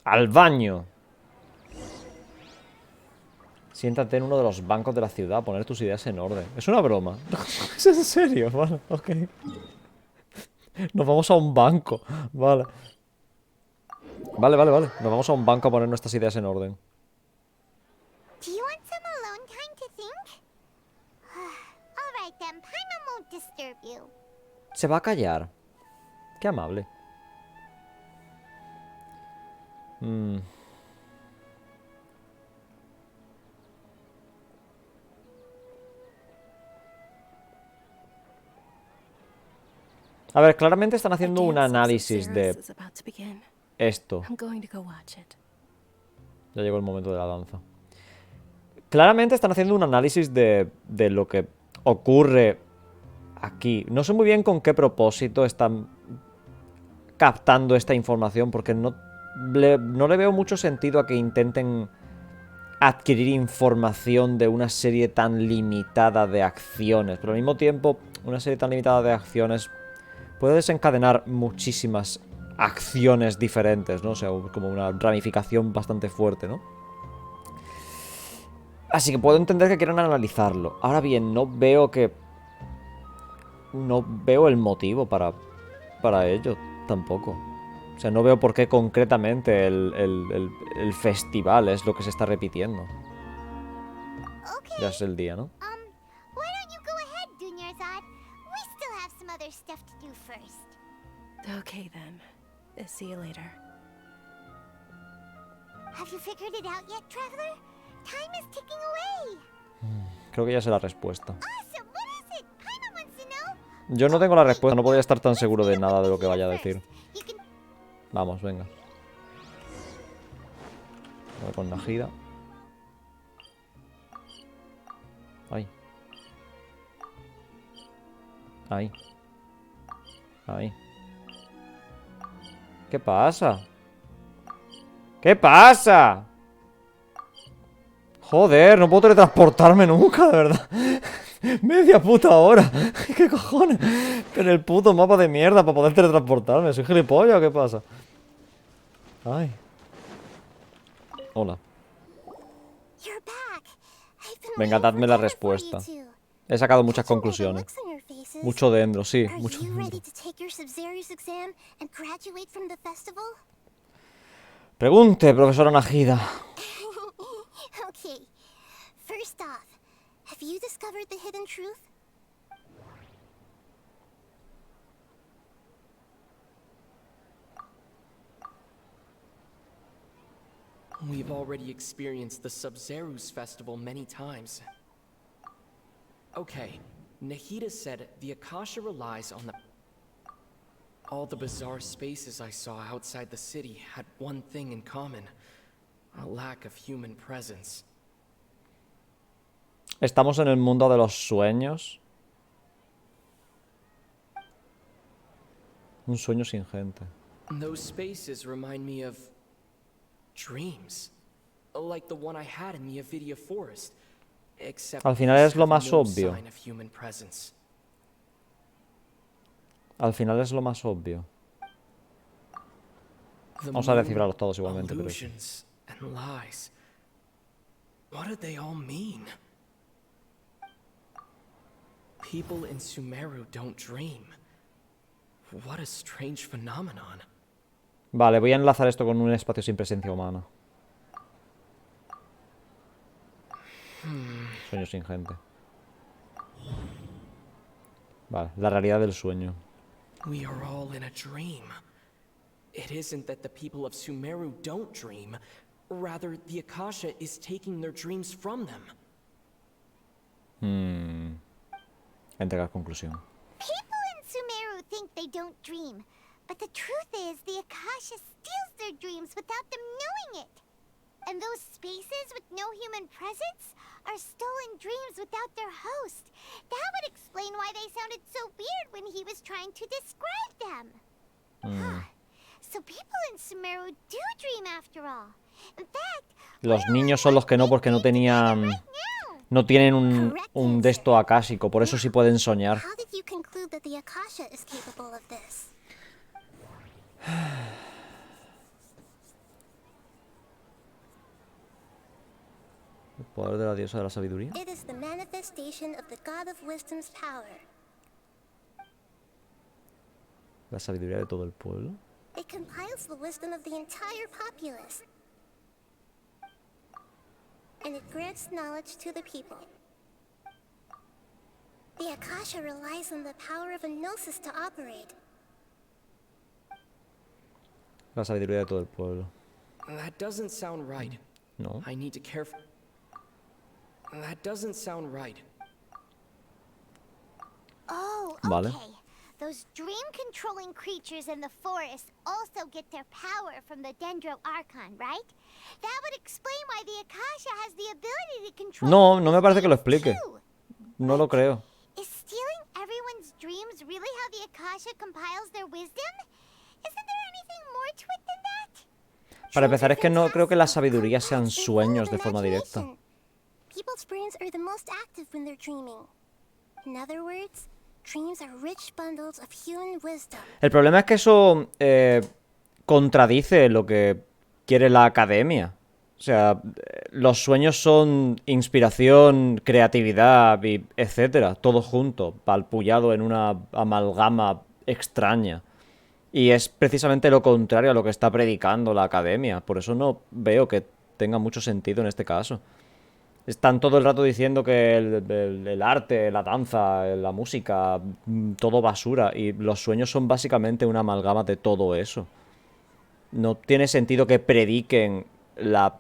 ¡Al baño! Siéntate en uno de los bancos de la ciudad a poner tus ideas en orden. Es una broma. ¿Es en serio? Vale, ok. Nos vamos a un banco. Vale. Vale. Nos vamos a un banco a poner nuestras ideas en orden. Do you want some alone time to think? All right then, Paimon won't disturb you. Se va a callar. Qué amable. A ver, claramente están haciendo un análisis de esto. Ya llegó el momento de la danza. Claramente están haciendo un análisis de lo que ocurre aquí. No sé muy bien con qué propósito están captando esta información, porque no le veo mucho sentido a que intenten adquirir información de una serie tan limitada de acciones. Pero al mismo tiempo, una serie tan limitada de acciones puede desencadenar muchísimas acciones diferentes, ¿no? O sea, como una ramificación bastante fuerte, ¿no? Así que puedo entender que quieran analizarlo. Ahora bien, no veo el motivo para ello tampoco. O sea, no veo por qué concretamente el festival es lo que se está repitiendo. Ya es el día, ¿no? Why don't you go ahead, Dunyarzad? We still have some other stuff to do first. Okay then. See you later. Have you figured it out yet, traveler? Time is ticking away. Creo que ya sé la respuesta. Awesome. What is it? Paimon wants to know. Yo no tengo la respuesta, no podría estar tan seguro de nada de lo que vaya a decir. Vamos, venga. Voy con Najida. Ahí. Ahí. Ahí. ¿Qué pasa? ¿Qué pasa? Joder, no puedo teletransportarme nunca, de verdad. Media puta hora. ¿Qué cojones? Pero el puto mapa de mierda para poder teletransportarme. ¿Soy gilipollas o qué pasa? Ay. Hola. Venga, dadme la respuesta. He sacado muchas conclusiones. Mucho dentro, sí. Mucho dentro. Pregunte, profesora Najida. Okay. First off, have you discovered the hidden truth? We've already experienced the Sabzeruz festival many times. Okay, Nahida said the Akasha relies on the... All the bizarre spaces I saw outside the city had one thing in common. A lack of human presence. Estamos en el mundo de los sueños. Un sueño sin gente. Those spaces remind me of dreams, like the one I had in the Avidia Forest, except al final es lo más obvio. Al final es lo más obvio. Vamos a descifrarlos todos igualmente, pero sí. And lies. What do they all mean? People in Sumeru don't dream. What a strange phenomenon. Vale, voy a enlazar esto con un espacio sin presencia humana. Sueño sin gente. Vale, la realidad del sueño. We are all in a dream. It isn't that the people of Sumeru don't dream. Rather, the Akasha is taking their dreams from them. Entregar conclusión. People in Sumeru think they don't dream, but the truth is the Akasha steals their dreams without them knowing it. And those spaces with no human presence are stolen dreams without their host. That would explain why they sounded so weird when he was trying to describe them. So people in Sumeru do dream after all. In fact, Los niños son los que no, porque no tenían... No tienen un de esto acásico, por eso sí pueden soñar. How did you conclude that the Akasha is capable of this? El poder de la diosa de la sabiduría. It is the manifestation of the God of Wisdom's power. La sabiduría de todo el pueblo. It compiles the wisdom of the entire populace. And it grants knowledge to the people. The Akasha relies on the power of a gnosis to operate. La sabiduría de todo el pueblo. That doesn't sound right. No. I need to careful. That doesn't sound right. Oh, Vale. okay. Those dream-controlling creatures in the forest also get their power from the Dendro Archon, right? That would explain why the Akasha has the ability to control. No, no me parece que lo explique. No lo creo. Is stealing everyone's dreams really how the Akasha compiles their wisdom? Isn't there anything more to it than that? Para empezar, es que no creo que la sabiduría sean sueños de forma directa. People's brains are the most active when they're dreaming. In other words, dreams are rich bundles of human wisdom. El problema es que eso contradice lo que quiere la academia. O sea, los sueños son inspiración, creatividad, y etcétera, todo junto, palpullado en una amalgama extraña. Y es precisamente lo contrario a lo que está predicando la academia. Por eso no veo que tenga mucho sentido en este caso. Están todo el rato diciendo que el arte, la danza, la música, todo basura. Y los sueños son básicamente una amalgama de todo eso. No tiene sentido que prediquen el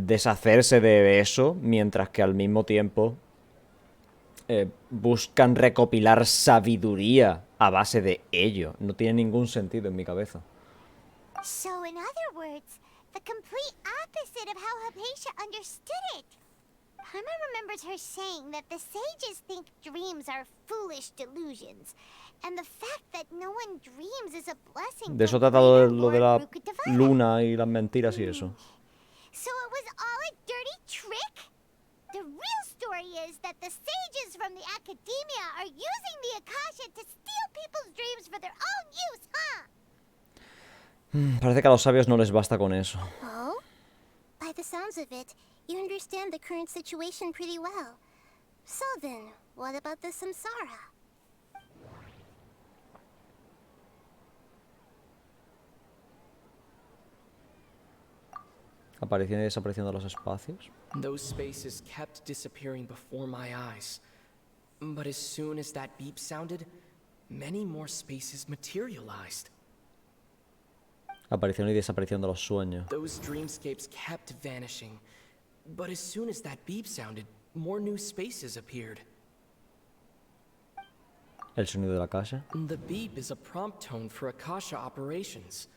deshacerse de eso, mientras que al mismo tiempo buscan recopilar sabiduría a base de ello. No tiene ningún sentido en mi cabeza. So, in other words, the complete opposite of how Hypatia understood it. Paimon remembers her saying that the sages think dreams are foolish delusions, and the fact that no one dreams is a blessing. De eso trata lo de la luna y las mentiras y eso. So it was all a dirty trick? The real story is that the sages from the academia are using the Akasha to steal people's dreams for their own use, huh? Parece que a los sabios no les basta con eso. Oh? By the sounds of it, you understand the current situation pretty well. So then, what about the samsara? Aparición y desaparición de los espacios. Those spaces kept disappearing before my eyes. But as soon as that beep sounded, many more spaces materialized. Aparición y desaparición de los sueños. Those dreamscapes kept vanishing. But as soon as that beep sounded, more new spaces appeared. El sonido de la casa. The beep is a prompt tone for Akasha operations.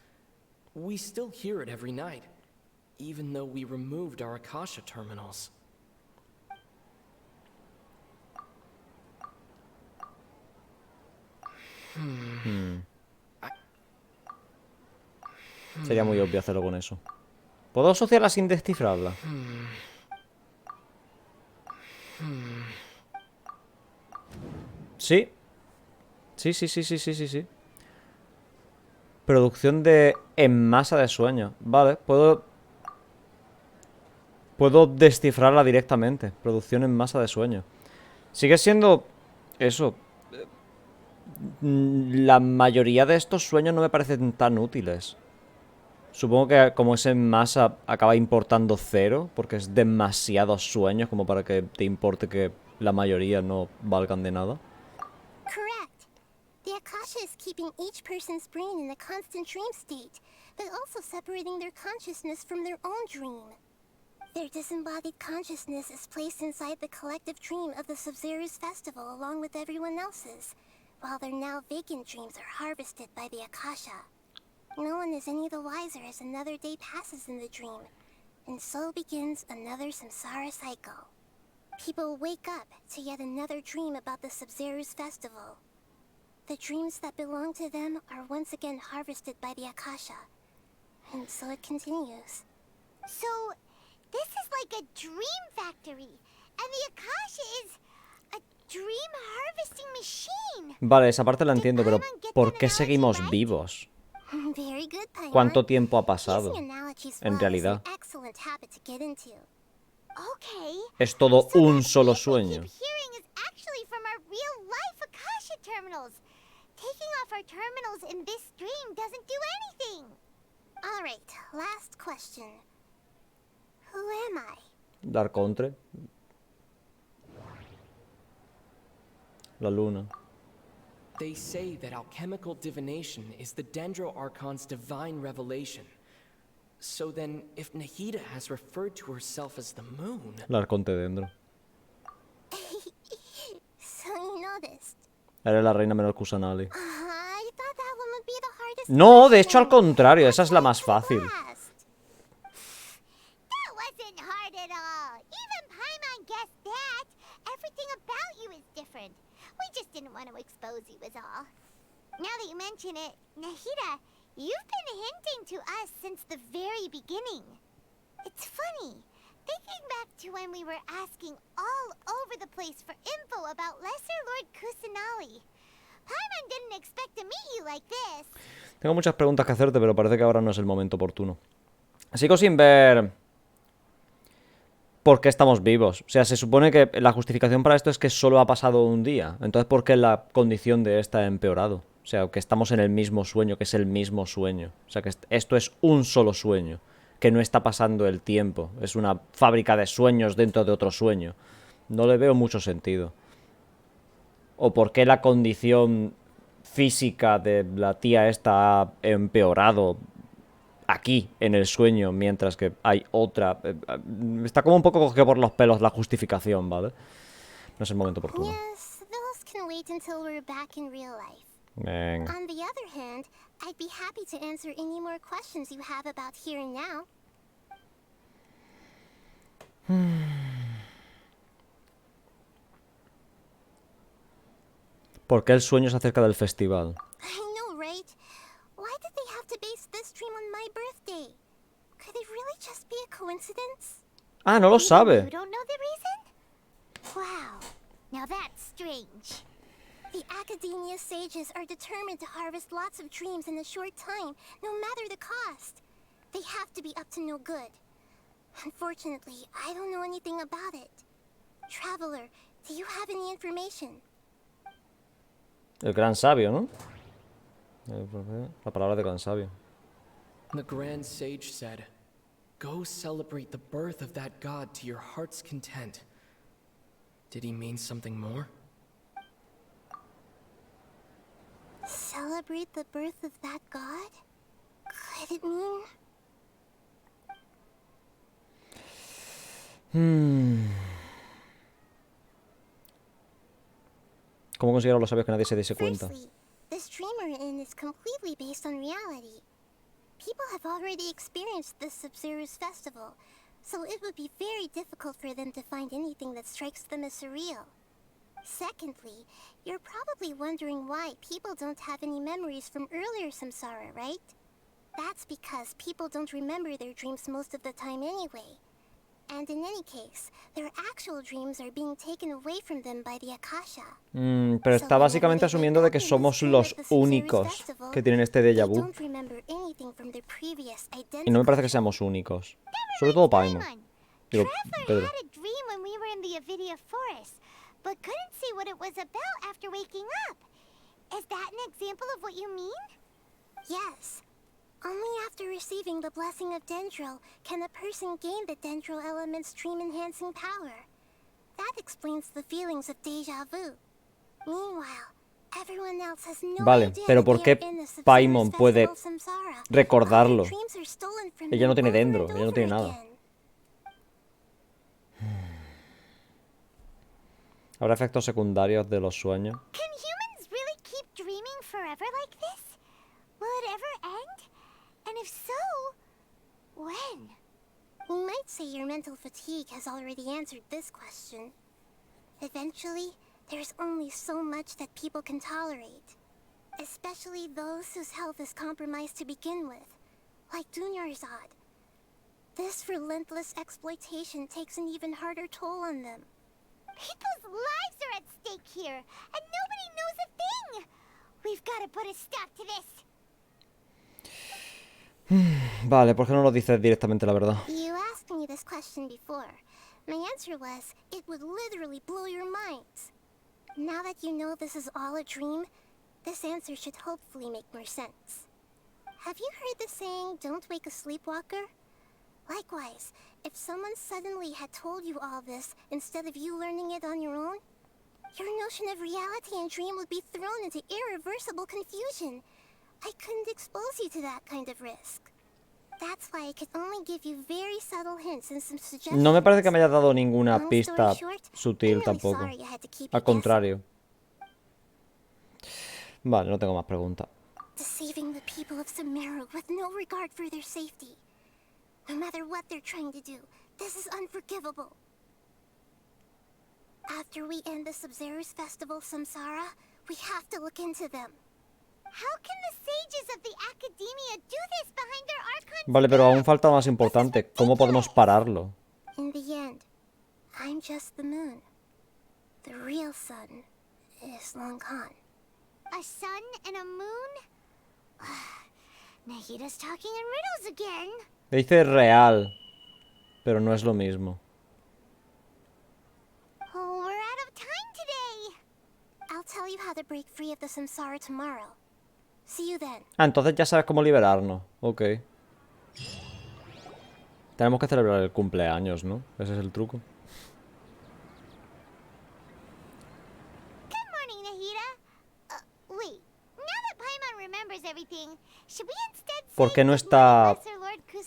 We still hear it every night, even though we removed our Akasha terminals. Sería muy obvio hacerlo con eso. ¿Puedo asociarla sin descifrarla? Sí. Sí. Producción en masa de sueños. Vale, puedo descifrarla directamente. Producción en masa de sueños. Sigue siendo eso. La mayoría de estos sueños no me parecen tan útiles. Supongo que como es en masa acaba importando cero, porque es demasiados sueños como para que te importe que la mayoría no valgan de nada. Correct. The Akasha is keeping each person's brain in a constant dream state, but also separating their consciousness from their own dream. Their disembodied consciousness is placed inside the collective dream of the Sabzeruz festival along with everyone else's, while their now vacant dreams are harvested by the Akasha. No one is any the wiser as another day passes in the dream, and so begins another samsara cycle. People wake up to yet another dream about the Sabzeruz festival. The dreams that belong to them are once again harvested by the Akasha. And so it continues. So, this is like a dream factory, and the Akasha is a dream harvesting machine. Vale, esa parte la entiendo, pero ¿por qué seguimos vivos? Very good, Paimon. ¿Cuánto tiempo ha pasado? Using analogies En well realidad. is an excellent habit to get into. Okay. Es todo un solo sueño. Hearing is actually from our real-life Akasha terminals. Taking off our terminals in this dream doesn't do anything. All right, last question. Who am I? Dar contre. La luna. They say that alchemical divination is the Dendro Archon's divine revelation. So then, if Nahida has referred to herself as the moon... La arconte dentro. So you noticed. Eres la reina menor Kusanali. I thought that one would be the hardest. No, de hecho al contrario, esa es la más fácil. That wasn't hard at all. Even Paimon guessed that. Everything about you is different. We just didn't want to expose you is all. Now that you mention it, Nahida, you've been hinting to us since the very beginning. It's funny. Thinking back to when we were asking all over the place for info about Lesser Lord Kusanali. Paimon didn't expect to meet you like this. Tengo muchas preguntas que hacerte, pero parece que ahora no es el momento oportuno. Sigo sin ver por qué estamos vivos. O sea, se supone que la justificación para esto es que solo ha pasado un día. Entonces, ¿por qué la condición de esta ha empeorado? O sea, que estamos en el mismo sueño, que es el mismo sueño. O sea, que esto es un solo sueño, que no está pasando el tiempo. Es una fábrica de sueños dentro de otro sueño. No le veo mucho sentido. O por qué la condición física de la tía esta ha empeorado aquí, en el sueño, mientras que hay otra. Está como un poco cogido por los pelos la justificación, ¿vale? No es el momento oportuno. Yes, those can wait until we're back in real life. Venga. On the other hand, I'd be happy to answer any more questions you have about here and now. ¿Por qué el sueño es acerca del festival? I know, right? Why did they have to base this dream on my birthday? Could it really just be a coincidence? Ah, no lo sabe. You don't know the reason? Wow. Now that's strange. The Academia sages are determined to harvest lots of dreams in a short time, no matter the cost. They have to be up to no good. Unfortunately, I don't know anything about it. Traveler, do you have any information? El gran sabio, ¿no? La palabra de gran sabio. The Grand Sage said, "Go celebrate the birth of that god to your heart's content." Did he mean something more? Celebrate the birth of that god? Could it mean... ¿Cómo consiguieron los sabios que nadie se diese cuenta? Firstly, this dream we're in is completely based on reality. People have already experienced this Sabzeruz festival, so it would be very difficult for them to find anything that strikes them as surreal. Secondly, you're probably wondering why people don't have any memories from earlier samsara, right? That's because people don't remember their dreams most of the time anyway. And in any case, their actual dreams are being taken away from them by the Akasha. Pero está básicamente asumiendo de que somos los únicos que tienen este déjà vu. Y no me parece que seamos únicos. Sobre todo Paimon. Digo, Pedro. But couldn't see what it was about after waking up. Is that an example of what you mean? Yes. Only after receiving the blessing of Dendro can a person gain the Dendro element's dream-enhancing power. That explains the feelings of déjà vu. Meanwhile, everyone else has no Vale, idea pero that ¿por they qué are in the Sabzeruz Paimon puede festival samsara? recordarlo? All their dreams are stolen from Ella no them tiene over Dendro, and ella no over tiene nada. again. ¿Habrá efectos secundarios de los sueños? Can humans really keep dreaming forever like this? Will it ever end? And if so, when? We might say your mental fatigue has already answered this question. Eventually, there's only so much that people can tolerate. Especially those whose health is compromised to begin with, like Dunyarzad. This relentless exploitation takes an even harder toll on them. People's lives are at stake here, and nobody knows a thing! We've got to put a stop to this. Vale, ¿por qué no lo dices directamente la verdad? You asked me this question before. My answer was, it would literally blow your minds. Now that you know this is all a dream, this answer should hopefully make more sense. Have you heard the saying, don't wake a sleepwalker? Likewise, if someone suddenly had told you all this instead of you learning it on your own, your notion of reality and dream would be thrown into irreversible confusion. I couldn't expose you to that kind of risk. That's why I could only give you very subtle hints and some suggestions. No me parece que me haya dado ninguna pista sutil tampoco. Al contrario. Vale, no tengo más preguntas. Deceiving the people of Sumeru with no regard for their safety. No matter what they're trying to do, this is unforgivable. After we end the Sabzeruz festival Samsara, we have to look into them. How can the sages of the academia do this behind their archons? Vale, pero aún falta más importante. ¿Cómo podemos pararlo? In the end, I'm just the moon. The real sun is Long Khan. A sun and a moon? Nahida's talking in riddles again. Dice real, pero no es lo mismo. Oh, we're out of time today. I'll tell you how to break free of the samsara tomorrow. See you then. Ah, entonces ya sabes cómo liberarnos. Ok. Tenemos que celebrar el cumpleaños, ¿no? Ese es el truco. Good morning, Nahida. Wait. Now that Paimon remembers everything, should we instead say ¿Por qué no está...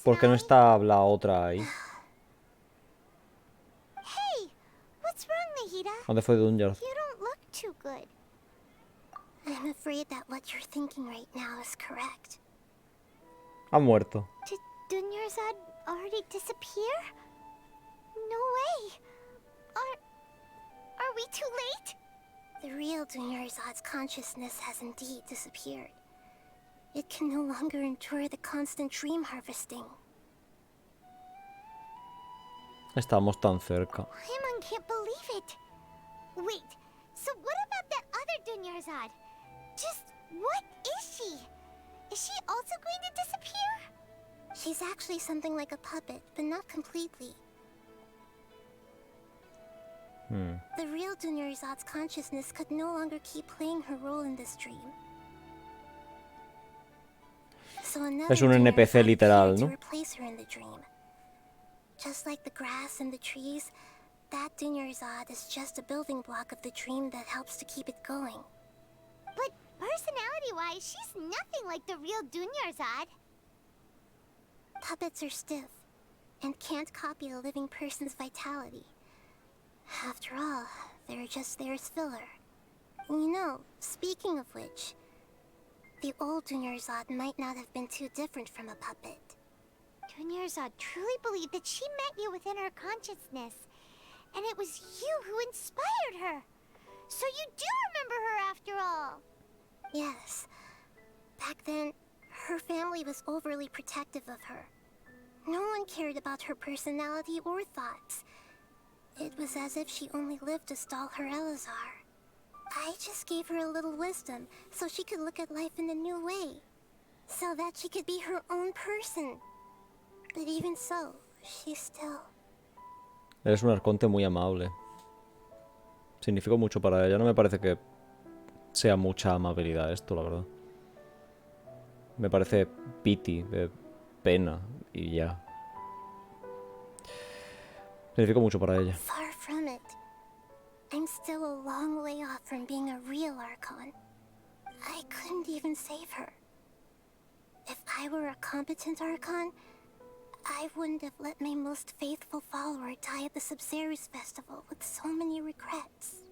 ¿Por qué no está la otra ahí? Hey, what's wrong, Nahida? ¿Dónde fue Dunyarzad? You don't look too good. I'm afraid that what you're thinking right now is correct. Ha muerto. Did Dunyarzad already disappear? No way. Are we too late? The real Dunyarzad's consciousness has indeed disappeared. It can no longer endure the constant dream harvesting. Estamos tan cerca. Paimon can't believe it. Wait, so what about that other Dunyarzad? Just what is she? Is she also going to disappear? She's actually something like a puppet, but not completely. The real Dunyarzad's consciousness could no longer keep playing her role in this dream. So Es un NPC literal, to ¿no? replace her in the dream. Just like the grass and the trees, that Dunyarzad is just a building block of the dream that helps to keep it going. But personality-wise, she's nothing like the real Dunyarzad. Puppets are stiff, and can't copy a living person's vitality. After all, they're just there as filler. You know, speaking of which, the old Dunyarzad might not have been too different from a puppet. Dunyarzad truly believed that she met you within her consciousness, and it was you who inspired her. So you do remember her after all. Yes. Back then, her family was overly protective of her. No one cared about her personality or thoughts. It was as if she only lived to stall her Elazar. I just gave her a little wisdom so she could look at life in a new way. So that she could be her own person. But even so, she's still... Eres un arconte muy amable. Significó mucho para ella. No me parece que sea mucha amabilidad esto, la verdad. Me parece pity, pena y ya. Significó mucho para ella. Far from it. I'm still a long way off from being a real Archon. I couldn't even save her. If I were a competent Archon, I wouldn't have let my most faithful follower die at the Sabzeruz festival with so many regrets.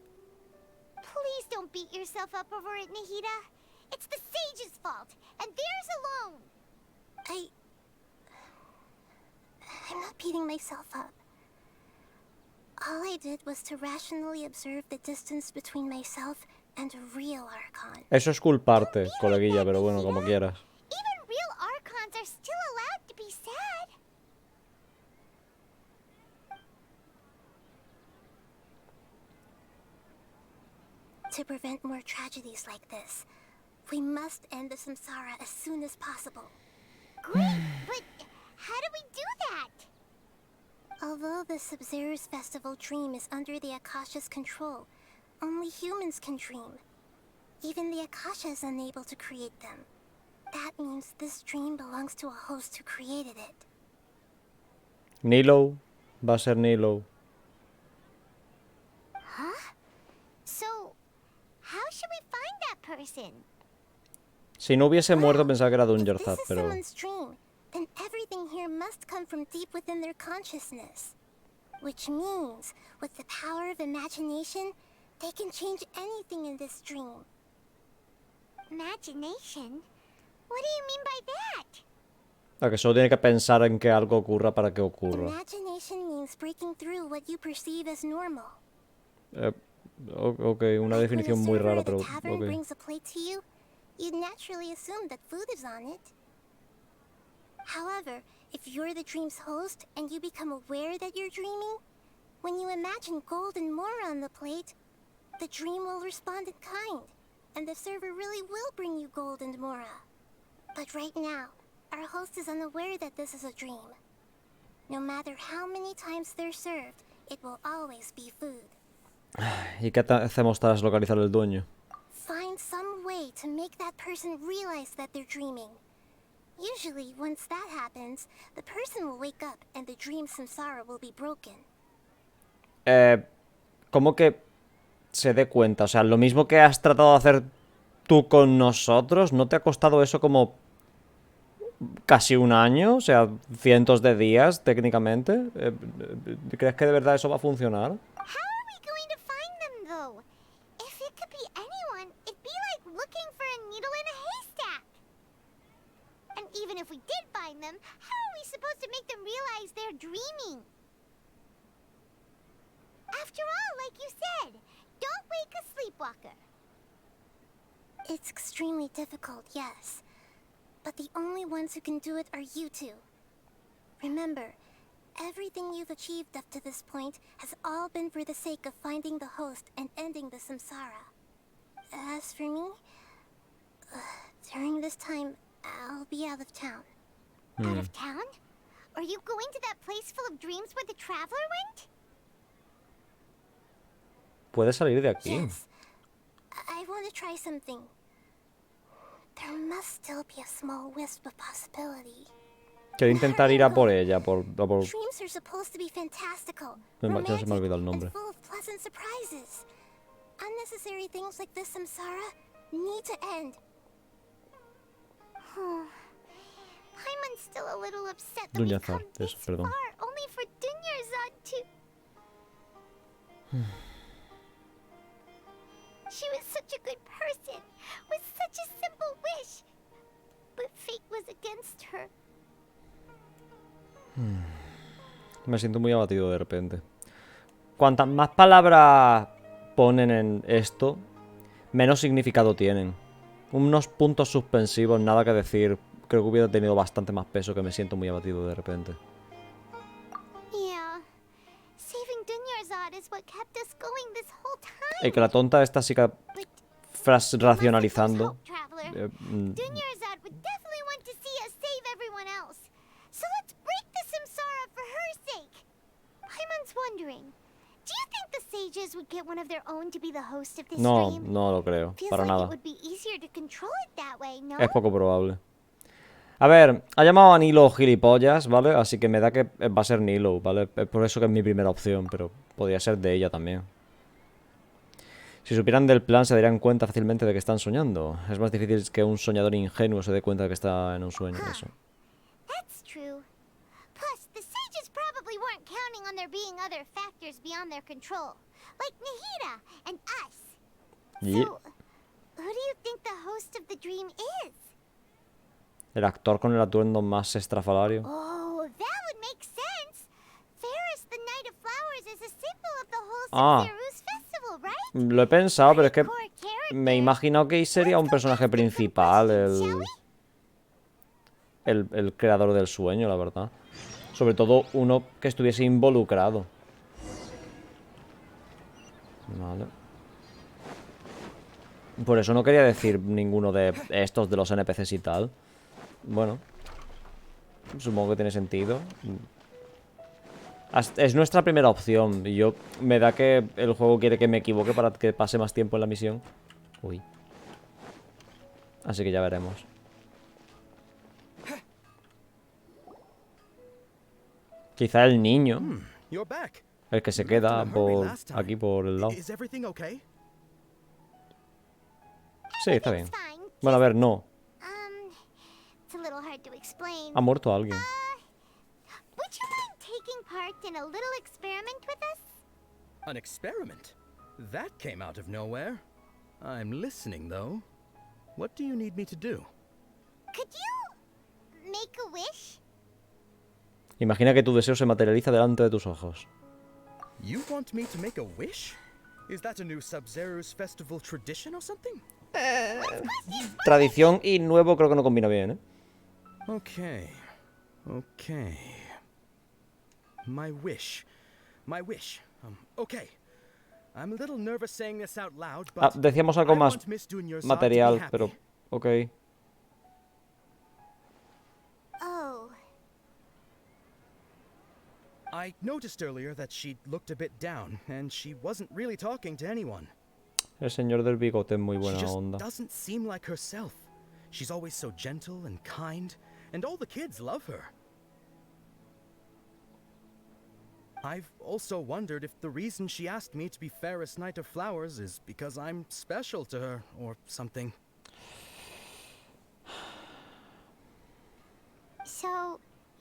Please don't beat yourself up over it, Nahida. It's the sage's fault, and theirs alone. I'm not beating myself up. All I did was to rationally observe the distance between myself and a real Archon. Eso es culparte, coleguilla, pero bueno, como quieras. Even real Archons are still allowed to be sad. To prevent more tragedies like this, we must end the samsara as soon as possible. Great, but how do we do that? Although the Sabzeruz festival dream is under the Akasha's control, only humans can dream. Even the Akasha is unable to create them. That means this dream belongs to a host who created it. Nilo. Va a ser Nilo. Huh? So, how should we find that person? Si no hubiese muerto pensaba que era Dungerzad, This is pero... someone's dream. Then everything here must come from deep within their consciousness. Which means, with the power of imagination, they can change anything in this dream. Imagination? What do you mean by that? A que solo tiene que pensar en que algo ocurra para que ocurra. Imagination means breaking through what you perceive as normal. Ok, una definición muy rara, pero... When a tavern ok. brings a plate to you, you'd naturally assume that food is on it. However, if you're the dream's host and you become aware that you're dreaming, when you imagine gold and more on the plate, the dream will respond in kind, and the server really will bring you gold and mora. But right now, our host is unaware that this is a dream. No matter how many times they're served, it will always be food. ¿Y qué hacemos tras localizar el dueño? Find some way to make that person realize that they're dreaming. Usually, once that happens, the person will wake up and the dream samsara will be broken. ¿Cómo que se dé cuenta? O sea, lo mismo que has tratado de hacer tú con nosotros, ¿no te ha costado eso como casi un año? O sea, cientos de días, técnicamente. ¿Crees que de verdad eso va a funcionar? How are we going to find them, though? If it could be anyone, it'd be like looking for a needle in a haystack. And even if we did find them, how are we supposed to make them realize they're dreaming? After all, like you said, don't wake a sleepwalker. It's extremely difficult, yes. But the only ones who can do it are you two. Remember, everything you've achieved up to this point has all been for the sake of finding the host and ending the samsara. As for me, during this time, I'll be out of town. Out of town? Are you going to that place full of dreams where the traveler went? Puede salir de aquí. Yes. I want to try something. There must still be a small wisp of possibility. Quiero intentar ir a por ella, por... Dreams are supposed to be fantastical, Ya se me ha olvidado el romantic, nombre. and full of pleasant surprises. Unnecessary things like this samsara need to end. Paimon's still a little upset that Dunya we've come Zar, this eso, perdón. far, only for Dunyarzad to... She was such a good person, with such a simple wish. But fate was against her. Me siento muy abatido de repente. Cuantas más palabras ponen en esto, menos significado tienen. Unos puntos suspensivos, nada que decir. Creo que hubiera tenido bastante más peso, que me siento muy abatido de repente. Yeah. Saving Dunyarzad is what kept us going this whole time. Y que la tonta esta siga racionalizando. Dunyarzad would definitely want to see us save everyone else. So let's break the samsara for her sake. Paimon's wondering, do you think the sages would get one of their own to be the host of this No, stream? no lo creo, Feels para like nada. it would be easier to control it that way, no? Es poco probable. A ver, ha llamado a Nilo gilipollas, ¿vale? Así que me da que va a ser Nilo, ¿vale? Es por eso que es mi primera opción, pero podría ser de ella también. Si supieran del plan se darían cuenta fácilmente de que están soñando. Es más difícil que un soñador ingenuo se dé cuenta de que está en un sueño, eso. That's true. Plus, the sages probably weren't counting on there being other factors beyond their control, like Nahida and us. So, who do you think the host of the dream is? El actor con el atuendo más estrafalario. Oh, that would make sense. Ferris, the Knight of Flowers, is a symbol of the whole Ah. Sabzeruz festival, right? Lo he pensado, pero es que Core character. me imagino que sería un personaje principal, el creador del sueño, la verdad. Sobre todo uno que estuviese involucrado. Vale. Por eso no quería decir ninguno de estos de los NPCs y tal. Bueno, supongo que tiene sentido. Es nuestra primera opción. Y yo me da que el juego quiere que me equivoque para que pase más tiempo en la misión. Uy. Así que ya veremos. Quizá el niño. El que se queda por aquí por el lado. Sí, está bien. Bueno, a ver, no. Ha muerto alguien. Would you mind taking part in a little experiment with us? An experiment? That came out of nowhere. I'm listening, though. What do you need me to do? Could you make a wish? Imagina que tu deseo se materializa delante de tus ojos. You want me to make a wish? Is that a new Sabzeruz festival tradition or something? Tradición y nuevo creo que no combina bien, ¿eh? Okay. Okay. My wish. My wish. Okay. I'm a little nervous saying this out loud, but decíamos algo más material, pero ok. Oh. I noticed earlier that she looked a bit down, and she wasn't really talking to anyone. El señor del bigote es muy buena onda. She just doesn't seem like herself. She's always so gentle and kind, and all the kids love her. I've also wondered if the reason she asked me to be Fairest Knight of Flowers is because I'm special to her, or something. So,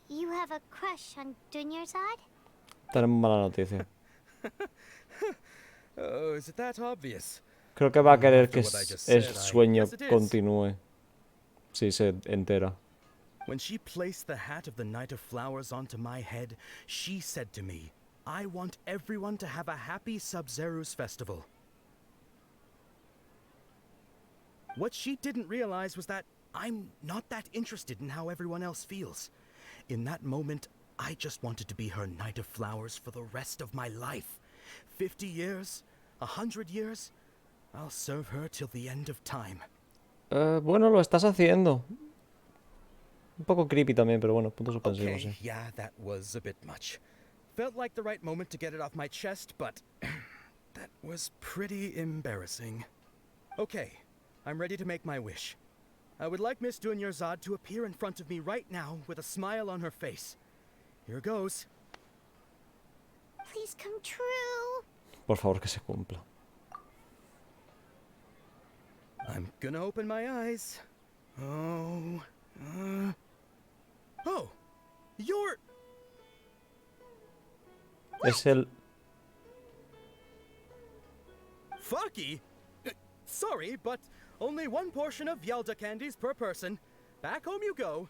you have a crush on Dunyarzad? Tenemos mala noticia. Oh, is it that obvious? Creo que va a querer que el sueño continúe. Si se entera. When she placed the hat of the Knight of Flowers onto my head, she said to me, I want everyone to have a happy Sabzeruz festival. What she didn't realize was that I'm not that interested in how everyone else feels. In that moment, I just wanted to be her Knight of Flowers for the rest of my life. 50 years, 100 years, I'll serve her till the end of time. Bueno, lo estás haciendo. Un poco creepy también, pero bueno, puntos suspensivos, sí. Yeah, that was a bit much. Felt like the right moment to get it off my chest, but that was pretty embarrassing. Okay, I'm ready to make my wish. I would like Miss Dunyarzad to appear in front of me right now with a smile on her face. Here goes. Please come true. Por favor, que se cumpla. I'm gonna open my eyes. Oh, oh, you're... Es el... Fucky? Sorry, but only one portion of Yalda candies per person. Back home you go.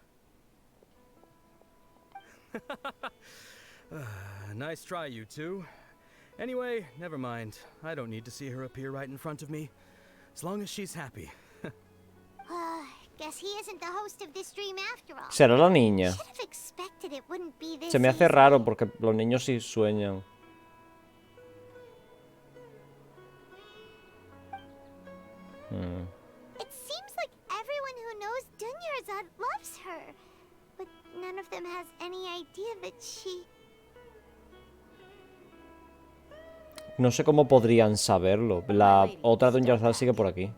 Nice try, you two. Anyway, never mind. I don't need to see her appear right in front of me. As long as she's happy. Guess he isn't the host of this dream after all. Será la niña. Should have expected it wouldn't be this Se me hace easy. raro porque los niños sí sueñan. It seems like everyone who knows Dunyarzad loves her, but none of them has any idea that she... No sé cómo podrían saberlo. La otra Dunyarzad sigue por aquí.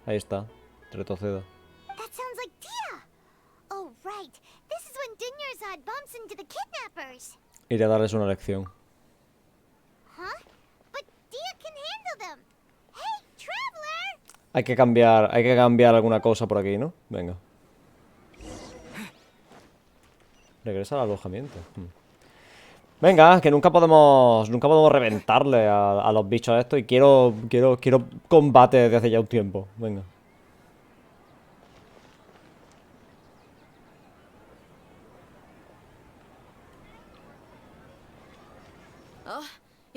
Ahí está. Retrocedo. That sounds like Tia. Oh, right. This is when Dunyarzad bumps into the kidnappers. Iré a darles una lección. Huh? But Tia can handle them. Hey, traveler! Hay que cambiar alguna cosa por aquí, ¿no? Venga. Regresa al alojamiento. Venga, que nunca podemos reventarle a los bichos estos y quiero combate desde hace ya un tiempo. Venga.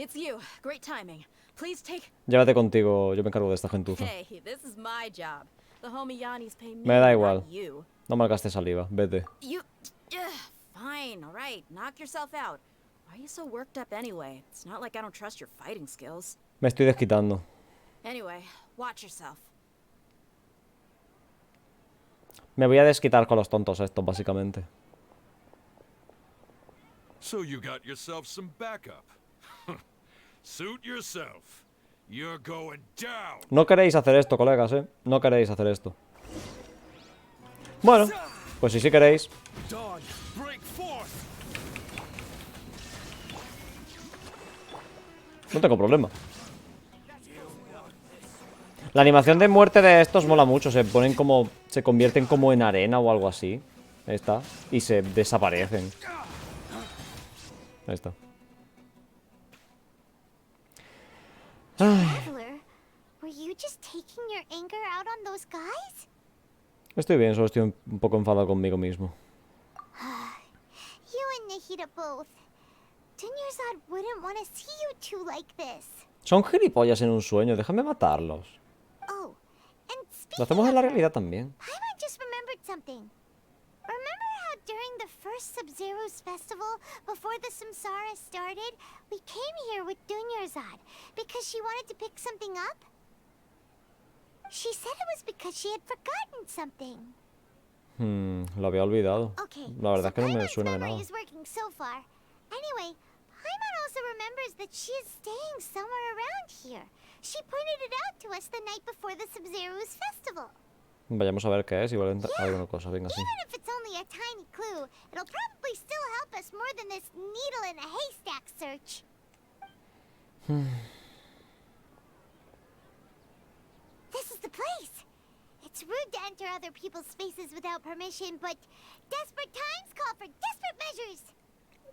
It's you. Great timing. Please take... Llévate contigo, yo me encargo de esta gentuza. Hey, this is my job. The homie Yanni's pay me, Me da not igual. you. No malgastes saliva, vete. You... Fine, alright. Knock yourself out. Why are you so worked up anyway? It's not like I don't trust your fighting skills. Me estoy desquitando. Anyway, watch yourself. Me voy a desquitar con los tontos estos, básicamente. So you got yourself some backup. Suit yourself. You're going down. No queréis hacer esto, colegas, ¿eh? No queréis hacer esto. Bueno, pues si sí queréis. No tengo problema. La animación de muerte de estos mola mucho. Se ponen como... Se convierten como en arena o algo así. Ahí está. Y se desaparecen. Ahí está. Traveler, were you just taking your anger out on those guys? Estoy bien, solo estoy un poco enfadado conmigo mismo. You and Nahida both. Dunyarzad wouldn't want to see you two like this. Son gilipollas en un sueño, déjame matarlos. Oh, and Lo hacemos en la realidad también. Paimon just remembered something. Remember how during the first Sabzeruz festival, before the Samsara started, we came here with Dunyarzad because she wanted to pick something up? She said it was because she had forgotten something. Lo había olvidado. Okay, La verdad es que no me Paimon's suena de memory nada. is working so far. Anyway, Paimon also remembers that she is staying somewhere around here. She pointed it out to us the night before the Sabzeruz festival. Vayamos a ver qué es, igual hay alguna cosa, venga, sí. Even if it's only a tiny clue, it'll probably still help us more than this needle in a haystack search. This is the place. It's rude to enter other people's spaces without permission, but desperate times call for desperate measures.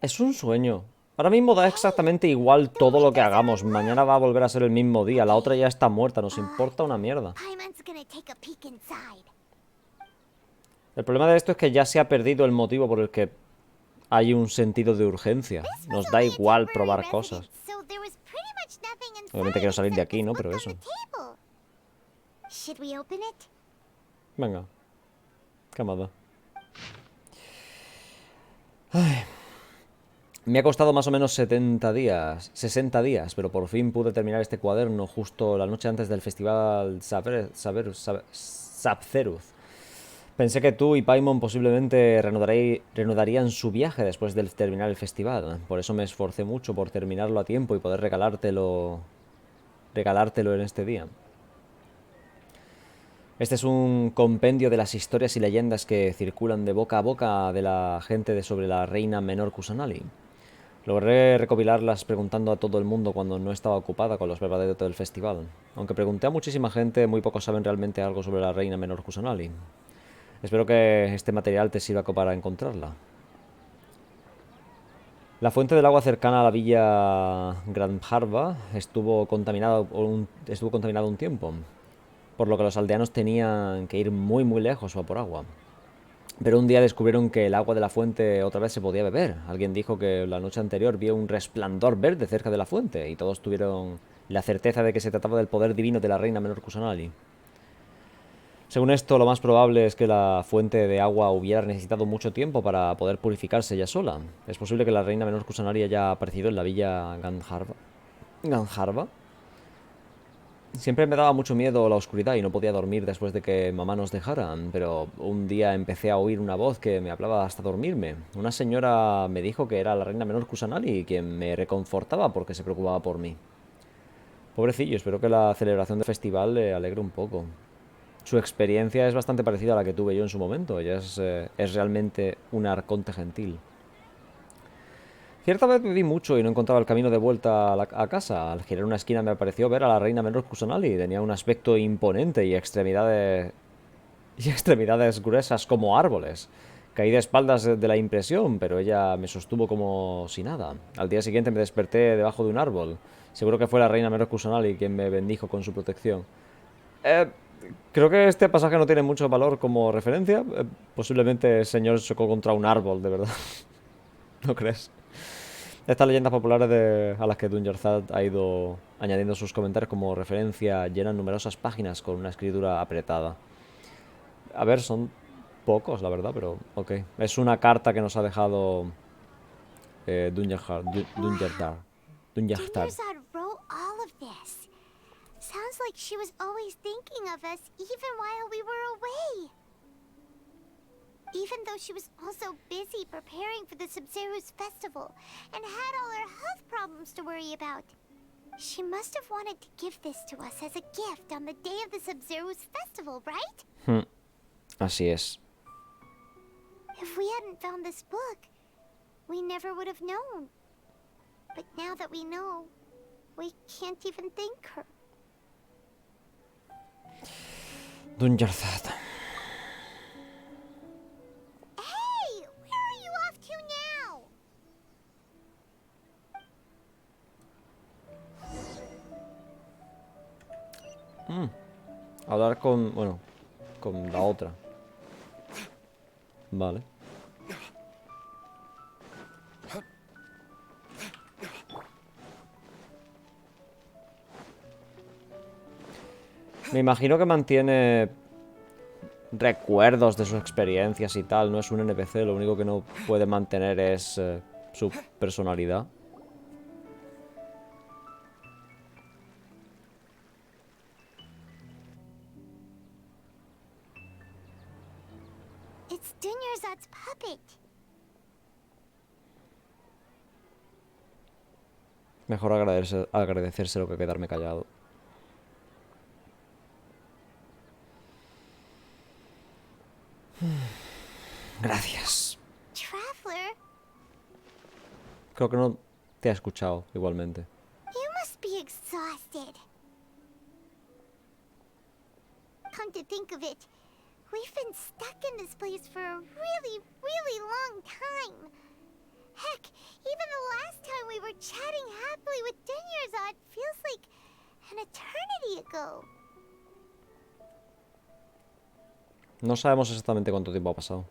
Es un sueño. Ahora mismo da exactamente igual todo lo que hagamos. Mañana va a volver a ser el mismo día. La otra ya está muerta. Nos importa una mierda. Paimon's gonna take a peek inside. El problema de esto es que ya se ha perdido el motivo por el que hay un sentido de urgencia. Nos da igual probar cosas. So there was pretty much nothing inside. Obviamente quiero salir de aquí, ¿no? Pero eso. Table. Should we open it? Venga. ¿Qué más da? Ay. Me ha costado más o menos 70 días, 60 días, pero por fin pude terminar este cuaderno justo la noche antes del festival Sabzeruz. Pensé que tú y Paimon posiblemente reanudarían su viaje después de terminar el festival. Por eso me esforcé mucho por terminarlo a tiempo y poder regalártelo en este día. Este es un compendio de las historias y leyendas que circulan de boca a boca de la gente sobre la reina menor Kusanali. Logré recopilarlas preguntando a todo el mundo cuando no estaba ocupada con los preparativos del festival. Aunque pregunté a muchísima gente, muy pocos saben realmente algo sobre la reina menor Kusanali. Espero que este material te sirva para encontrarla. La fuente del agua cercana a la villa Grandharva estuvo contaminada un tiempo, por lo que los aldeanos tenían que ir muy lejos a por agua. Pero un día descubrieron que el agua de la fuente otra vez se podía beber. Alguien dijo que la noche anterior vio un resplandor verde cerca de la fuente y todos tuvieron la certeza de que se trataba del poder divino de la reina menor Kusanali. Según esto, lo más probable es que la fuente de agua hubiera necesitado mucho tiempo para poder purificarse ella sola. Es posible que la reina menor Kusanali haya aparecido en la villa Gandharva. Siempre me daba mucho miedo la oscuridad y no podía dormir después de que mamá nos dejara, pero un día empecé a oír una voz que me hablaba hasta dormirme. Una señora me dijo que era la reina menor Kusanali quien me reconfortaba porque se preocupaba por mí. Pobrecillo, espero que la celebración del festival le alegre un poco. Su experiencia es bastante parecida a la que tuve yo en su momento. Ella es realmente una arconte gentil. Cierta vez bebí mucho y no encontraba el camino de vuelta a casa. Al girar una esquina me pareció ver a la reina menor Kusanali. Tenía un aspecto imponente y extremidades gruesas como árboles. Caí de espaldas de la impresión, pero ella me sostuvo como si nada. Al día siguiente me desperté debajo de un árbol. Seguro que fue la reina menor Kusanali quien me bendijo con su protección. Creo que este pasaje no tiene mucho valor como referencia. Posiblemente el señor chocó contra un árbol, de verdad. ¿No crees? Estas leyendas populares a las que Dungerzad ha ido añadiendo sus comentarios como referencia llenan numerosas páginas con una escritura apretada. A ver, son pocos, la verdad, pero ok. Es una carta que nos ha dejado Dungerzad. Dungerzad wrote all of this. Sounds like she was always thinking of us even while we were away. Even though she was also busy preparing for the Sabzeruz festival and had all her health problems to worry about. She must have wanted to give this to us as a gift on the day of the Sabzeruz festival, right? Así es. If we hadn't found this book, we never would have known. But now that we know, we can't even thank her. Dungerzad. Hey, where are you off to now? Hablar con... bueno, con la otra. Vale. Me imagino que mantiene recuerdos de sus experiencias y tal. No es un NPC, lo único que no puede mantener es su personalidad. It's Dunyarzad's puppet. Mejor agradecérselo que quedarme callado. Gracias. Traveler, Creo que no te ha escuchado igualmente. you must be exhausted. Come to think of it, we've been stuck in this place for a really, really long time. Heck, even the last time we were chatting happily with Dunyarzad feels like an eternity ago. No sabemos exactamente cuánto tiempo ha pasado.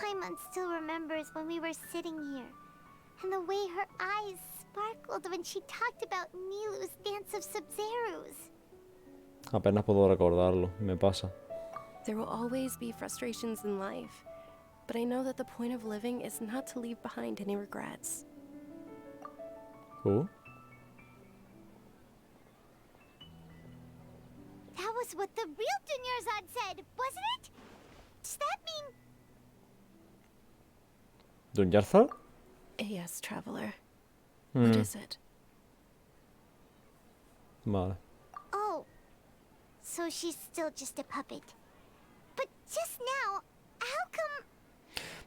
Paimon still remembers when we were sitting here, and the way her eyes sparkled when she talked about Nilu's dance of Sabzeruz. Apenas puedo recordarlo, me pasa. There will always be frustrations in life, but I know that the point of living is not to leave behind any regrets. Uh. That was what the real Dunyarzad said, wasn't it? Does that mean... ¿Dunyarzad? Yes, traveler. What is it? Vale. Oh, so she's still just a puppet. But just now, how come...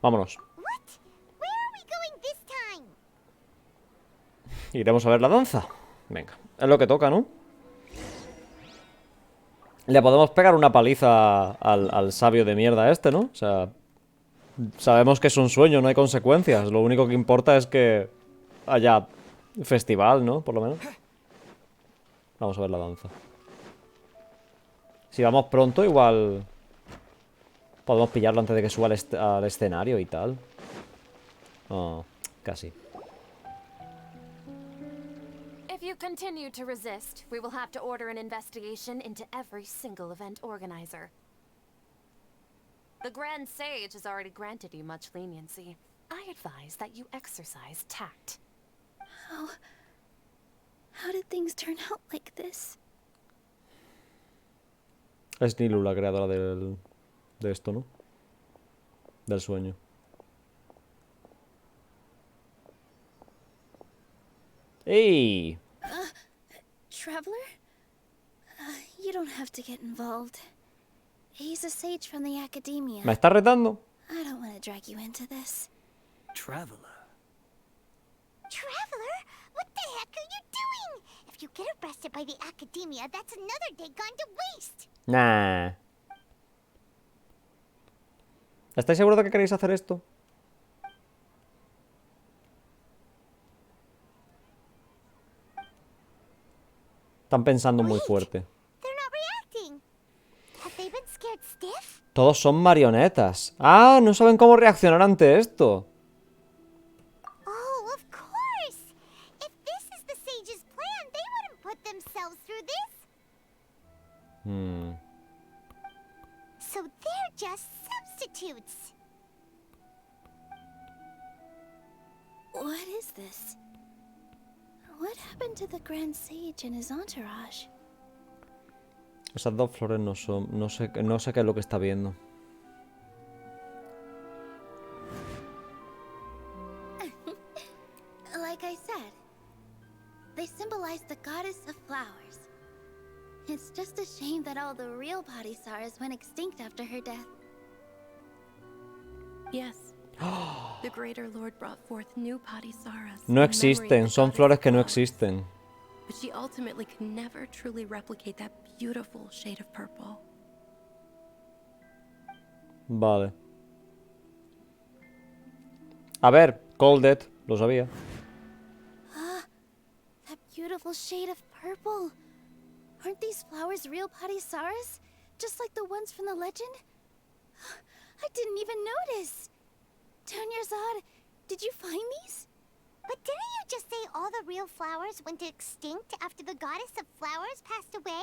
Vámonos. What? Where are we going this time? Iremos a ver la danza. Venga, es lo que toca, ¿no? Le podemos pegar una paliza al sabio de mierda este, ¿no? O sea, sabemos que es un sueño, no hay consecuencias. Lo único que importa es que haya festival, ¿no? Por lo menos. Vamos a ver la danza. Si vamos pronto, igual podemos pillarlo antes de que suba al escenario y tal. Oh, casi. If you continue to resist, we will have to order an investigation into every single event organizer. The Grand Sage has already granted you much leniency. I advise that you exercise tact. How did things turn out like this? Es Nilu la creadora de esto, ¿no? Del sueño. ¡Ey! Traveler? You don't have to get involved. He's a sage from the academia. ¿Me está retando? I don't want to drag you into this. Traveler. Traveler? What the heck are you doing? If you get arrested by the academia, that's another day gone to waste. Nah. ¿Estáis seguros de que queréis hacer esto? Están pensando muy fuerte. They're not reacting. Have they been scared stiff? Todos son marionetas. Ah, no saben cómo reaccionar ante esto. Oh, of course. If this is the sage's plan, they wouldn't put themselves through this. So they're just substitutes. What is this? What happened to the Grand Sage and his entourage? Esas dos flores no son... No sé qué es lo que está viendo. Like I said, they symbolize the goddess of flowers. It's just a shame that all the real Padisaras went extinct after her death. Yes. The Greater Lord brought forth new Padisaras. No existen, son flores que no existen. But she ultimately could never truly replicate that beautiful shade of purple. Vale. A ver, Colded, lo sabía. That beautiful shade of purple. Aren't these flowers real Padisaras? Just like the ones from the legend? I didn't even notice. Dunyarzad, did you find these? But didn't you just say all the real flowers went extinct after the goddess of flowers passed away?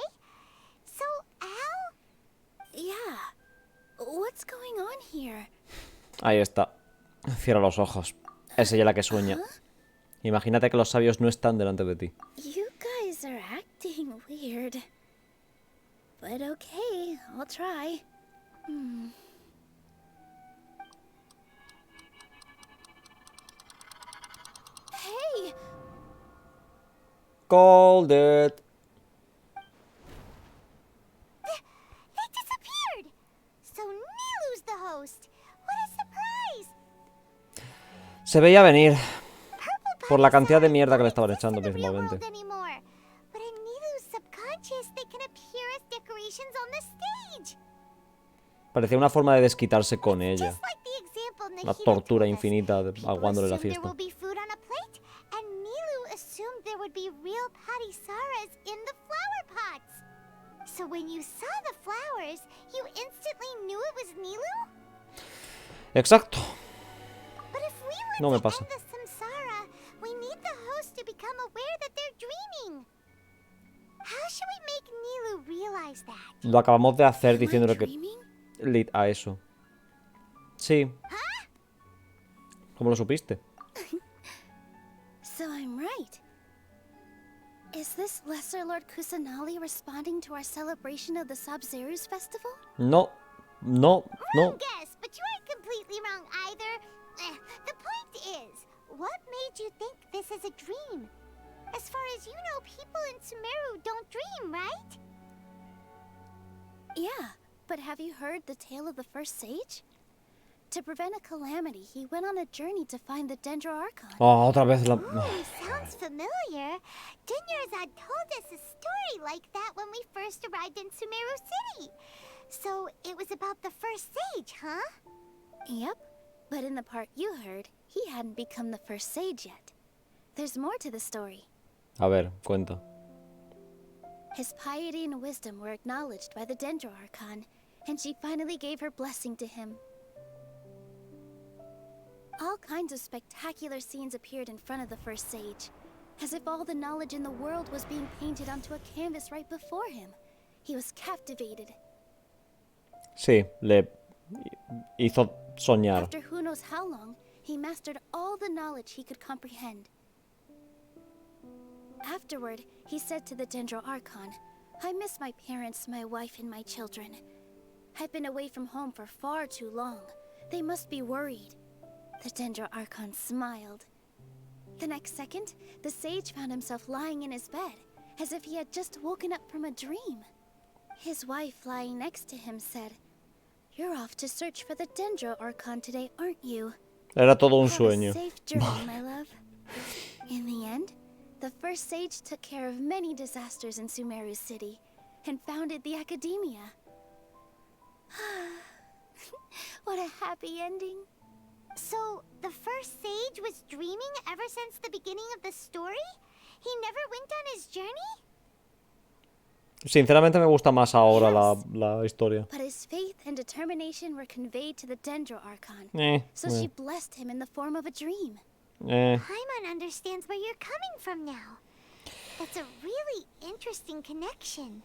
So, how? Yeah. What's going on here? Ahí está. Cierra los ojos. Es ella la que sueña. Imagínate que los sabios no están delante de ti. You guys are acting weird. But okay, I'll try. Hey! Colded. They disappeared! So Nilu's the host. What a surprise! Se veía venir. Por la cantidad de mierda que le estaban echando principalmente. But in Nilu's subconscious, they can appear as decorations on the stage. Parecía una forma de desquitarse con ella. Una tortura infinita aguándole la fiesta. And Nilu assumed there would be real Padisaras in the flower pots. So when you saw the flowers, you instantly knew it was Nilu? Exacto. But if we No me want to pasa. end the samsara, we need the host to become aware that they're dreaming. How should we make Nilu realize that? Lo acabamos de hacer diciéndole que... Lead a eso. Sí. ¿Cómo lo supiste? So I'm right. Is this Lesser Lord Kusanali responding to our celebration of the Sabzeruz festival? No. No. No. Guess, but you aren't completely wrong either. The point is, what made you think this is a dream? As far as you know, people in Sumeru don't dream, right? Yeah, but have you heard the tale of the first sage? To prevent a calamity, he went on a journey to find the Dendro Archon. Oh, otra vez la... Sounds familiar. Dunyarzad told us a story like that when we first arrived in Sumeru City. So it was about the first sage, huh? Yep, but in the part you heard, he hadn't become the first sage yet. There's more to the story. A ver, cuenta. His piety and wisdom were acknowledged by the Dendro Archon, and she finally gave her blessing to him. All kinds of spectacular scenes appeared in front of the first sage, as if all the knowledge in the world was being painted onto a canvas right before him. He was captivated. Sí, le hizo soñar. After who knows how long, he mastered all the knowledge he could comprehend. Afterward, he said to the Dendro Archon, I miss my parents, my wife, and my children. I've been away from home for far too long. They must be worried. The Dendro Archon smiled. The next second, the sage found himself lying in his bed, as if he had just woken up from a dream. His wife, lying next to him, said, You're off to search for the Dendro Archon today, aren't you? Era todo un Have sueño. a safe journey, my love. In the end, The first sage took care of many disasters in Sumeru City and founded the academia. What a happy ending. So, the first sage was dreaming ever since the beginning of the story? He never went on his journey? Sinceramente me gusta más ahora la historia. But his faith and determination were conveyed to the Dendro Archon. So she blessed him in the form of a dream. Paimon understands where you're coming from now. That's a really interesting connection.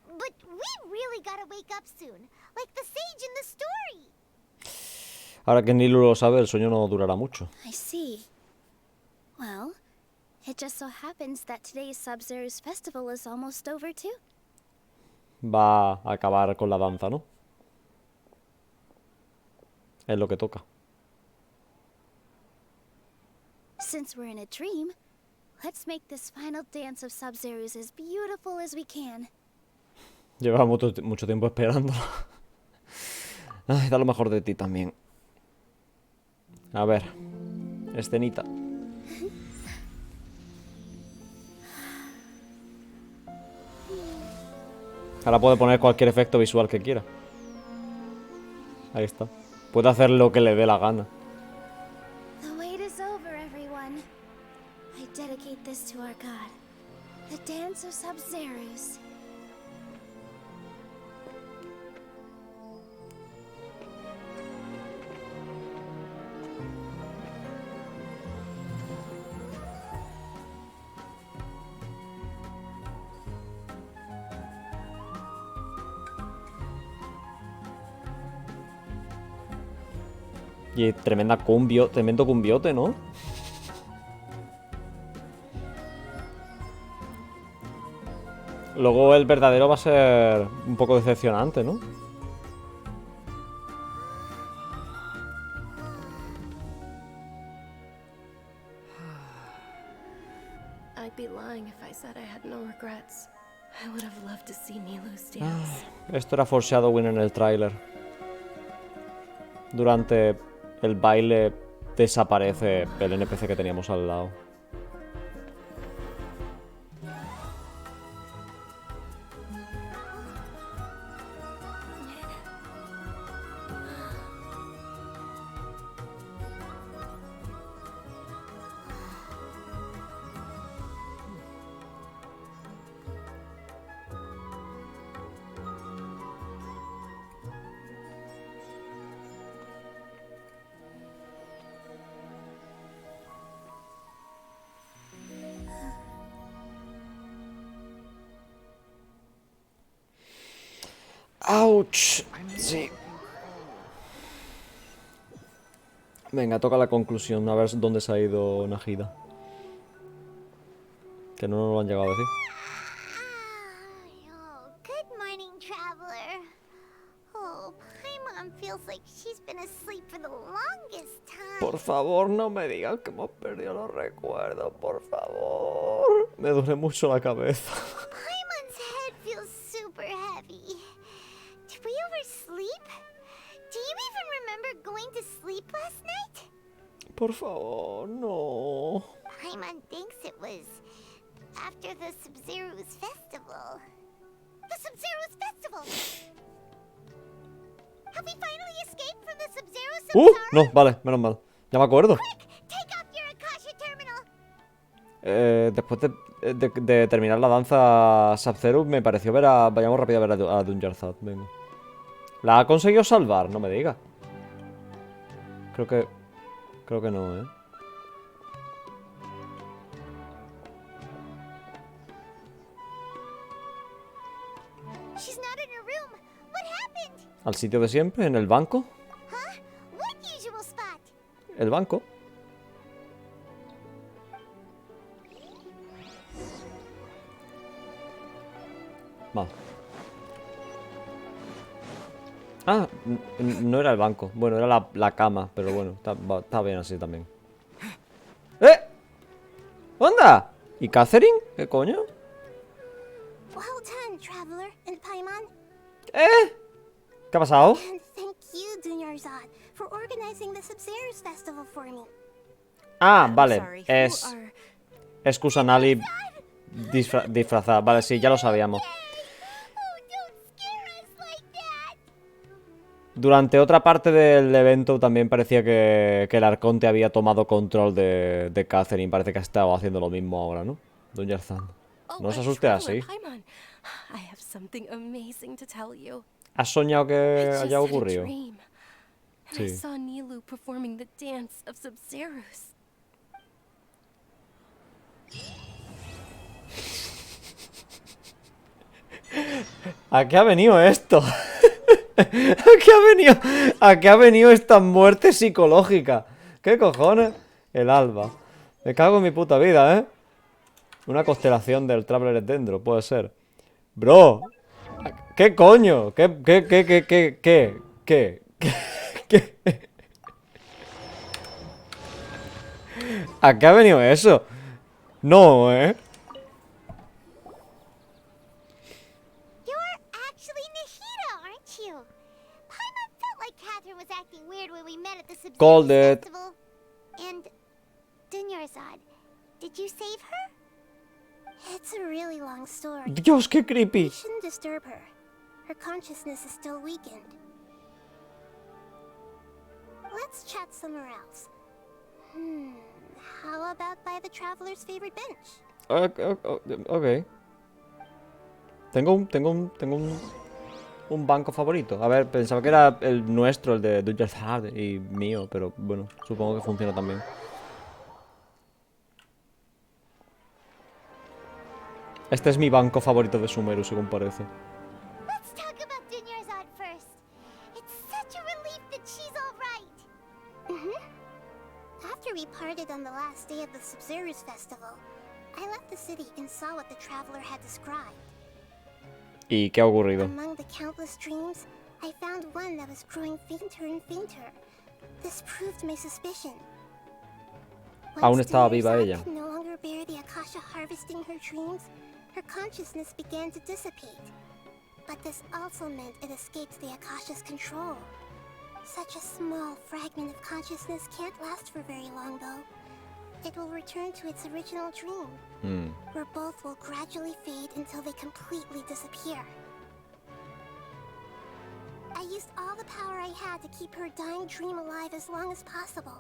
But we really gotta wake up soon, like the sage in the story. Ahora que Nilu lo sabe, el sueño no durará mucho. I see. Well, it just so happens that today's Sabzeruz festival is almost over too. Va a acabar con la danza, ¿no? Es lo que toca. Since we're in a dream, let's make this final dance of Sabzeruz as beautiful as we can. Llevamos mucho tiempo esperando. Ay, da lo mejor de ti también. A ver, escenita. Ahora puede poner cualquier efecto visual que quiera. Ahí está. Puede hacer lo que le dé la gana. The wait is over, everyone. I dedicate this to our god, the dance of Sabzeruz. Y tremendo cumbiote, ¿no? Luego el verdadero va a ser un poco decepcionante, ¿no? I'd be lying if I said I had no regrets. I would have loved to see Nilu's dance. Esto era foreshadowing en el tráiler. Durante el baile desaparece el NPC que teníamos al lado. ¡Auch! Sí. Venga, toca la conclusión. A ver dónde se ha ido Najida. Que no nos lo han llegado a decir. Oh, good morning, traveler. Oh, Paimon feels like she's been asleep for the longest time. Por favor, no me digan que hemos perdido los recuerdos, por favor. Me duele mucho la cabeza. Paimon's head feels super heavy. Did we oversleep? Do you even remember going to sleep last night? Por favor, no. Paimon thinks it was after the Sabzeruz festival. The Sabzeruz festival! Have we finally escaped from the Sabzeruz Samsara? No, vale, menos mal. Ya me acuerdo. Quick, take off your Akasha terminal. Después de terminar la danza Sabzeruz, me pareció ver a... Vayamos rápido a ver a Dunyarzad, venga. ¿La ha conseguido salvar? No me diga. Creo que no, ¿eh? She's not in her room. What happened? ¿Al sitio de siempre? ¿En el banco? Huh? What usual spot? ¿El banco? Vale. Ah, no era el banco. Bueno, era la cama, pero bueno, está bien así también. ¡Eh! ¿Onda? ¿Y Catherine? ¿Qué coño? Well done, traveler and Paimon. ¿Qué ha pasado? And thank you, Dunyarzad, for organizing the Sabzeruz festival for me. Ah, vale. Es es Kusanali disfrazada. Vale, sí, ya lo sabíamos. Durante otra parte del evento también parecía que el Arconte había tomado control de Catherine. Parece que ha estado haciendo lo mismo ahora, ¿no? Don Yerzan. No se asuste así. ¿Has soñado que haya ocurrido? Sí. ¿A qué ha venido esto? ¿A qué ha venido esta muerte psicológica? ¿Qué cojones? El alba. Me cago en mi puta vida, ¿eh? Una constelación del Traveler Dendro, puede ser. Bro. ¿Qué coño? ¿Qué? ¿A qué ha venido eso? No, ¿eh? Called it. And Dunyarzad, did you save her? It's a really long story. Dios, qué creepy. We shouldn't disturb her. Her consciousness is still weakened. Let's chat somewhere else. How about by the traveler's favorite bench? Ok. Tengo un banco favorito. A ver, pensaba que era el nuestro, el de Dunyarzad y mío, pero bueno, supongo que funciona también. Este es mi banco favorito de Sumeru, según parece. Let's talk about Dunyarzad first. It's such a relief that she's all right. After we parted on the last day of the Sabzeruz festival, I left the city and saw what the traveler had described. ¿Y qué ha ocurrido? Among the countless dreams, I found one that was growing fainter and fainter. This proved my suspicion. Aún estaba viva ella. Could no longer bear the Akasha harvesting her dreams, her consciousness began to dissipate. But this also meant it escaped the Akasha's control. Such a small fragment of consciousness can't last for very long, though. It will return to its original dream, where both will gradually fade until they completely disappear. I used all the power I had to keep her dying dream alive as long as possible.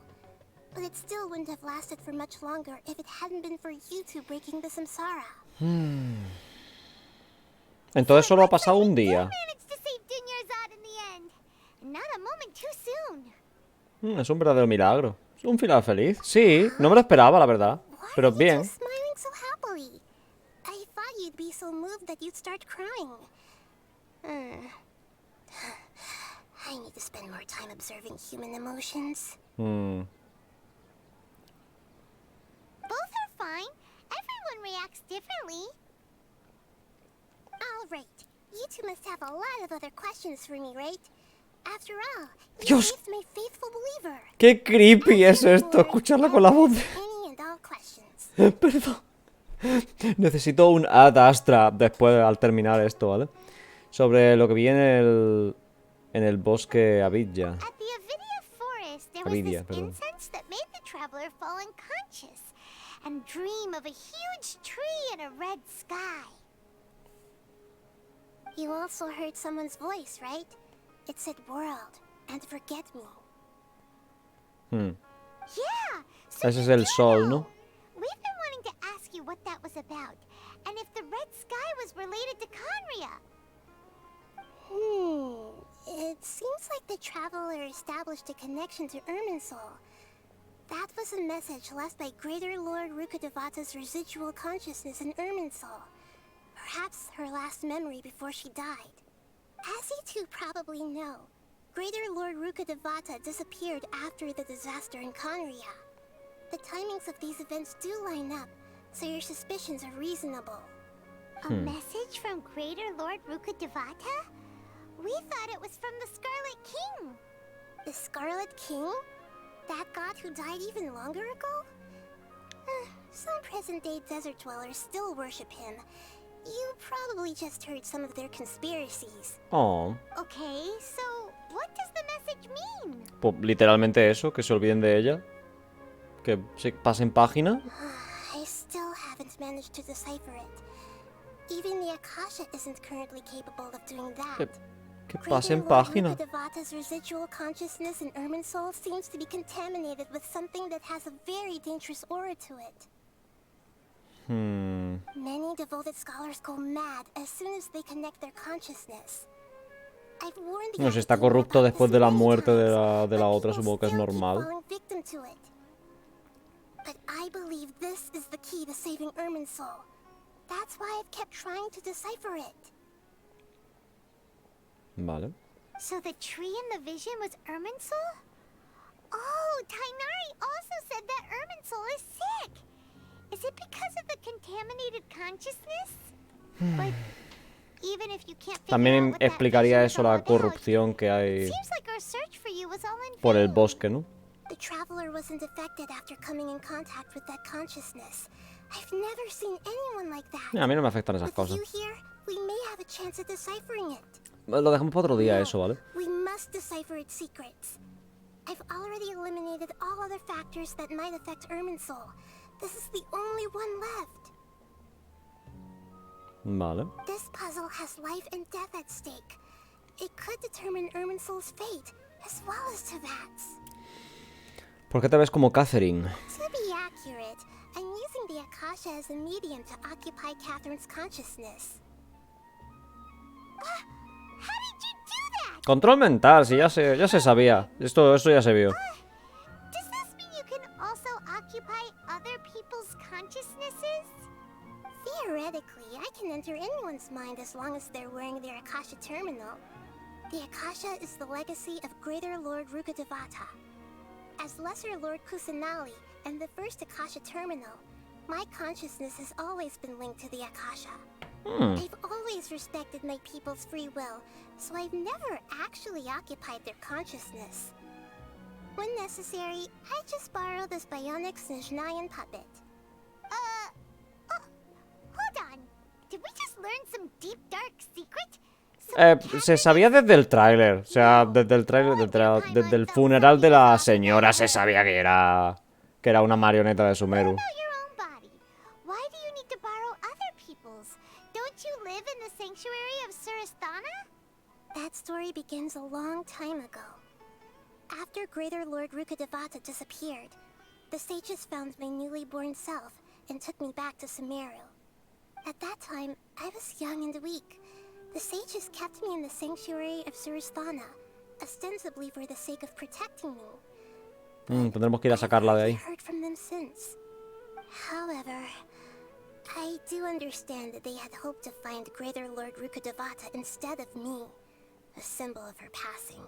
But it still wouldn't have lasted for much longer if it hadn't been for you two breaking the samsara. Entonces solo ha pasado un día. Es un verdadero milagro. Es un final feliz. Sí, no me lo esperaba, la verdad. Pero bien. I thought you'd be so moved that you'd start crying. I need to spend more time observing human emotions. Both are fine. Everyone reacts differently. All right. You two must have a lot of other questions for me, right? After all, Dios. you're my faithful believer. Qué creepy es esto, escucharla con la voz. Perdón. Necesito un Ad Astra después, al terminar esto, ¿vale? Sobre lo que vi en el bosque Avidya. Avidya, perdón. Traveler fall unconscious and dream of a huge tree and a red sky. You also heard someone's voice, right? It said world and forget me. Yeah. Ese es el sol, ¿no? We've been wanting to ask you what that was about, and if the red sky was related to Conria. It seems like the traveler established a connection to Irminsul. That was a message left by Greater Lord Rukkhadevata's residual consciousness in Irminsul. Perhaps her last memory before she died. As you two probably know, Greater Lord Rukkhadevata disappeared after the disaster in Conria. The timings of these events do line up, so your suspicions are reasonable. A message from Greater Lord Rukkhadevata? We thought it was from the Scarlet King. The Scarlet King? That god who died even longer ago? Some present-day desert dwellers still worship him. You probably just heard some of their conspiracies. Oh. Okay, so what does the message mean? Pues literalmente eso, que se olviden de ella. Que se pasen página. I still just managed to decipher it. Even the Akasha isn't currently capable of doing that. Que pasen página. Devata's residual consciousness in Irminsul seems to be contaminated with something that has a very dangerous aura to it. Many devoted scholars go mad as soon as they connect their consciousness. No, si está corrupto después de la muerte de la otra, supongo que es normal. But I believe this is the key to saving Irminsul. That's why I've kept trying to decipher it. Vale. So the tree in the vision was Irminsul? Oh, Tainari also said that Irminsul is sick. Is it because of the contaminated consciousness? But even if you can't También explicaría eso, la corrupción que hay por el bosque, ¿no? The traveler wasn't affected after coming in contact with that consciousness. I've never seen anyone like that. A mí no me afectan esas cosas. We may have a chance at deciphering it. Lo dejamos para otro día eso, ¿vale? We must decipher its secrets. I've already eliminated all other factors that might affect Irminsul. This is the only one left. Vale. This puzzle has life and death at stake. It could determine Irminsul's fate, as well as Tevat's. ¿Por qué te ves como Catherine? To be accurate, I'm using the Akasha as a medium to occupy Catherine's consciousness. How did you do that? Control mental, sí, ya se sabía. Eso ya se vio. Does this mean you can also occupy other people's consciousnesses? Theoretically, I can enter anyone's mind as long as they're wearing their Akasha terminal. The Akasha is the legacy of Greater Lord Rukkhadevata. As Lesser Lord Kusanali and the first Akasha terminal, my consciousness has always been linked to the Akasha. I've always respected my people's free will, so I've never actually occupied their consciousness. When necessary, I just borrow this bionic Snezhnayan puppet. Hold on. Did we just learn some deep dark secret? Se sabía desde el tráiler, o sea, desde el tráiler, desde el funeral de la señora se sabía que era una marioneta de Sumeru. Why do you need to borrow other people's? Don't you live in the sanctuary of Surasthana? That story begins a long time ago. After Greater Lord Rukkhadevata disappeared, the sages found my newly born self and took me back to Sumeru. At that time, I was young and weak. The sages kept me in the sanctuary of Surasthana, ostensibly for the sake of protecting me. Tendremos que ir a sacarla de ahí. I've heard from them since. However, I do understand that they had hoped to find Greater Lord Rukkhadevata instead of me, a symbol of her passing.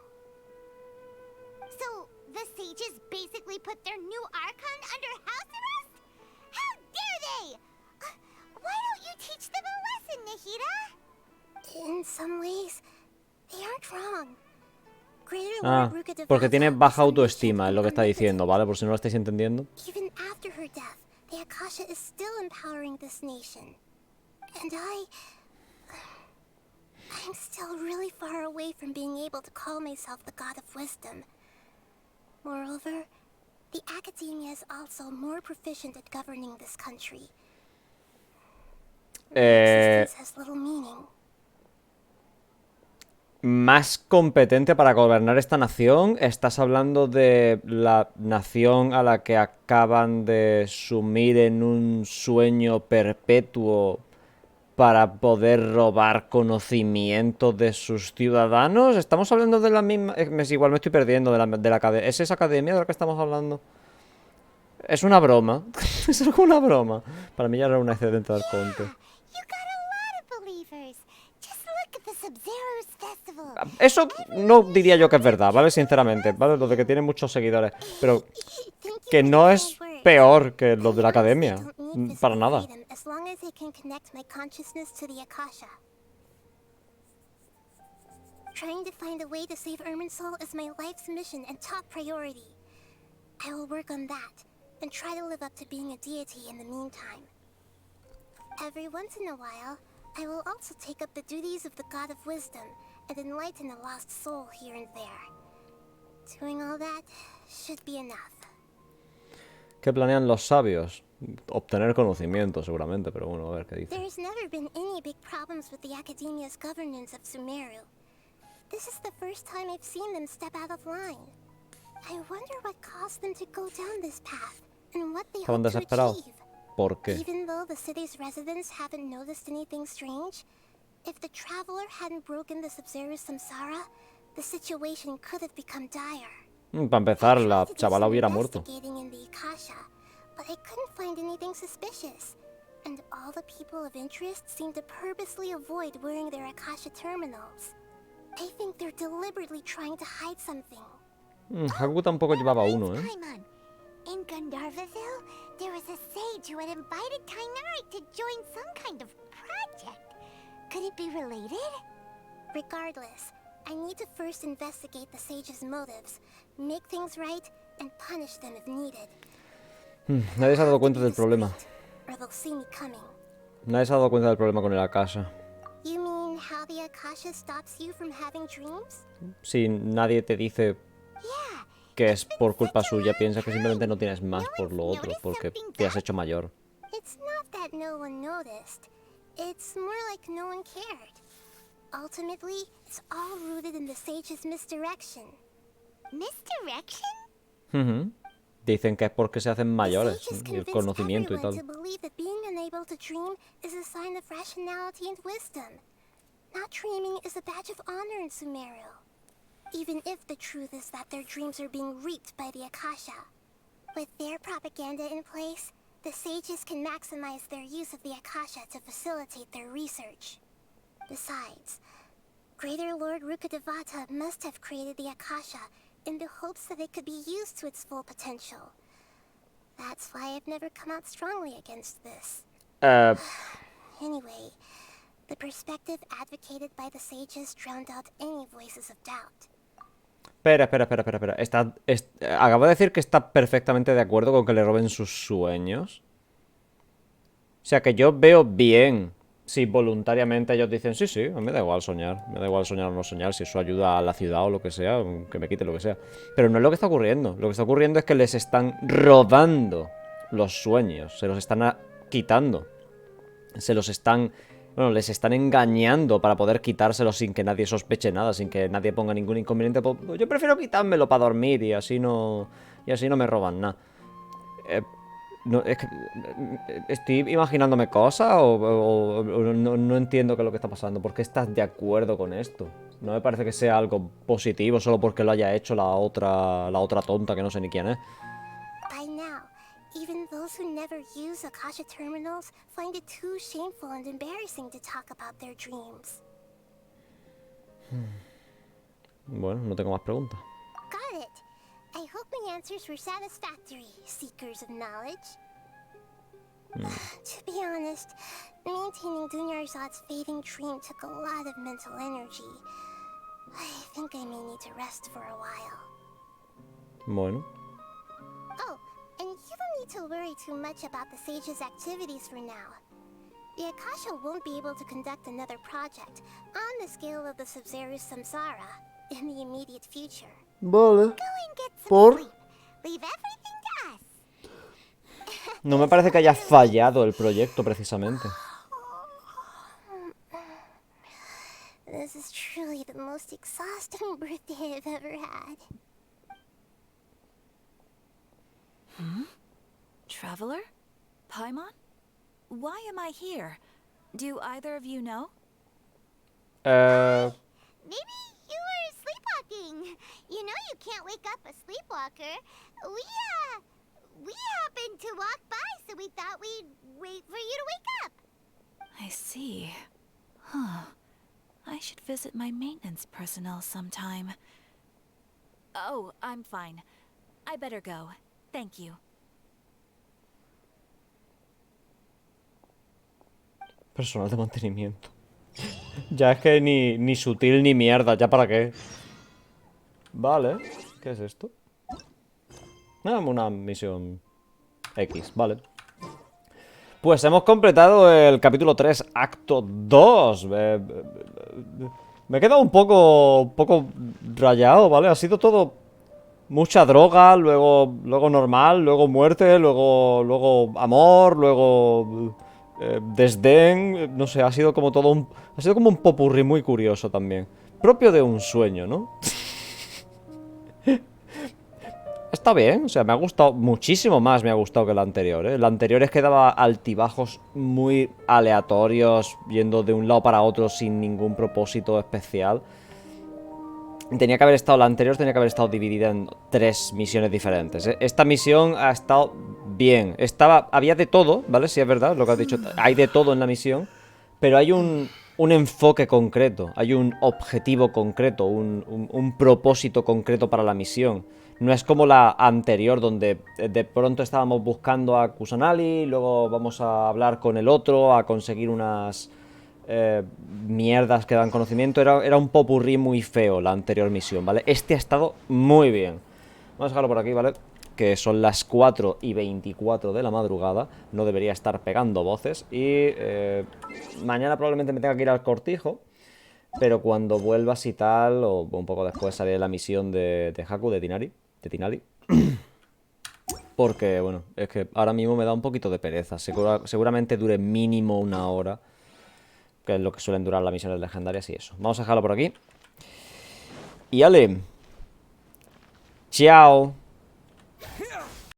So, the sages basically put their new Archon under house arrest? How dare they! Why don't you teach them a lesson, Nahida? In some ways, they aren't wrong. Porque tiene baja autoestima, es lo que está diciendo, ¿vale? Por si no lo estáis entendiendo. Even after her death, the Akasha is still empowering this nation. And I'm still really far away from being able to call myself the God of Wisdom. Moreover, the academia is also more proficient at governing this country. My existence has little meaning. Más competente para gobernar esta nación. Estás hablando de la nación a la que acaban de sumir en un sueño perpetuo para poder robar conocimiento de sus ciudadanos. Estamos hablando de la misma... Igual me estoy perdiendo de la academia. ¿Es esa academia de la que estamos hablando? Es una broma. Es alguna broma. Para mí ya era un excedente del conte. Eso no diría yo que es verdad, ¿vale? Sinceramente, ¿vale? Lo de que tiene muchos seguidores. Pero que no es peor que lo de la academia. Para nada. Trying to find a way to save Irminsul is my life's mission and top priority. I will work on that and try to live up to being a deity in the meantime. Every once in a while, I will also take up the duties of the God of Wisdom and enlighten a lost soul here and there. Doing all that should be enough. ¿Qué planean los sabios? obtener conocimiento, seguramente, pero bueno, a ver qué dice. There's never been any big problems with the academia's governance of Sumeru. This is the first time I've seen them step out of line. I wonder what caused them to go down this path and what they Estaban hope to desesperados. achieve. ¿Por qué? Even though the city's residents haven't noticed anything strange, if the traveler hadn't broken the Sabzeruz samsara, the situation could have become dire. Para empezar, la chavala hubiera muerto. Investigating in the Akasha, but I couldn't find anything suspicious. And all the people of interest seem to purposely avoid wearing their Akasha terminals. I think they're deliberately trying to hide something. Haku tampoco llevaba uno, ¿eh? Paimon, in Gandharvaville, there was a sage who had invited Tainari to join some kind of project. Could it be related? Regardless, I need to first investigate the sage's motives, make things right, and punish them if needed. Nadie se ha dado cuenta del problema. Or they'll see me coming. Nadie se ha dado cuenta del problema con el Akasha. You mean how the Akasha stops you from having dreams? Si nadie te dice que es por culpa suya, piensa que simplemente no tienes más por lo otro, porque te has hecho mayor. It's not that no one noticed. It's more like no one cared. Ultimately, it's all rooted in the sage's misdirection. Misdirection? Dicen que es porque se hacen mayores, y el conocimiento y tal. To believe that being unable to dream is a sign of rationality and wisdom. Not dreaming is a badge of honor in Sumeru. Even if the truth is that their dreams are being reaped by the Akasha. With their propaganda in place, the sages can maximize their use of the Akasha to facilitate their research. Besides, Greater Lord Rukkhadevata must have created the Akasha in the hopes that it could be used to its full potential. That's why I've never come out strongly against this. Anyway, the perspective advocated by the sages drowned out any voices of doubt. Espera. Acabo de decir que está perfectamente de acuerdo con que le roben sus sueños. O sea, que yo veo bien si voluntariamente ellos dicen, sí, a mí me da igual soñar. Me da igual soñar o no soñar, si eso ayuda a la ciudad o lo que sea, que me quite lo que sea. Pero no es lo que está ocurriendo. Lo que está ocurriendo es que les están robando los sueños. Se los están quitando. Se los están... Bueno, les están engañando para poder quitárselos sin que nadie sospeche nada, sin que nadie ponga ningún inconveniente. Yo prefiero quitármelo para dormir y así no me roban nada. No, es que, ¿estoy imaginándome cosas o no entiendo qué es lo que está pasando? ¿Por qué estás de acuerdo con esto? No me parece que sea algo positivo solo porque lo haya hecho la otra tonta que no sé ni quién es. By now, even those who never use Akasha terminals find it too shameful and embarrassing to talk about their dreams. Bueno, no tengo más preguntas. Got it. I hope my answers were satisfactory, seekers of knowledge. To be honest, maintaining Dunyarzad's fading dream took a lot of mental energy. I think I may need to rest for a while. Bueno. Oh, and you don't need to worry too much about the sage's activities for now. The Akasha won't be able to conduct another project on the scale of the Sabzeruz samsara in the immediate future. Vale. ¿Por? Leave everything to us. No me parece que haya fallado el proyecto, precisamente. This is truly the most exhausting birthday I've ever had. Traveler? Paimon? Why am I here? Do either of you know? Maybe you were sleepwalking. You know you can't wake up a sleepwalker. We happened to walk by, so we thought we'd wait for you to wake up. I see. Huh. I should visit my maintenance personnel sometime. Oh, I'm fine. I better go. Thank you. Personal de mantenimiento. Ya es que ni sutil ni mierda, ¿ya para qué? Vale, ¿qué es esto? Una misión X, vale. Pues hemos completado el capítulo 3, acto 2. Me he quedado un poco rayado, ¿vale? Ha sido todo mucha droga, luego normal, luego muerte, luego amor, luego desdén, no sé, ha sido como todo ha sido como un popurrí muy curioso también, propio de un sueño, ¿no? Está bien, o sea, me ha gustado muchísimo más, me ha gustado que el anterior, ¿eh? El anterior es que daba altibajos muy aleatorios, yendo de un lado para otro sin ningún propósito especial. Tenía que haber estado, la anterior tenía que haber estado dividida en 3 misiones diferentes, ¿eh? Esta misión ha estado bien, había de todo, ¿vale? Sí, es verdad, lo que has dicho, hay de todo en la misión, pero hay un enfoque concreto, hay un objetivo concreto, un propósito concreto para la misión. No es como la anterior, donde de pronto estábamos buscando a Kusanali, luego vamos a hablar con el otro, a conseguir unas mierdas que dan conocimiento. Era un popurrí muy feo la anterior misión, ¿vale? Este ha estado muy bien. Vamos a dejarlo por aquí, ¿vale? Que son las 4:24 de la madrugada. No debería estar pegando voces. Y mañana probablemente me tenga que ir al cortijo. Pero cuando vuelvas y tal, o un poco después, haré la misión de Haku, de Tinali. Porque, bueno, es que ahora mismo me da un poquito de pereza. Seguramente dure mínimo 1 hora, que es lo que suelen durar las misiones legendarias y eso. Vamos a dejarlo por aquí. Y ale. Chao.